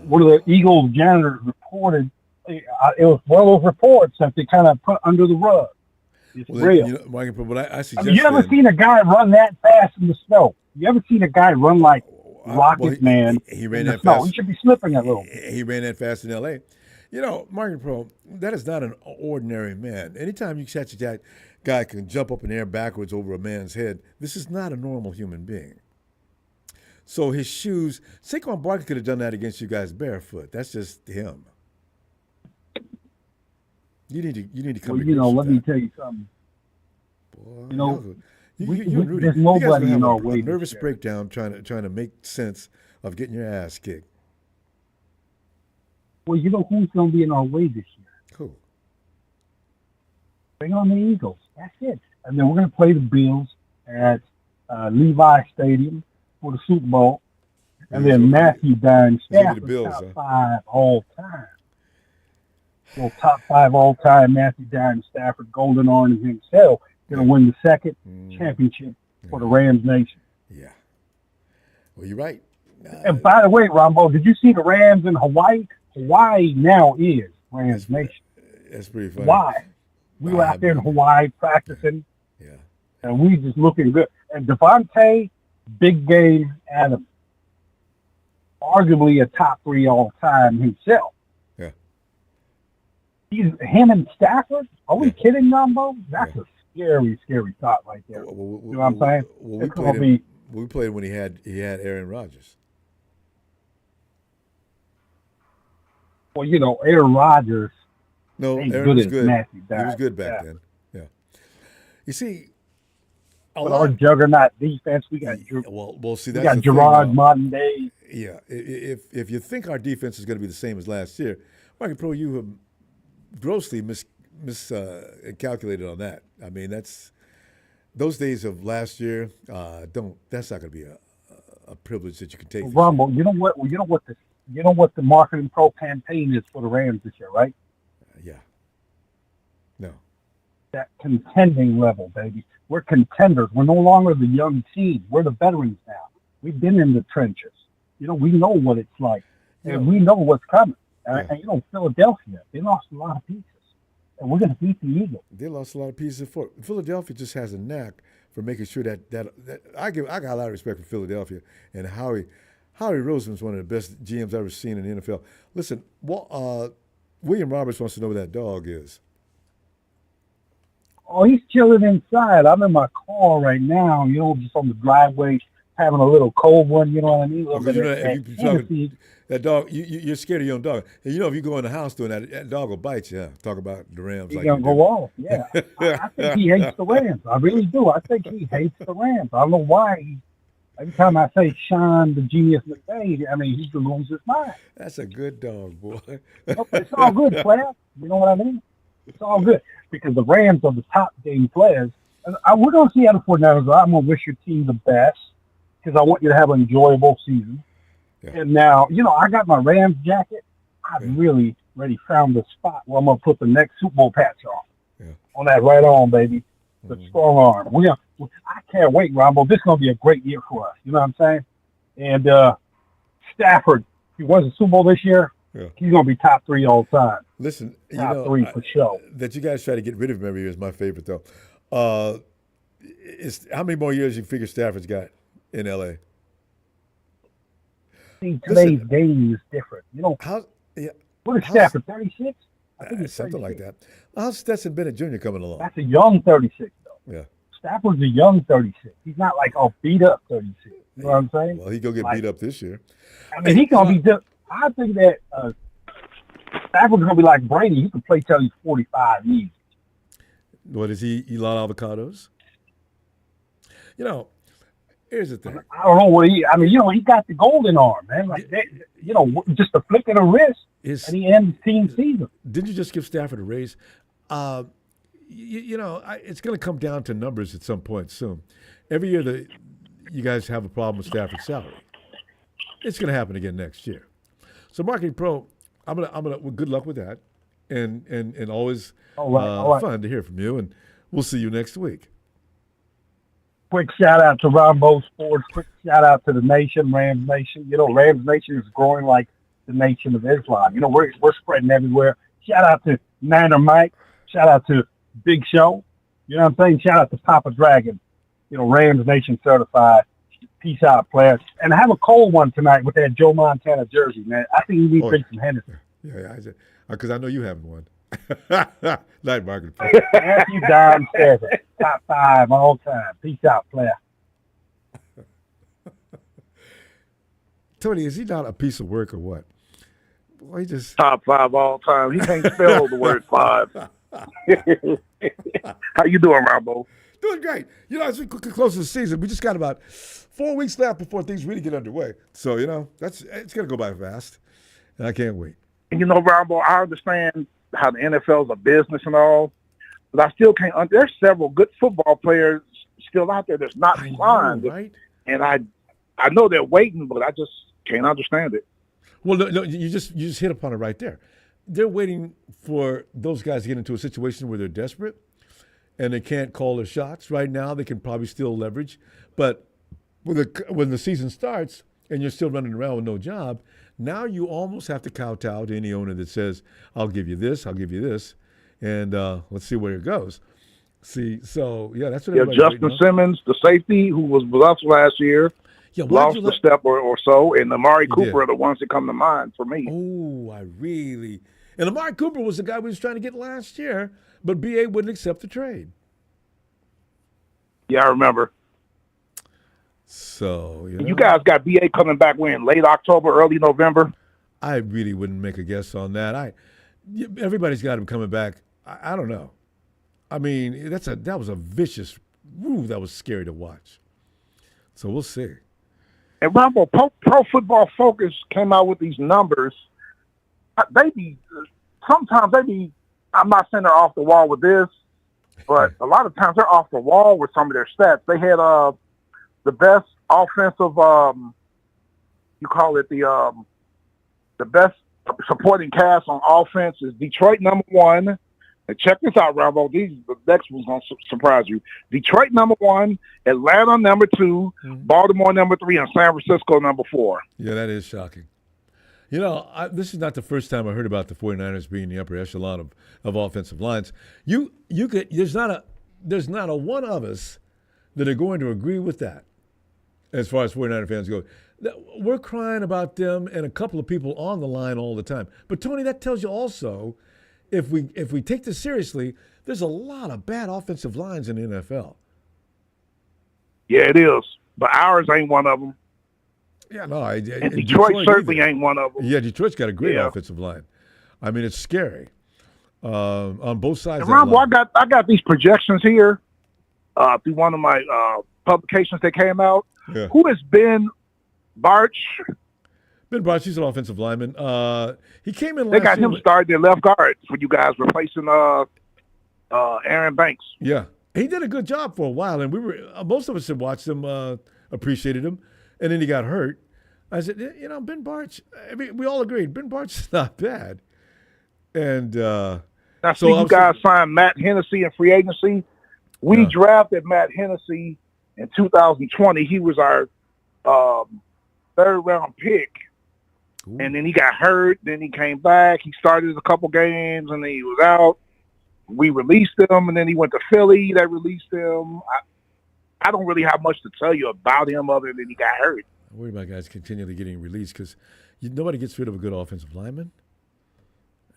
one of the Eagles janitors reported. It was one of those reports that they kind of put under the rug. It's real. But I suggest you ever seen a guy run that fast in the snow? You ever seen a guy run like Rocket Man? He ran in that snow? fast. He should be slipping a little. He ran that fast in L.A. Marketing Pro, that is not an ordinary man. Anytime you catch that guy can jump up in the air backwards over a man's head, this is not a normal human being. So his shoes, Saquon Barkley could have done that against you guys barefoot. That's just him. You need to come. Well, let me tell you something. Boy, there's nobody in our way. Nervous breakdown trying to make sense of getting your ass kicked. Well, who's going to be in our way this year? Who? Bring on the Eagles. That's it. And then we're going to play the Bills at Levi Stadium for the Super Bowl. And then Matthew Dine Stafford, top 5 all time. Well, top 5 all time, Matthew Dine Stafford, Golden Orange himself, going to win the second championship for the Rams Nation. Yeah. Well, you're right. And by the way, Ronbo, did you see the Rams in Hawaii? Hawaii now is Rams Nation. That's pretty funny. Why? We were out there in Hawaii practicing. Yeah. And we just looking good. And Devontae, big game Adams, arguably a top 3 all time himself. Yeah. Him and Stafford? Are we kidding, Ronbo? That's a scary, scary thought right there. You know what I'm saying? We played when he had Aaron Rodgers. Well, Aaron Rodgers. No, Aaron was good. He was good back then. Yeah. You see, our juggernaut defense, we got. See, we got Gerard modern day. Yeah. If you think our defense is going to be the same as last year, Market Pro, you have grossly miscalculated on that. I mean, that's those days of last year. That's not going to be a privilege that you can take. Well, Rumble, you know what the Marketing Pro campaign is for the Rams this year, right? Yeah. No. that contending level, baby. We're contenders. We're no longer the young team. We're the veterans now. We've been in the trenches. We know what it's like, and we know what's coming. And Philadelphia, they lost a lot of pieces, and we're going to beat the Eagles. They lost a lot of pieces. Philadelphia just has a knack for making sure that I got a lot of respect for Philadelphia, and Howie Roseman's one of the best GMs I've ever seen in the NFL. Listen, William Roberts wants to know where that dog is. Oh, he's chilling inside. I'm in my car right now, just on the driveway, having a little cold one, you know what I mean? That dog, you're scared of your own dog. And if you go in the house doing that dog will bite you. Huh? Talk about the Rams. He's going to go off, yeah. I think he hates the Rams. I really do. I think he hates the Rams. I don't know why. Every time I say Sean the Genius McVay, he's going to lose his mind. That's a good dog, boy. It's all good, player. You know what I mean? It's all good. Because the Rams are the top game players. And we're going to see how the 49ers are. I'm going to wish your team the best because I want you to have an enjoyable season. Yeah. And now, I got my Rams jacket. I've really already found the spot where I'm going to put the next Super Bowl patch on. Yeah. On that right arm, baby. The strong arm. I can't wait, Ronbo. This is going to be a great year for us. You know what I'm saying? And Stafford, if he wins the Super Bowl this year, he's going to be top 3 all time. Listen, top 3 for sure. That you guys try to get rid of him every year is my favorite, though. How many more years you figure Stafford's got in L.A.? See, today's game is different. What is Stafford, 36? I think it's something like that. How's Stetson Bennett Jr. coming along? That's a young 36, though. Yeah. Stafford's a young 36. He's not like a beat up 36. You know what I'm saying? Well, he's going to get beat up this year. He's going to be I think that Stafford's going to be like Brady. He can play till he's 45 easy. What is he? Eat a lot of avocados? Here's the thing. I don't know what he got the golden arm, man. Like that, just a flick of the wrist, and he ends team season. Didn't you just give Stafford a raise? It's going to come down to numbers at some point soon. Every year that you guys have a problem with Stafford's salary, it's going to happen again next year. So, Marketing Pro, I'm gonna. Good luck with that, and always all right. Fun to hear from you. And we'll see you next week. Quick shout out to Ronbo Sports. Quick shout out to the nation, Rams Nation. Rams Nation is growing like the Nation of Islam. We're spreading everywhere. Shout out to Niner Mike. Shout out to Big Show. You know what I'm saying? Shout out to Papa Dragon. Rams Nation certified. Peace out, players. And have a cold one tonight with that Joe Montana jersey, man. I think you need to drink some Henderson. Yeah, because I know you haven't one. Night, Marketing Pro. Matthew Don says it. Top 5 all time. Peace out, player. Tony, is he not a piece of work or what? Boy, he just top 5 all time. He can't spell the word 5. How you doing, Ronbo? Doing great. As we close the season, we just got about 4 weeks left before things really get underway. So, it's going to go by fast, and I can't wait. Ronbo, I understand how the NFL is a business and all, but I still can't. There's several good football players still out there that's not signed, right? And I know they're waiting, but I just can't understand it. Well, no, you just hit upon it right there. They're waiting for those guys to get into a situation where they're desperate and they can't call their shots. Right now, they can probably still leverage, but when the season starts and you're still running around with no job, now you almost have to kowtow to any owner that says, I'll give you this, and let's see where it goes. That's what Justin Simmons, the safety who was with us last year, lost a step or so, and Amari Cooper are the ones that come to mind for me. Oh, and Amari Cooper was the guy we was trying to get last year, but BA wouldn't accept the trade. Yeah, I remember. So, you guys got BA coming back when? Late October, early November? I really wouldn't make a guess on that. Everybody's got him coming back. I don't know. I mean, that was a vicious move. That was scary to watch. So we'll see. And Ronbo, Pro Football Focus came out with these numbers. Sometimes I'm not saying they're off the wall with this, but a lot of times they're off the wall with some of their stats. They had the best offensive, you call it the best supporting cast on offense is Detroit number 1, And check this out, Ronbo. The next one's going to surprise you. Detroit number 1, Atlanta number 2, Baltimore number 3, and San Francisco number 4. Yeah, that is shocking. You know, this is not the first time I heard about the 49ers being the upper echelon of offensive lines. There's not a one of us that are going to agree with that as far as 49er fans go. We're crying about them and a couple of people on the line all the time. But, Tony, that tells you also, if we take this seriously, there's a lot of bad offensive lines in the NFL. Yeah, it is. But ours ain't one of them. Yeah, no. And Detroit certainly ain't one of them. Yeah, Detroit's got a great offensive line. I mean, it's scary on both sides. And Ronbo, I got these projections here through one of my publications that came out. Yeah. Who has been Barch? Ben Barch, he's an offensive lineman. He came in last They got him year. started at left guard for you guys, replacing Aaron Banks. Yeah, he did a good job for a while, and most of us had watched him, appreciated him, and then he got hurt. I said, Ben Barch. I mean, we all agreed Ben Barch is not bad. And now, so you guys signed Matt Hennessy in free agency. We drafted Matt Hennessy in 2020. He was our third-round pick. Ooh. And then he got hurt. Then he came back. He started a couple games, and then he was out. We released him, and then he went to Philly. They released him. I don't really have much to tell you about him other than he got hurt. I worry about guys continually getting released because nobody gets rid of a good offensive lineman.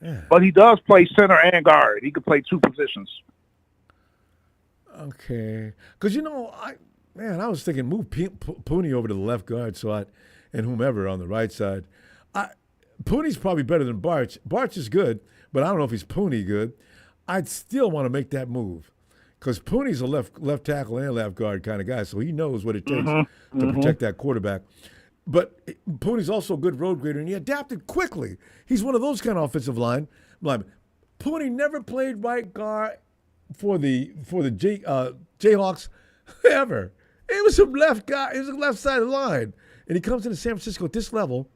Yeah. But he does play center and guard. He could play 2 positions. Okay. Because, I was thinking move Pooney over to the left guard and whomever on the right side. Pooney's probably better than Barch. Barch is good, but I don't know if he's Pooney good. I'd still want to make that move because Pooney's a left tackle and left guard kind of guy, so he knows what it takes to protect that quarterback. But Pooney's also a good road grader, and he adapted quickly. He's one of those kind of offensive linemen. Pooney never played right guard for the Jayhawks ever. He was a left guy. He was a left side of the line, and he comes into San Francisco at this level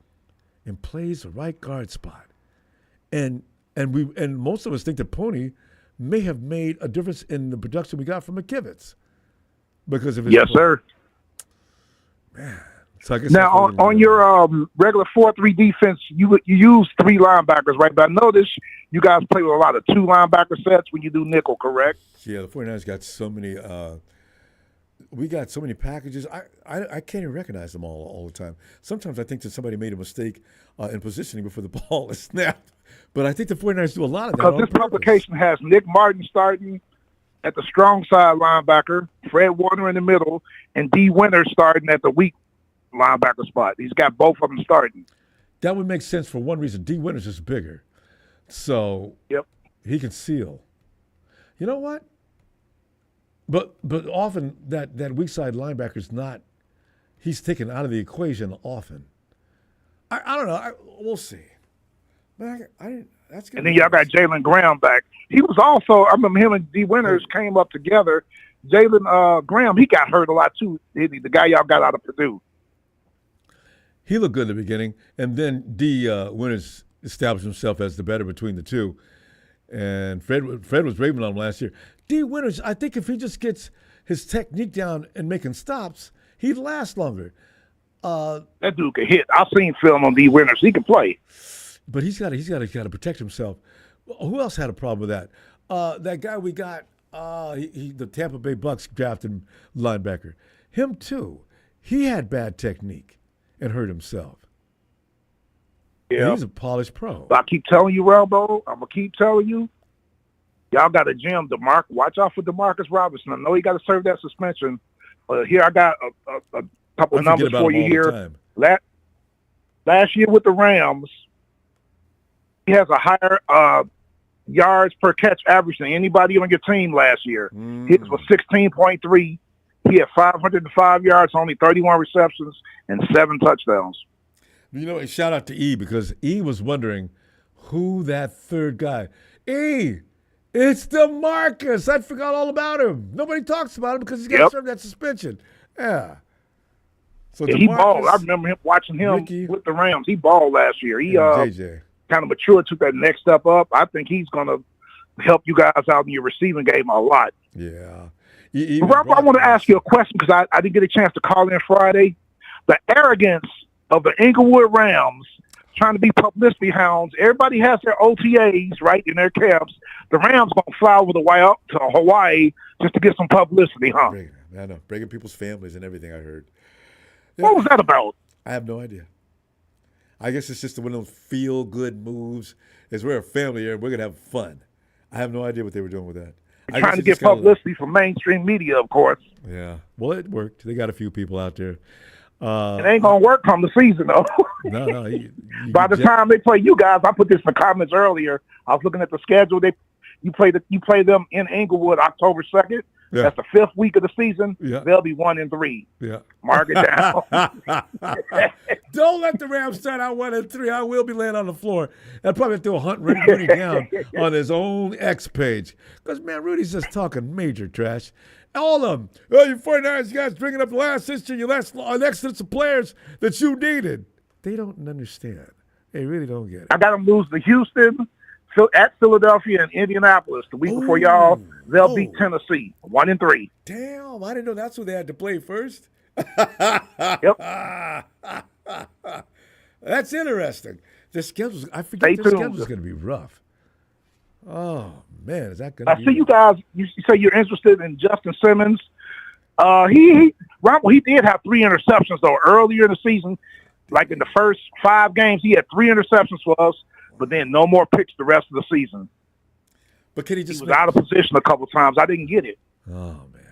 and plays the right guard spot. And most of us think that Pooney may have made a difference in the production we got from McKivitz because of his play. Sir. Man. So I guess now on your regular 4-3 defense, you use 3 linebackers, right? But I notice you guys play with a lot of 2 linebacker sets when you do nickel, correct? Yeah, the 49ers got so many. We got so many packages. I can't even recognize them all the time. Sometimes I think that somebody made a mistake in positioning before the ball is snapped. But I think the 49ers do a lot of that. Because this publication has Nick Martin starting at the strong side linebacker, Fred Warner in the middle, and D. Winters starting at the weak linebacker spot. He's got both of them starting. That would make sense for one reason. D. Winters is bigger. So he can seal. You know what? But often that weak side linebacker is not – he's taken out of the equation often. I don't know. We'll see. But that's good. And then y'all got Jalen Graham back. He was also – I remember him and D. Winters came up together. Jalen Graham, he got hurt a lot too. The guy y'all got out of Purdue. He looked good in the beginning, and then D. Winters established himself as the better between the two. And Fred was raving on him last year. D. Winters, I think if he just gets his technique down and making stops, he'd last longer. That dude can hit. I've seen film on D. Winters. He can play. But he's got to protect himself. Who else had a problem with that? That guy we got, the Tampa Bay Bucks drafted linebacker. Him too. He had bad technique and hurt himself. Yeah, he's a polished pro. I keep telling you, Ronbo, I'm going to keep telling you, y'all got a gem, watch out for DeMarcus Robinson. I know he got to serve that suspension. But here I got a couple of numbers for you here. Last year with the Rams, he has a higher yards per catch average than anybody on your team last year. His was 16.3. He had 505 yards, only 31 receptions, and 7 touchdowns. You know, a shout out to E because E was wondering who that third guy. E, it's DeMarcus. I forgot all about him. Nobody talks about him because he's got to serve that suspension. Yeah. So he balled. I remember watching him with the Rams. He balled last year. He kind of matured, took that next step up. I think he's going to help you guys out in your receiving game a lot. Yeah. Rob, I want to ask you a question because I didn't get a chance to call in Friday. The arrogance of the Inglewood Rams trying to be publicity hounds. Everybody has their OTAs, right, in their camps. The Rams going to fly over the way up to Hawaii just to get some publicity, huh? I know. Breaking people's families and everything, I heard. Yeah. What was that about? I have no idea. I guess it's just one of those feel-good moves. Is we're a family here. We're going to have fun. I have no idea what they were doing with that. Trying to get publicity from mainstream media, of course. Yeah. Well, it worked. They got a few people out there. It ain't going to work come the season, though. No. By the time they play you guys, I put this in the comments earlier. I was looking at the schedule. You play them in Inglewood October 2nd. Yeah. That's the 5th week of the season. Yeah. They'll be 1-3. Yeah. Mark it down. Don't let the Rams start out 1-3. I will be laying on the floor. I'll probably throw Rudy down on his own X page. Because, man, Rudy's just talking major trash. All of them. Oh, you 49ers guys bringing up the last history, your last excellence of players that you needed. They don't understand. They really don't get it. I got them lose to Houston, at Philadelphia, and Indianapolis the week before y'all. They'll beat Tennessee 1-3. Damn, I didn't know that's who they had to play first. Yep. That's interesting. The schedule's, I forget the schedule's going to be rough. Oh, man, is that going to be? I see you guys, you say you're interested in Justin Simmons. He did have 3 interceptions, though, earlier in the season. Like in the first 5 games, he had 3 interceptions for us, but then no more picks the rest of the season. But can he was out of position a couple times. I didn't get it. Oh, man.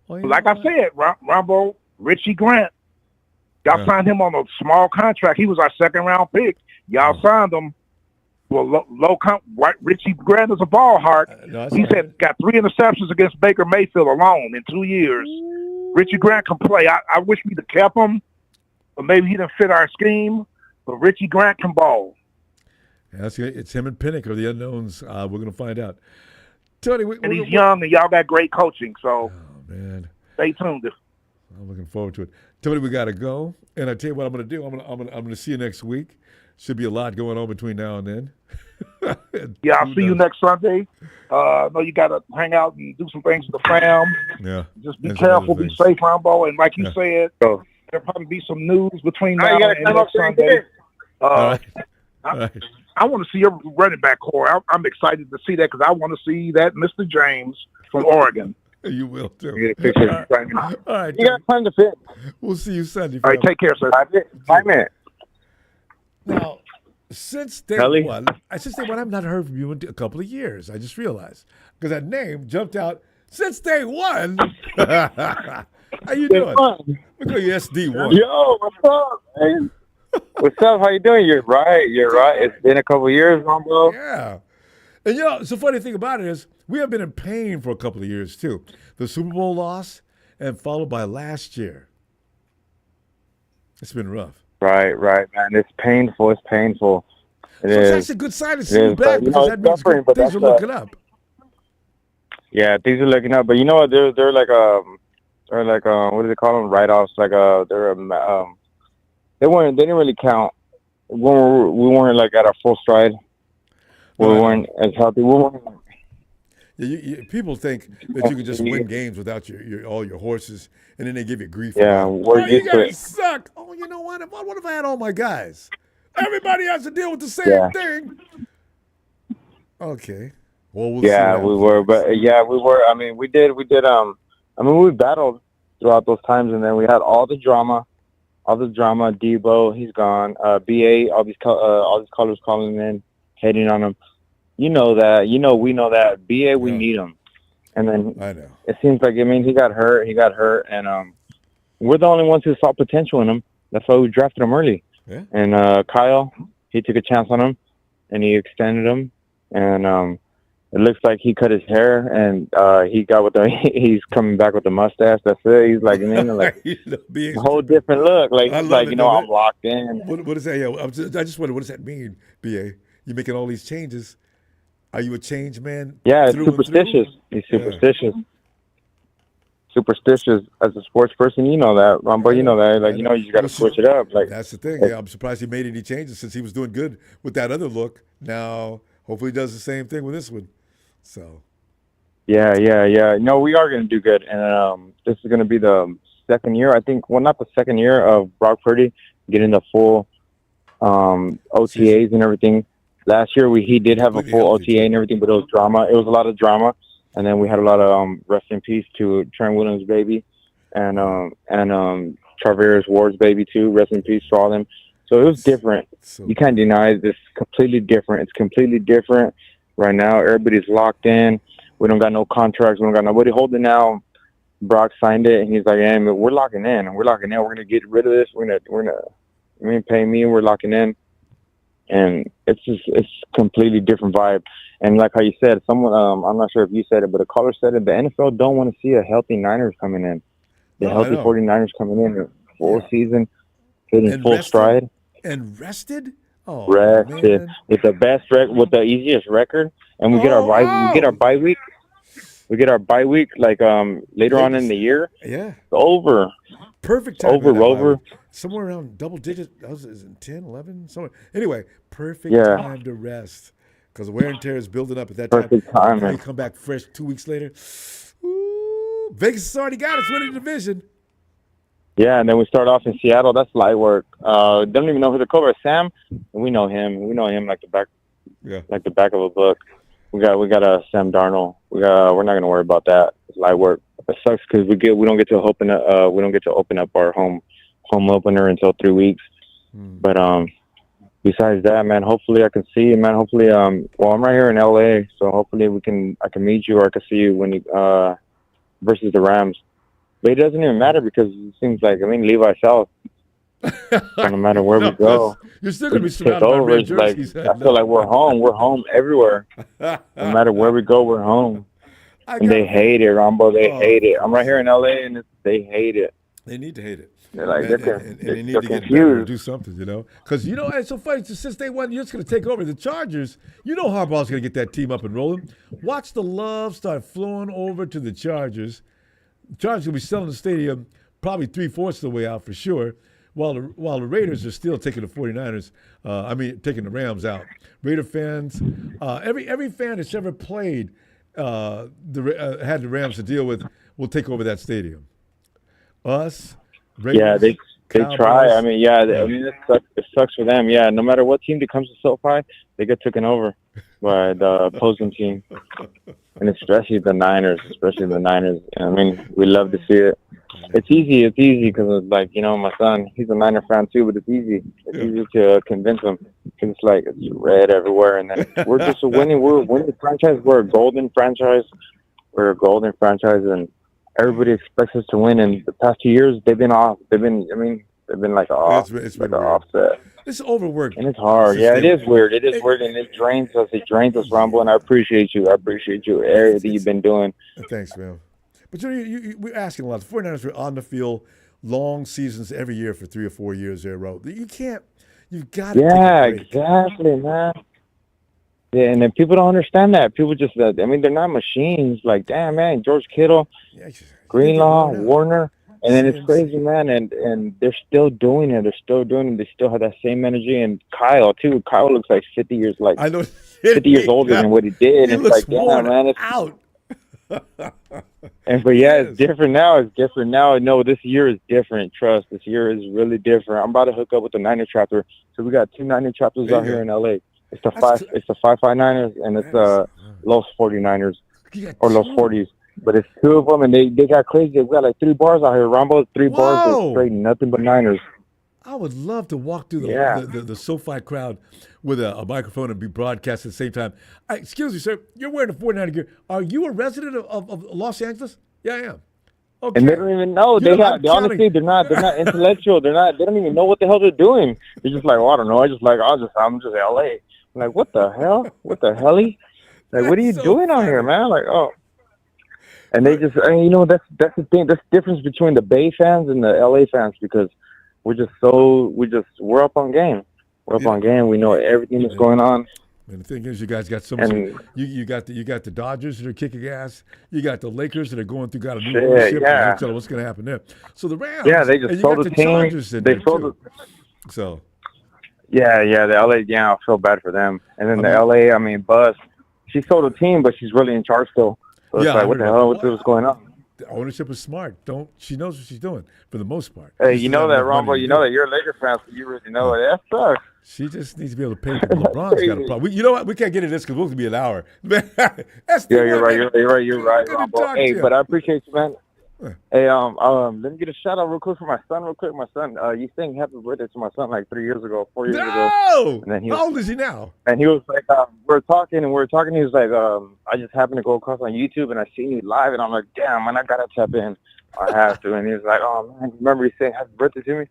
Well, like I said, Ronbo, Richie Grant, y'all signed him on a small contract. He was our 2nd-round pick. Y'all signed him. Well, Richie Grant is a ball heart. He said got 3 interceptions against Baker Mayfield alone in 2 years. Richie Grant can play. I wish we'd have kept him, but maybe he didn't fit our scheme. But Richie Grant can ball. Yeah, it's him and Pinnock are the unknowns. We're going to find out. Tony, and he's young, and y'all got great coaching. So, man, stay tuned. I'm looking forward to it. Tony, we got to go. And I tell you what I'm going to do. I'm going to see you next week. Should be a lot going on between now and then. Yeah, I'll see you next Sunday. I know you got to hang out and do some things with the fam. Yeah. Just be careful, be safe, Ronbo. And like you said, there'll probably be some news between now and next Sunday. All right. I want to see your running back core. I'm excited to see that because I want to see that Mr. James from Oregon. You will, too. Get a picture. All right. You got time to fit. We'll see you Sunday. All right, take care, sir. 5 minutes. Now, since day one, I've not heard from you in a couple of years. I just realized because that name jumped out since day one. How you doing? We call you SD1. Yo, what's up, man? What's up? How you doing? You're right. It's been a couple of years, Ronbo. Yeah. And the funny thing about it is we have been in pain for a couple of years too. The Super Bowl loss and followed by last year. It's been rough. Right, man. It's painful. It's actually a good sign to see you back because that means things are looking up. Yeah, things are looking up. But you know what? They're like what do they call them? Write-offs. Like they didn't really count. We weren't like at our full stride. We weren't as healthy. People think that you can just win games without all your horses, and then they give you grief. Yeah, you guys suck. Oh, you know what? What if I had all my guys? Everybody has to deal with the same thing. Okay. Well, we'll see. We were, but we were. I mean, we did. We battled throughout those times, and then we had all the drama. Debo, he's gone. BA, all these callers calling in, hating on him. You know that. We know that. BA, we need him. And then I know. It seems like, he got hurt. And we're the only ones who saw potential in him. That's why we drafted him early. Yeah. And Kyle, he took a chance on him, and he extended him. And it looks like he cut his hair, and he's coming back with the mustache. That's it. He's like, a whole different look. Like, he's like, I'm locked in. What does that? Yeah, I just wonder, what does that mean, BA? You're making all these changes. Are you a change man? Yeah, it's superstitious. He's superstitious. Yeah. Superstitious as a sports person, you know that, Ronbo. You know that, like, you just got to switch it up. Like, that's the thing. Yeah, I'm surprised he made any changes since he was doing good with that other look. Now, hopefully he does the same thing with this one. So. Yeah. No, we are going to do good, and this is going to be the second year, I think. Well, not the second year of Brock Purdy getting the full OTAs and everything. Last year, he did have a full OTA and everything, but it was drama. It was a lot of drama, and then we had a lot of rest in peace to Trent Williams' baby, and Travis Ward's baby too. Rest in peace for all them. So it was different. You can't deny this. Completely different. It's completely different right now. Everybody's locked in. We don't got no contracts. We don't got nobody holding out. Brock signed it, and he's like, "Hey, we're locking in. We're locking in. We're gonna get rid of this. We're gonna pay me. We're locking in." And it's completely different vibe. And like how you said, someone I'm not sure if you said it, but a caller said it. The NFL don't want to see a healthy Niners coming in. The healthy 49ers coming in full season, hitting And full rested? stride. And rested? Oh, Rested man. with the best with the easiest record, and we get our bye. We get our bye week. We get our bye week like later on in the year. Yeah. It's over. Perfect time. Over. Somewhere around double digits. Is it 10, 11? Somewhere. Anyway, perfect Yeah. time to rest. Because the wear and tear is building up at that Perfect time, Now man. you come back fresh 2 weeks later. Ooh, Vegas has already got us winning the division. Yeah, and then we start off in Seattle. That's light work. Don't even know who the cover is. Sam, we know him. We know him like the back of a book. We got a Sam Darnold. We're not gonna worry about that. It's light work. It sucks because we don't get to open up our home opener until 3 weeks. But besides that, man, hopefully I can see you, man. Hopefully, I'm right here in LA, so hopefully I can meet you or I can see you when you versus the Rams. But it doesn't even matter because it seems like Levi South. No matter where we go, You're still gonna be it's surrounded by red it's like, jerseys. I feel like we're home. We're home everywhere. No matter where we go, we're home. And they hate it, Ronbo. They hate it. I'm right here in LA, and they hate it. They need to hate it. They're like, and they need to get better confused. or do something, Because, it's so funny. Since day one, you're just going to take over the Chargers. Harbaugh's going to get that team up and rolling. Watch the love start flowing over to the Chargers. The Chargers will be selling the stadium probably 3/4 of the way out for sure, while the Raiders are still taking the 49ers, taking the Rams out. Raider fans, every fan that's ever played had the Rams to deal with will take over that stadium. Us, Raiders, yeah, they Cowboys, try. It sucks for them. Yeah, no matter what team that comes to SoFi, they get taken over by the opposing team, and especially the Niners. We love to see it. It's easy because my son, he's a Niner fan too, but it's easy. It's easy to convince him. It's like it's red everywhere, and then we're just winning. We're a winning franchise. We're a golden franchise. And everybody expects us to win. And the past 2 years, they've been off. They've been like off. It's been like an offset. It's overworked. And it's hard. Yeah, it is weird. It is weird, and it drains us. Ronbo, and I appreciate you. Everything you've been doing. Thanks, man. But we're asking a lot. The 49ers are on the field, long seasons every year for 3 or 4 years in a row. You've got to take a break. Exactly, man. Yeah, and then people don't understand that. People just, they're not machines. Like, damn, man, George Kittle, Greenlaw, Warner. And then it's crazy, man. And they're still doing it. They still have that same energy. And Kyle, too. Kyle looks like 50 years, 50 years older than what he did. It's like, damn, man. It's out. It's different now. No, this year is different. Trust, this year is really different. I'm about to hook up with the Niner chapter. So we got 2 Niner chapters out here in LA. It's the 5 Niners and it's Los 49ers or Los 40s. But it's 2 of them, and they got crazy. We got like 3 bars out here. Rombo, 3 bars. They're straight nothing but Niners. I would love to walk through the SoFi crowd with a microphone and be broadcast at the same time. Excuse me, sir. You're wearing a 49er gear. Are you a resident of Los Angeles? Yeah, I am. Okay. And they don't even know. Honestly, they're not intellectual. They don't even know what the hell they're doing. They're just like, well, I don't know. I'm just LA. I'm like, what the hell? What the helly? Like, what are you doing out here, man? Like, oh. And they just, that's the thing. That's the difference between the Bay fans and the LA fans because we're up on game. We're up on game. We know everything that's going on. And the thing is, you guys got so much. You got the Dodgers that are kicking ass. You got the Lakers that are going through. Got a new ownership. Yeah. Tell what's going to happen there. So the Rams. Yeah, they just sold the team. Chargers in there too. So. Yeah, the LA. Yeah, I feel bad for them. And then the LA. I mean, Buzz. She sold a team, but she's really in charge still. So it's like, what the hell? What's going on? The ownership is smart. She knows what she's doing for the most part. Hey, you know that, Ronbo. You know that you're a Lakers fan, so you really know it. Yes, sir. She just needs to be able to pay people. LeBron's got a problem. You know what? We can't get into this because we'll be an hour. That's you're right, Ronbo. Hey, but I appreciate you, man. Hey, let me get a shout out real quick for my son. My son, you sang happy birthday to my son like 4 years ago. No! And then How old is he now? And he was like, we're talking. He was like, I just happened to go across on YouTube and I seen you live, and I'm like, damn, man, I gotta tap in. I have to. And he was like, oh man, remember you saying happy birthday to me?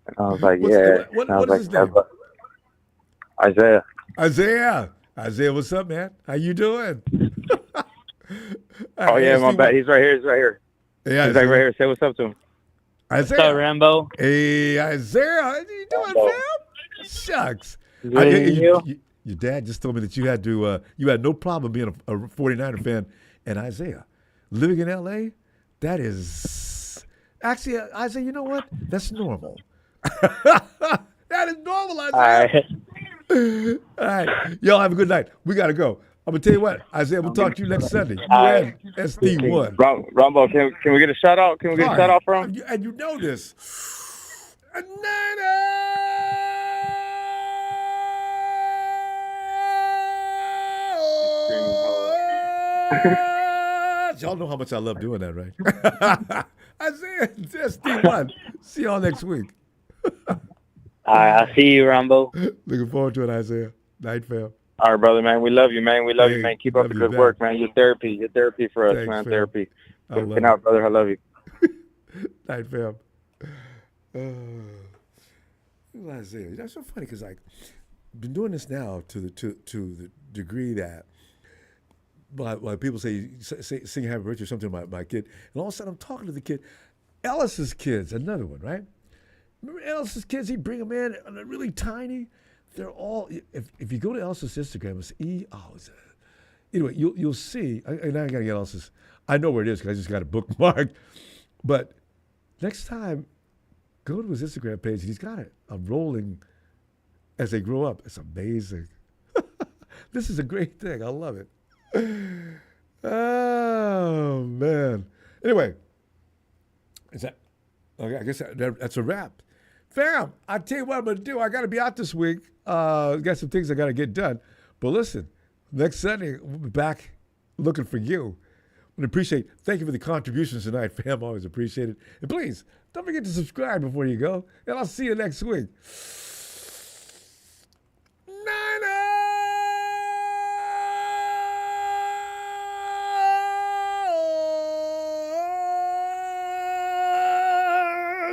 And I was like, yeah. What is his name? Isaiah. Isaiah, what's up, man? How you doing? Oh yeah, my bad. He's right here. Yeah, he's like right here. Say what's up to him. Isaiah. What's up, Rambo? Hey, Isaiah. How you doing, fam? Shucks. Your dad just told me that you had no problem being a 49er fan. And Isaiah, living in L.A., that is... Actually, Isaiah, you know what? That's normal. That is normal, Isaiah. All right. Y'all have a good night. We got to go. I'm going to tell you what, Isaiah, we'll talk to you next Sunday. You and SD1. Ronbo, can we get a shout out? Can we get a shout out from him? And you know this. Y'all know how much I love doing that, right? Isaiah, SD1. See y'all next week. All right, I'll see you, Ronbo. Looking forward to it, Isaiah. Night, fam. All right, brother, man. We love you, man. We love you, man. Keep up the good work, man. Your therapy for us, Thanks, man. fam. Therapy. Good out, brother. I love you. Night, fam. Isaiah, that's so funny because like, been doing this now to the degree that, like people say sing happy birthday or something to my kid, and all of a sudden I'm talking to the kid, Ellis's kids, another one, right? Remember Ellis's kids? He'd bring them in, and they're really tiny. They're all. If you go to Ellis's Instagram, it's anyway, you'll see. And I gotta get Ellis's. I know where it is because I just got it bookmarked. But next time, go to his Instagram page. He's got it. I'm rolling as they grow up. It's amazing. This is a great thing. I love it. Oh man. Anyway, is that? Okay, I guess that's a wrap. Fam, I tell you what I'm gonna do. I gotta be out this week. Got some things I gotta get done. But listen, next Sunday we'll be back looking for you. Thank you for the contributions tonight, fam. Always appreciate it. And please don't forget to subscribe before you go. And I'll see you next week.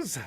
Niners!